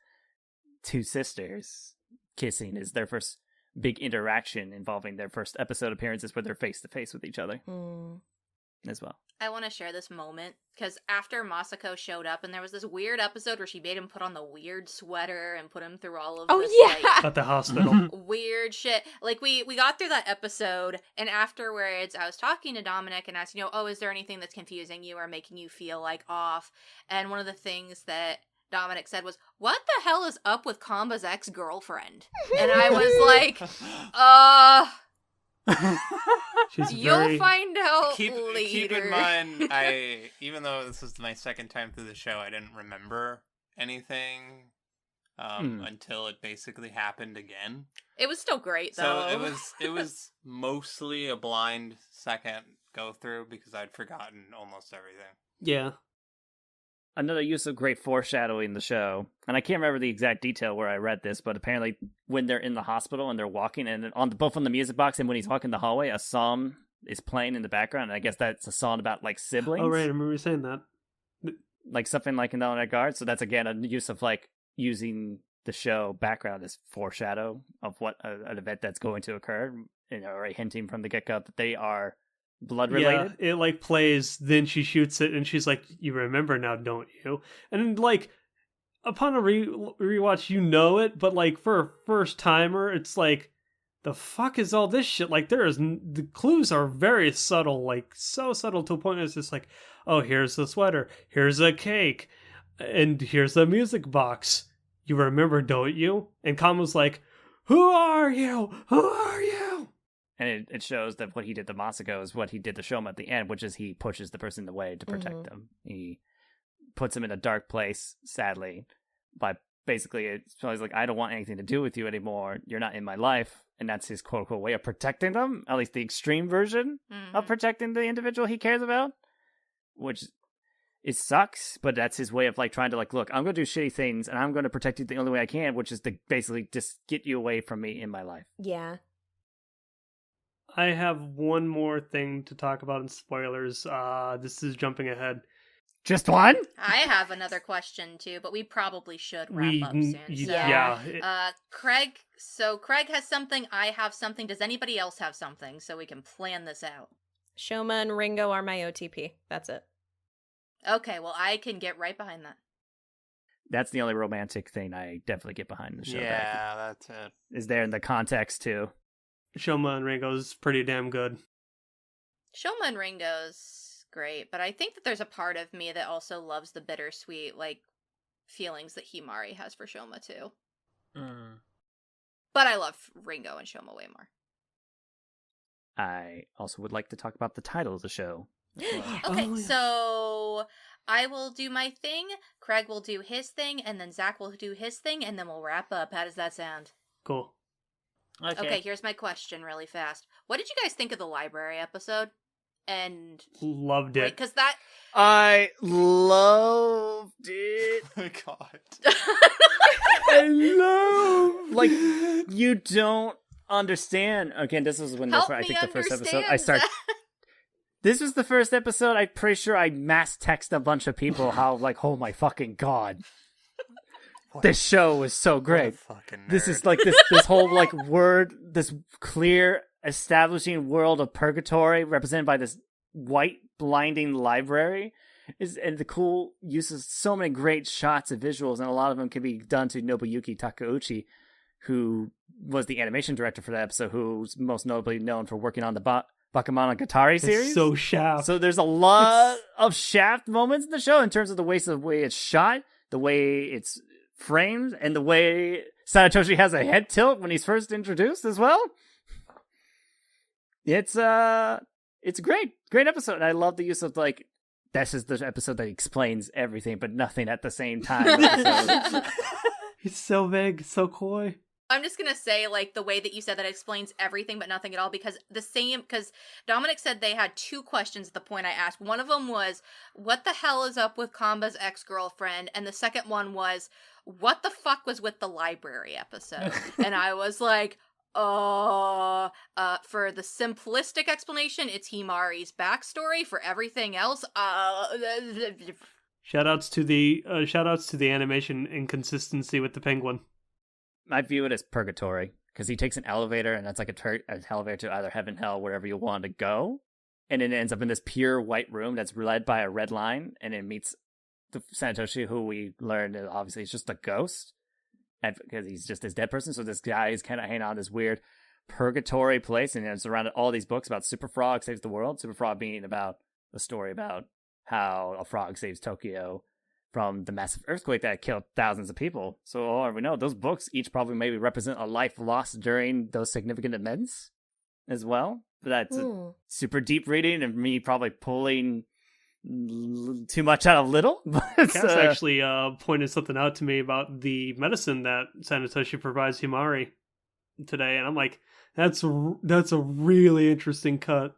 S1: two sisters kissing, is their first big interaction involving their first episode appearances where they're face to face with each other as well.
S4: I want to share this moment because after Masako showed up and there was this weird episode where she made him put on the weird sweater and put him through all of this like,
S6: at the hospital.
S4: Weird shit. Like we got through that episode and afterwards I was talking to Dominic and asked, oh, is there anything that's confusing you or making you feel like off? And one of the things that Dominic said was, what the hell is up with Kamba's ex-girlfriend? And I was like, you'll find out later.
S7: Keep in mind, even though this was my second time through the show, I didn't remember anything until it basically happened again.
S4: It was still great, though.
S7: So it was mostly a blind second go through because I'd forgotten almost everything.
S6: Yeah.
S1: Another use of great foreshadowing in the show, and I can't remember the exact detail where I read this, but apparently when they're in the hospital and they're walking, and both on the music box and when he's walking the hallway, a song is playing in the background, and I guess that's a song about like siblings.
S6: Oh right, I remember you saying that.
S1: Like something like in that regard. So that's again a use of like using the show background as foreshadow of what an event that's going to occur, already hinting from the get-go that they are blood related.
S6: Yeah, it like plays, then she shoots it and she's like, you remember now, don't you? And like upon a rewatch it, but like for a first timer it's like, the fuck is all this shit? Like the clues are very subtle, like so subtle to a point it's just like, oh, here's the sweater, here's a cake, and here's the music box. You remember, don't you? And Kama's like, who are you? Who are you?
S1: And it shows that what he did to Masako is what he did to Shoma at the end, which is he pushes the person away to protect them. He puts him in a dark place, sadly, by basically, so he's like, I don't want anything to do with you anymore. You're not in my life. And that's his quote-unquote way of protecting them, at least the extreme version of protecting the individual he cares about, which it sucks, but that's his way of like trying to like, look, I'm going to do shitty things and I'm going to protect you the only way I can, which is to basically just get you away from me in my life.
S5: Yeah.
S6: I have one more thing to talk about in spoilers. This is jumping ahead.
S1: Just one?
S4: I have another question too, but we probably should wrap up soon. Craig has something, I have something. Does anybody else have something so we can plan this out?
S5: Shoma and Ringo are my OTP. That's it.
S4: Okay, well, I can get right behind that.
S1: That's the only romantic thing I definitely get behind in the show.
S7: Yeah, that's it.
S1: Is there in the context too.
S6: Shoma and Ringo's pretty damn good.
S4: Shoma and Ringo's great, but I think that there's a part of me that also loves the bittersweet, like, feelings that Himari has for Shoma too. But I love Ringo and Shoma way more.
S1: I also would like to talk about the title of the show.
S4: Okay, so I will do my thing, Craig will do his thing, and then Zach will do his thing, and then we'll wrap up. How does that sound?
S6: Cool.
S2: Okay,
S4: here's my question really fast. What did you guys think of the library episode? And
S6: loved it.
S4: Because that...
S1: I loved it.
S7: Oh, God.
S1: I love... Like, you don't understand. Again, this was when I think the first episode I started... This was the first episode. I'm pretty sure I mass text a bunch of people how, like, oh my fucking God. This show was so great. This is like this whole like this clear establishing world of purgatory represented by this white blinding library and the cool uses so many great shots of visuals, and a lot of them can be done to Nobuyuki Takeuchi, who was the animation director for that episode, who's most notably known for working on the Bakemonogatari series.
S6: It's so Shaft.
S1: So there's a lot of Shaft moments in the show in terms of the way it's shot, the way it's framed, and the way Sanetoshi has a head tilt when he's first introduced as well. It's a great episode. And I love the use of like, this is the episode that explains everything but nothing at the same time.
S6: He's so vague, so coy.
S4: I'm just going to say, like, the way that you said that explains everything but nothing at all, because Dominic said they had two questions at the point I asked. One of them was, what the hell is up with Kamba's ex-girlfriend? And the second one was, what the fuck was with the library episode? And I was like, For the simplistic explanation, it's Himari's backstory. For everything else,
S6: Shoutouts to the animation inconsistency with the penguin.
S1: I view it as purgatory because he takes an elevator and that's like an elevator to either heaven, hell, wherever you want to go, and it ends up in this pure white room that's led by a red line, and it meets the Santoshi, who we learned obviously is just a ghost, and because he's just this dead person. So this guy is kind of hanging on this weird purgatory place, and it's surrounded all these books about Super Frog saves the world. Super Frog being about the story about how a frog saves Tokyo from the massive earthquake that killed thousands of people. So all we know, those books each probably maybe represent a life lost during those significant events as well. But that's a super deep reading, and me probably pulling too much out of little.
S6: Cass actually pointed something out to me about the medicine that Santoshi provides Himari today, and I'm like, that's a really interesting cut.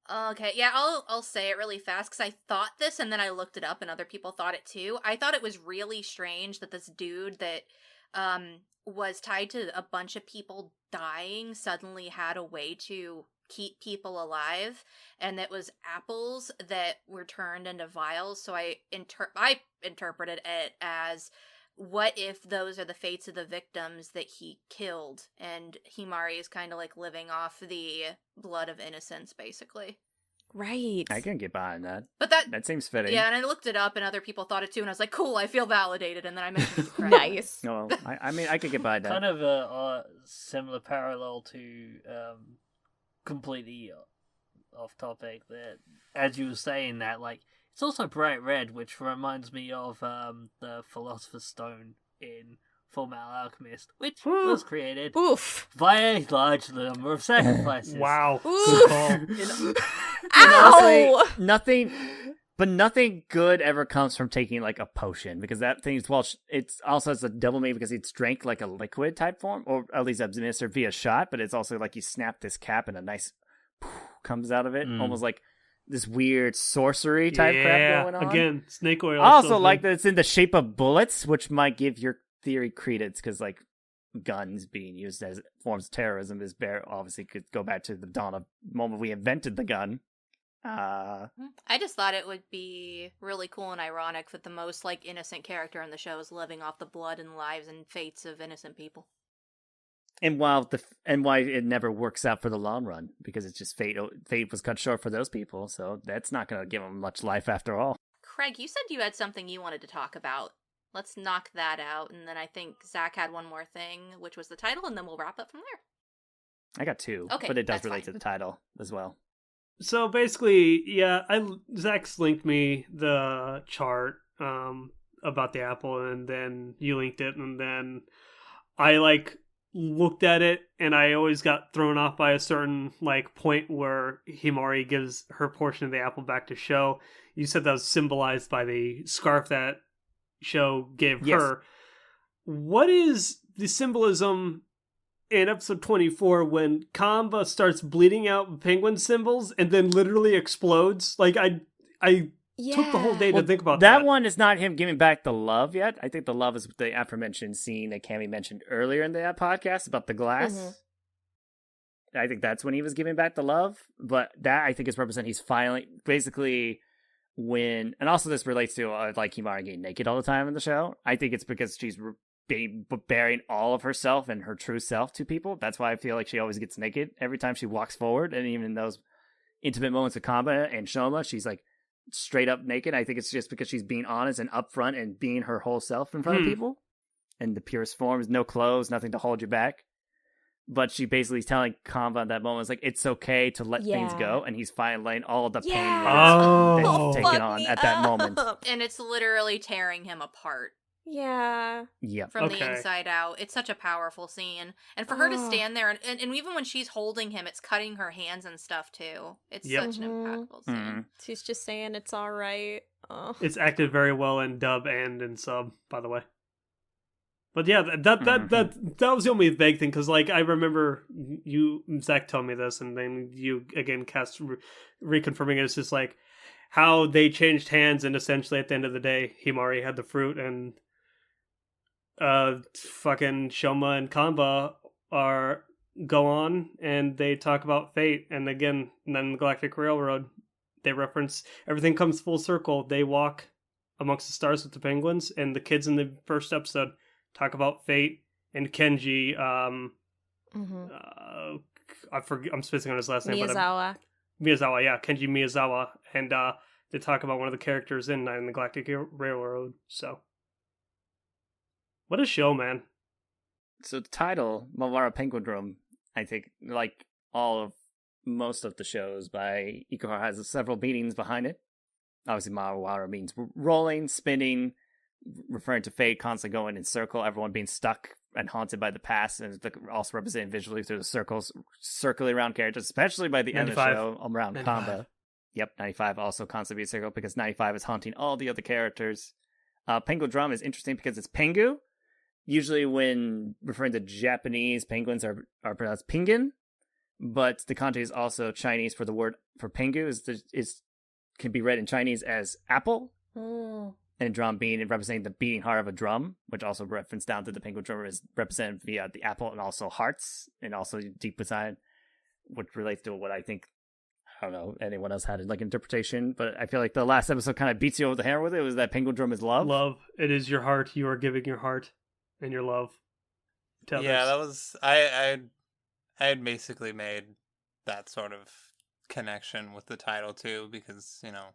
S4: Okay, yeah, I'll say it really fast because I thought this and then I looked it up and other people thought it too. I thought it was really strange that this dude that was tied to a bunch of people dying suddenly had a way to keep people alive, and that was apples that were turned into vials. So I interpreted it as, what if those are the fates of the victims that he killed, and Himari is kind of like living off the blood of innocence, basically.
S5: Right.
S1: I can get behind that.
S4: But
S1: that seems fitting.
S4: Yeah, and I looked it up, and other people thought it too, and I was like, cool, I feel validated, and then I mentioned it to Craig.
S5: Nice.
S1: No, I mean, I could get behind that.
S2: Kind of a similar parallel to completely off topic, that as you were saying that, like, it's also bright red, which reminds me of the Philosopher's Stone in Fullmetal Alchemist, which was created by a large number of sacrifices.
S6: Wow. Good call.
S5: Ow!
S1: Nothing good ever comes from taking like a potion, because that thing's, well, it's also as a double maybe because it's drank like a liquid type form, or at least administered via shot, but it's also like you snap this cap and a nice comes out of it, almost like this weird sorcery type crap going on.
S6: Again, snake oil.
S1: I also like that it's in the shape of bullets, which might give your theory credence, because like guns being used as forms of terrorism is obviously could go back to the dawn of moment we invented the gun.
S4: I just thought it would be really cool and ironic that the most like innocent character in the show is living off the blood and lives and fates of innocent people.
S1: And why it never works out for the long run, because it's just fate was cut short for those people, so that's not going to give them much life after all.
S4: Craig, you said you had something you wanted to talk about. Let's knock that out, and then I think Zach had one more thing, which was the title, and then we'll wrap up from there.
S1: I got two,
S4: okay,
S1: but it does relate to the title as well.
S6: So basically, yeah, Zach's linked me the chart about the apple, and then you linked it, and then I looked at it, and I always got thrown off by a certain point where Himari gives her portion of the apple back to Sho. You said that was symbolized by the scarf that Sho gave her. What is the symbolism in episode 24 when Kamba starts bleeding out penguin symbols and then literally explodes? I took the whole day to think about that.
S1: That one is not him giving back the love yet. I think the love is the aforementioned scene that Cami mentioned earlier in the podcast about the glass. Mm-hmm. I think that's when he was giving back the love. But that, I think, is representing he's finally, basically, and also this relates to Himari getting naked all the time in the show. I think it's because she's bearing all of herself and her true self to people. That's why I feel like she always gets naked every time she walks forward. And even in those intimate moments with Kamba and Shoma, she's straight up naked. I think it's just because she's being honest and upfront and being her whole self in front of people. And the purest form is no clothes, nothing to hold you back. But she basically is telling Kamba at that moment, it's okay to let things go. And he's finally letting all the pain that he's taken on at that moment.
S4: And it's literally tearing him apart.
S5: Yeah.
S4: From the inside out. It's such a powerful scene. And for her to stand there, and even when she's holding him, it's cutting her hands and stuff, too. It's such an impactful scene.
S1: Mm-hmm.
S5: She's just saying it's all right. Oh.
S6: It's acted very well in dub and in sub, by the way. But yeah, that was the only vague thing, because I remember Zach told me this, and then you, again, Cass, reconfirming it. It's just how they changed hands, and essentially at the end of the day, Himari had the fruit, and fucking Shoma and Kamba are go on and they talk about fate. And again, and then the Galactic Railroad, they reference everything comes full circle. They walk amongst the stars with the penguins, and the kids in the first episode talk about fate. And Kenji, I forget, I'm spacing on his last name. Miyazawa, yeah, Kenji Miyazawa, and they talk about one of the characters in the Galactic Railroad. So, what a show, man!
S1: So the title, Mawaru Penguindrum, I think, like most of the shows by Ikuhara, has several meanings behind it. Obviously, Mawaru means rolling, spinning, referring to fate, constantly going in circle, everyone being stuck and haunted by the past, and also represented visually through the circles, circling around characters, especially by the end of the show, around Kamba. Yep, 95 also constantly a circle, because 95 is haunting all the other characters. Penguindrum is interesting because it's Pengu. Usually when referring to Japanese, penguins are pronounced Penguin, but the kanji is also Chinese for the word for Pengu, can be read in Chinese as apple. And drum being representing the beating heart of a drum, which also referenced down to the Penguindrum is represented via the apple and also hearts, and also deep inside, which relates to what I think, I don't know, anyone else had like interpretation, but I feel like the last episode kind of beats you over the head with it, was that Penguindrum is love.
S6: Love. It is your heart. You are giving your heart and your love to others.
S7: Yeah, that was, I had basically made that sort of connection with the title too, because, you know,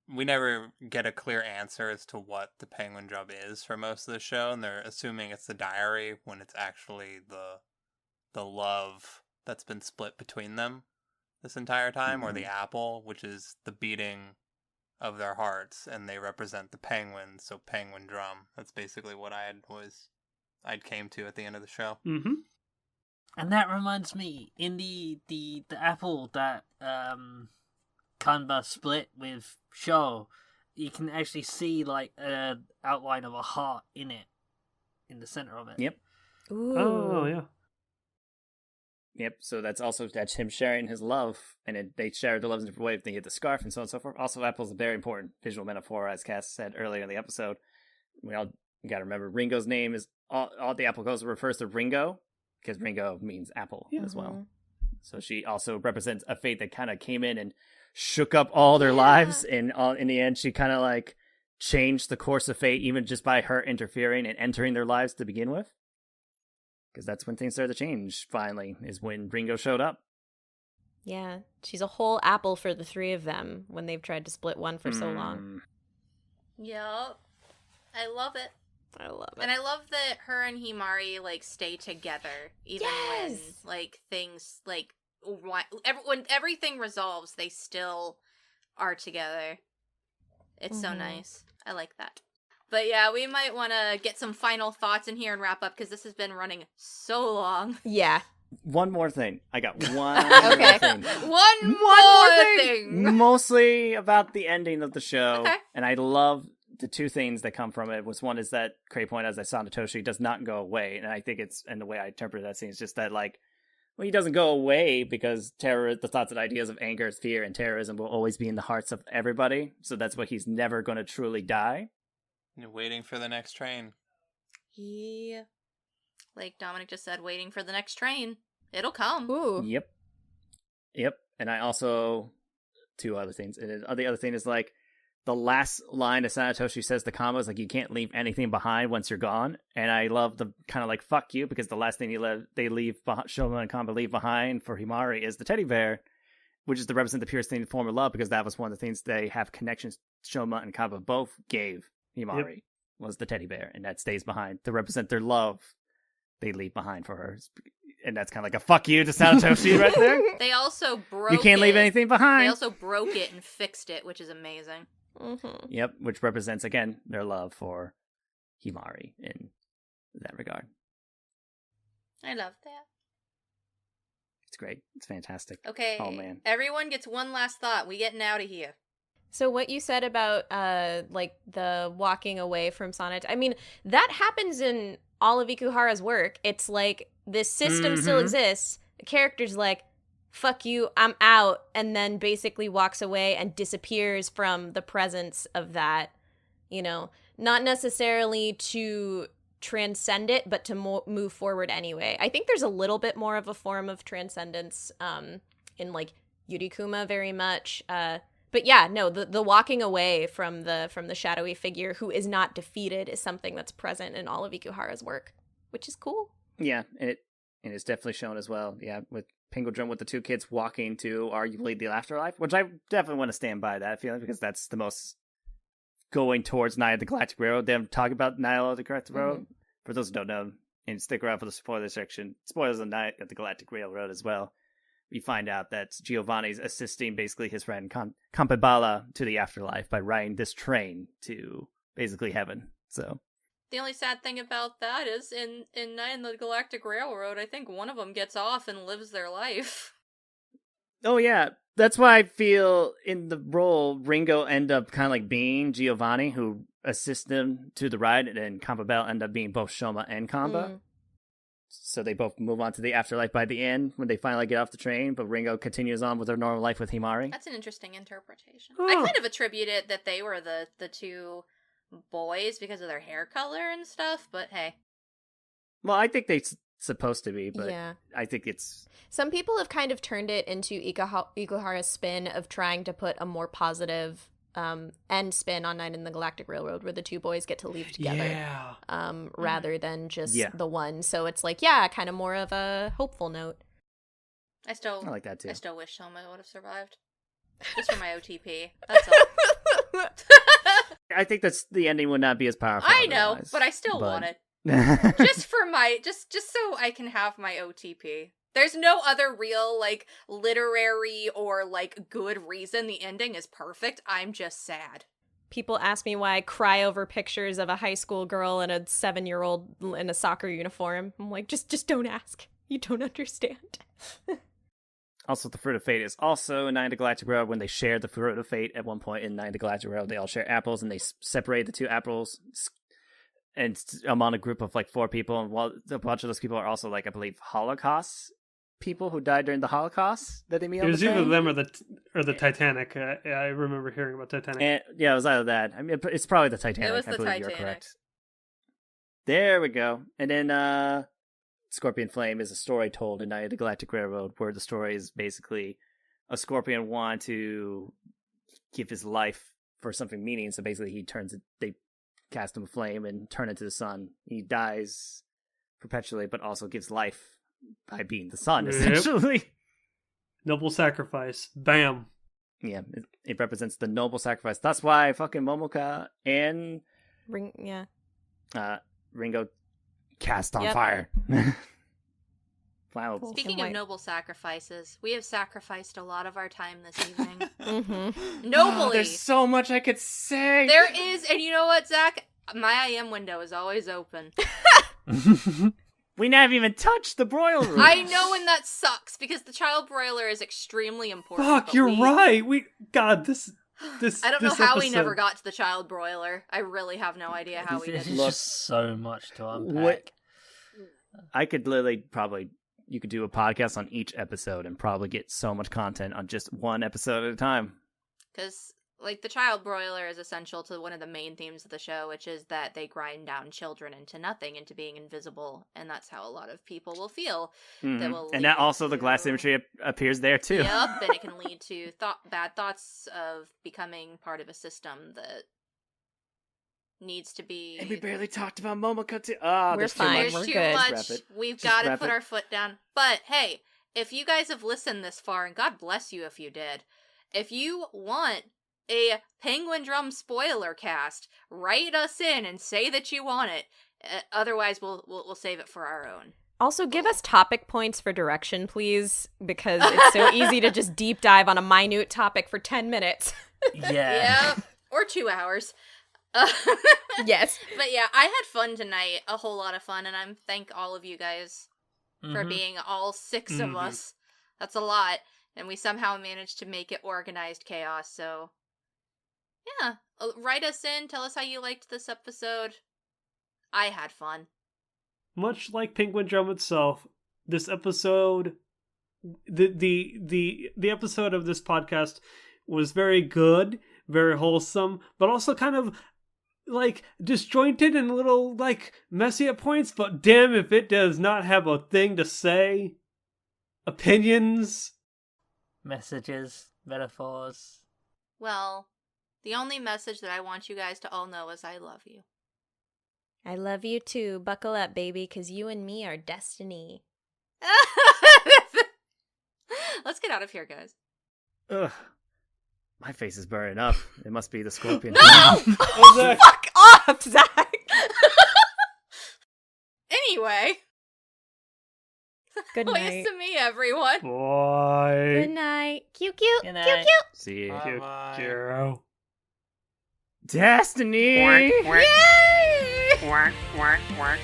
S7: we never get a clear answer as to what the Penguindrum is for most of the show, and they're assuming it's the diary when it's actually the love that's been split between them this entire time, or the apple, which is the beating of their hearts, and they represent the penguin, so Penguindrum. That's basically what I'd came to at the end of the show.
S6: Mm-hmm.
S2: And that reminds me, in the apple that Kanba split with Sho, you can actually see like an outline of a heart in it, in the center of it.
S1: Yep.
S5: Ooh.
S6: Oh, yeah.
S1: Yep, so that's him sharing his love, and they share the love in different ways. They get the scarf and so on and so forth. Also, apple's a very important visual metaphor, as Cass said earlier in the episode. We got to remember Ringo's name is all the apple goes refers to Ringo, because Ringo means apple as well. So she also represents a fate that kind of came in and shook up all their lives, and in the end she kind of like changed the course of fate, even just by her interfering and entering their lives to begin with, because that's when things started to change finally, is when Ringo showed up.
S5: Yeah, she's a whole apple for the three of them when they've tried to split one for so long.
S4: Yep, I love it.
S5: I love it.
S4: And I love that her and Himari like stay together even when like things like when everything resolves, they still are together. It's so nice. I like that. But yeah, we might want to get some final thoughts in here and wrap up, because this has been running so long.
S5: Yeah.
S1: One more thing. I got one
S4: okay.
S1: thing.
S4: One more thing.
S1: Mostly about the ending of the show.
S4: Okay.
S1: And I love the two things that come from it. One is that Cray Point, as I saw Natoshi, does not go away. And I think and the way I interpret that scene is just that, like, well, he doesn't go away because the thoughts and ideas of anger, fear, and terrorism will always be in the hearts of everybody. So that's why he's never going to truly die.
S7: You're waiting for the next train.
S4: Yeah. Like Dominic just said, waiting for the next train. It'll come.
S5: Ooh.
S1: Yep. And I also, two other things. And the other thing is, like, the last line of Sanetoshi says to Kama is like, you can't leave anything behind once you're gone. And I love the kind of like, fuck you, because the last thing they leave, Shoma and Kama leave behind for Himari is the teddy bear, which is to represent the purest thing form of love, because that was one of the things they have connections Shoma and Kama both gave Himari, was the teddy bear, and that stays behind to represent their love they leave behind for her. And that's kind of like a fuck you to Sanetoshi right there.
S4: They also broke
S1: You can't leave anything behind.
S4: They also broke it and fixed it, which is amazing.
S5: Mm-hmm.
S1: Yep, which represents, again, their love for Himari in that regard.
S4: I love that.
S1: It's great. It's fantastic.
S4: Okay.
S1: Oh, man.
S4: Everyone gets one last thought. We getting out of here.
S5: So what you said about like the walking away from Sonnet, I mean, that happens in all of Ikuhara's work. It's like this system still exists. The character's like, fuck you, I'm out, and then basically walks away and disappears from the presence of that, you know, not necessarily to transcend it, but to move forward anyway. I think there's a little bit more of a form of transcendence in like Yurikuma very much. But yeah, no, the walking away from the shadowy figure who is not defeated is something that's present in all of Ikuhara's work, which is cool.
S1: Yeah, and it's definitely shown as well. Yeah, with Penguindrum, with the two kids walking to arguably the afterlife, which I definitely want to stand by that feeling, because that's the most going towards Night of the Galactic Railroad. Them talking about Night of the Galactic Railroad. For those who don't know, and stick around for the spoiler section, spoilers on Night of the Galactic Railroad as well. We find out that Giovanni's assisting basically his friend Campaballa to the afterlife by riding this train to basically heaven. So
S4: the only sad thing about that is in Night of the Galactic Railroad, I think one of them gets off and lives their life.
S1: Oh yeah, that's why I feel in the role Ringo end up kind of like being Giovanni, who assists them to the ride, and then Campabella end up being both Shoma and Kamba. So they both move on to the afterlife by the end when they finally get off the train, but Ringo continues on with their normal life with Himari.
S4: That's an interesting interpretation. I kind of attributed that they were the two boys because of their hair color and stuff, but hey.
S1: Well, I think they're supposed to be, but
S5: yeah.
S1: I think it's...
S5: Some people have kind of turned it into Ikuhara's spin of trying to put a more positive end spin on Night in the Galactic Railroad, where the two boys get to leave together, rather than just the one. So it's like, yeah, kind of more of a hopeful note.
S4: I
S1: like that too.
S4: I still wish Shoma would have survived. Just for my OTP. That's all.
S1: I think that's the ending would not be as powerful.
S4: I know, but I still want it. Just for my just so I can have my OTP. There's no other real, like, literary or, like, good reason the ending is perfect. I'm just sad.
S5: People ask me why I cry over pictures of a high school girl and a 7-year-old in a soccer uniform. I'm like, just don't ask. You don't understand.
S1: Also, the Fruit of Fate is also in Night of the Galactic Railroad. When they share the Fruit of Fate at one point in Night of the Galactic Railroad, they all share apples, and they separate the two apples. And I'm on a group of, like, 4 people, and while a bunch of those people are also, like, I believe, Holocaust people who died during the Holocaust that they meet on the train.
S6: It was either them or the Titanic. I remember hearing about Titanic.
S1: And, yeah, it was either that. I mean, it's probably the Titanic.
S4: It was the
S1: I believe
S4: Titanic.
S1: You're correct. There we go. And then Scorpion Flame is a story told in Night of the Galactic Railroad, where the story is basically a scorpion wanted to give his life for something meaning. So basically they cast him a flame and turn into the sun. He dies perpetually, but also gives life by being the sun, essentially.
S6: Noble sacrifice. Bam.
S1: Yeah, it represents the noble sacrifice. That's why fucking Momoka and Ringo cast on fire. Wow.
S4: Speaking of noble sacrifices, we have sacrificed a lot of our time this evening.
S5: Mm-hmm.
S4: Nobly.
S1: There's so much I could say.
S4: There is, and you know what, Zach? My IM window is always open.
S1: We never even touched the broiler room.
S4: I know, and that sucks, because the child broiler is extremely important.
S6: Fuck, you're right. This
S4: I don't know how
S6: episode.
S4: we never got to the child broiler. I really have no idea how we
S2: There's
S4: did.
S2: just so much to unpack.
S1: I could literally you could do a podcast on each episode and probably get so much content on just one episode at a time.
S4: Because, like, the child broiler is essential to one of the main themes of the show, which is that they grind down children into nothing, into being invisible, and that's how a lot of people will feel.
S1: Mm-hmm.
S4: And
S1: that also the glass imagery appears there too.
S4: Yep, and it can lead to bad thoughts of becoming part of a system that needs to be...
S1: And we barely talked about Momoka too. Oh,
S5: We're fine.
S4: There's
S5: We're
S4: too
S5: good.
S4: much. We've got to put our foot down. But hey, if you guys have listened this far, and God bless you if you did, if you want a Penguindrum spoiler cast, write us in and say that you want it. Otherwise, we'll save it for our own.
S5: Also, give us topic points for direction, please, because it's so easy to just deep dive on a minute topic for 10 minutes.
S2: Yeah.
S4: Or 2 hours.
S5: Yes.
S4: But yeah, I had fun tonight. A whole lot of fun, and I thank all of you guys for being all 6 of us. That's a lot. And we somehow managed to make it organized chaos, so... yeah, write us in, tell us how you liked this episode. I had fun.
S6: Much like Penguindrum itself, this episode, the episode of this podcast was very good, very wholesome, but also kind of like disjointed and a little like messy at points, but damn if it does not have a thing to say. Opinions.
S2: Messages, metaphors.
S4: Well, the only message that I want you guys to all know is I love you.
S5: I love you too. Buckle up, baby, because you and me are destiny.
S4: Let's get out of here, guys.
S1: Ugh. My face is burning up. It must be the scorpion.
S4: No!
S6: Oh, Zach.
S5: Fuck off, Zach!
S4: Anyway.
S5: Good night.
S4: Nice to meet everyone.
S6: Bye.
S5: Good night. Cute, cute,
S2: Good
S5: cute,
S2: night.
S5: cute.
S1: See you.
S7: Bye-bye.
S6: Girl.
S1: Destiny!
S7: Quack, quack.
S4: Yay!
S7: Quack, quack, quack.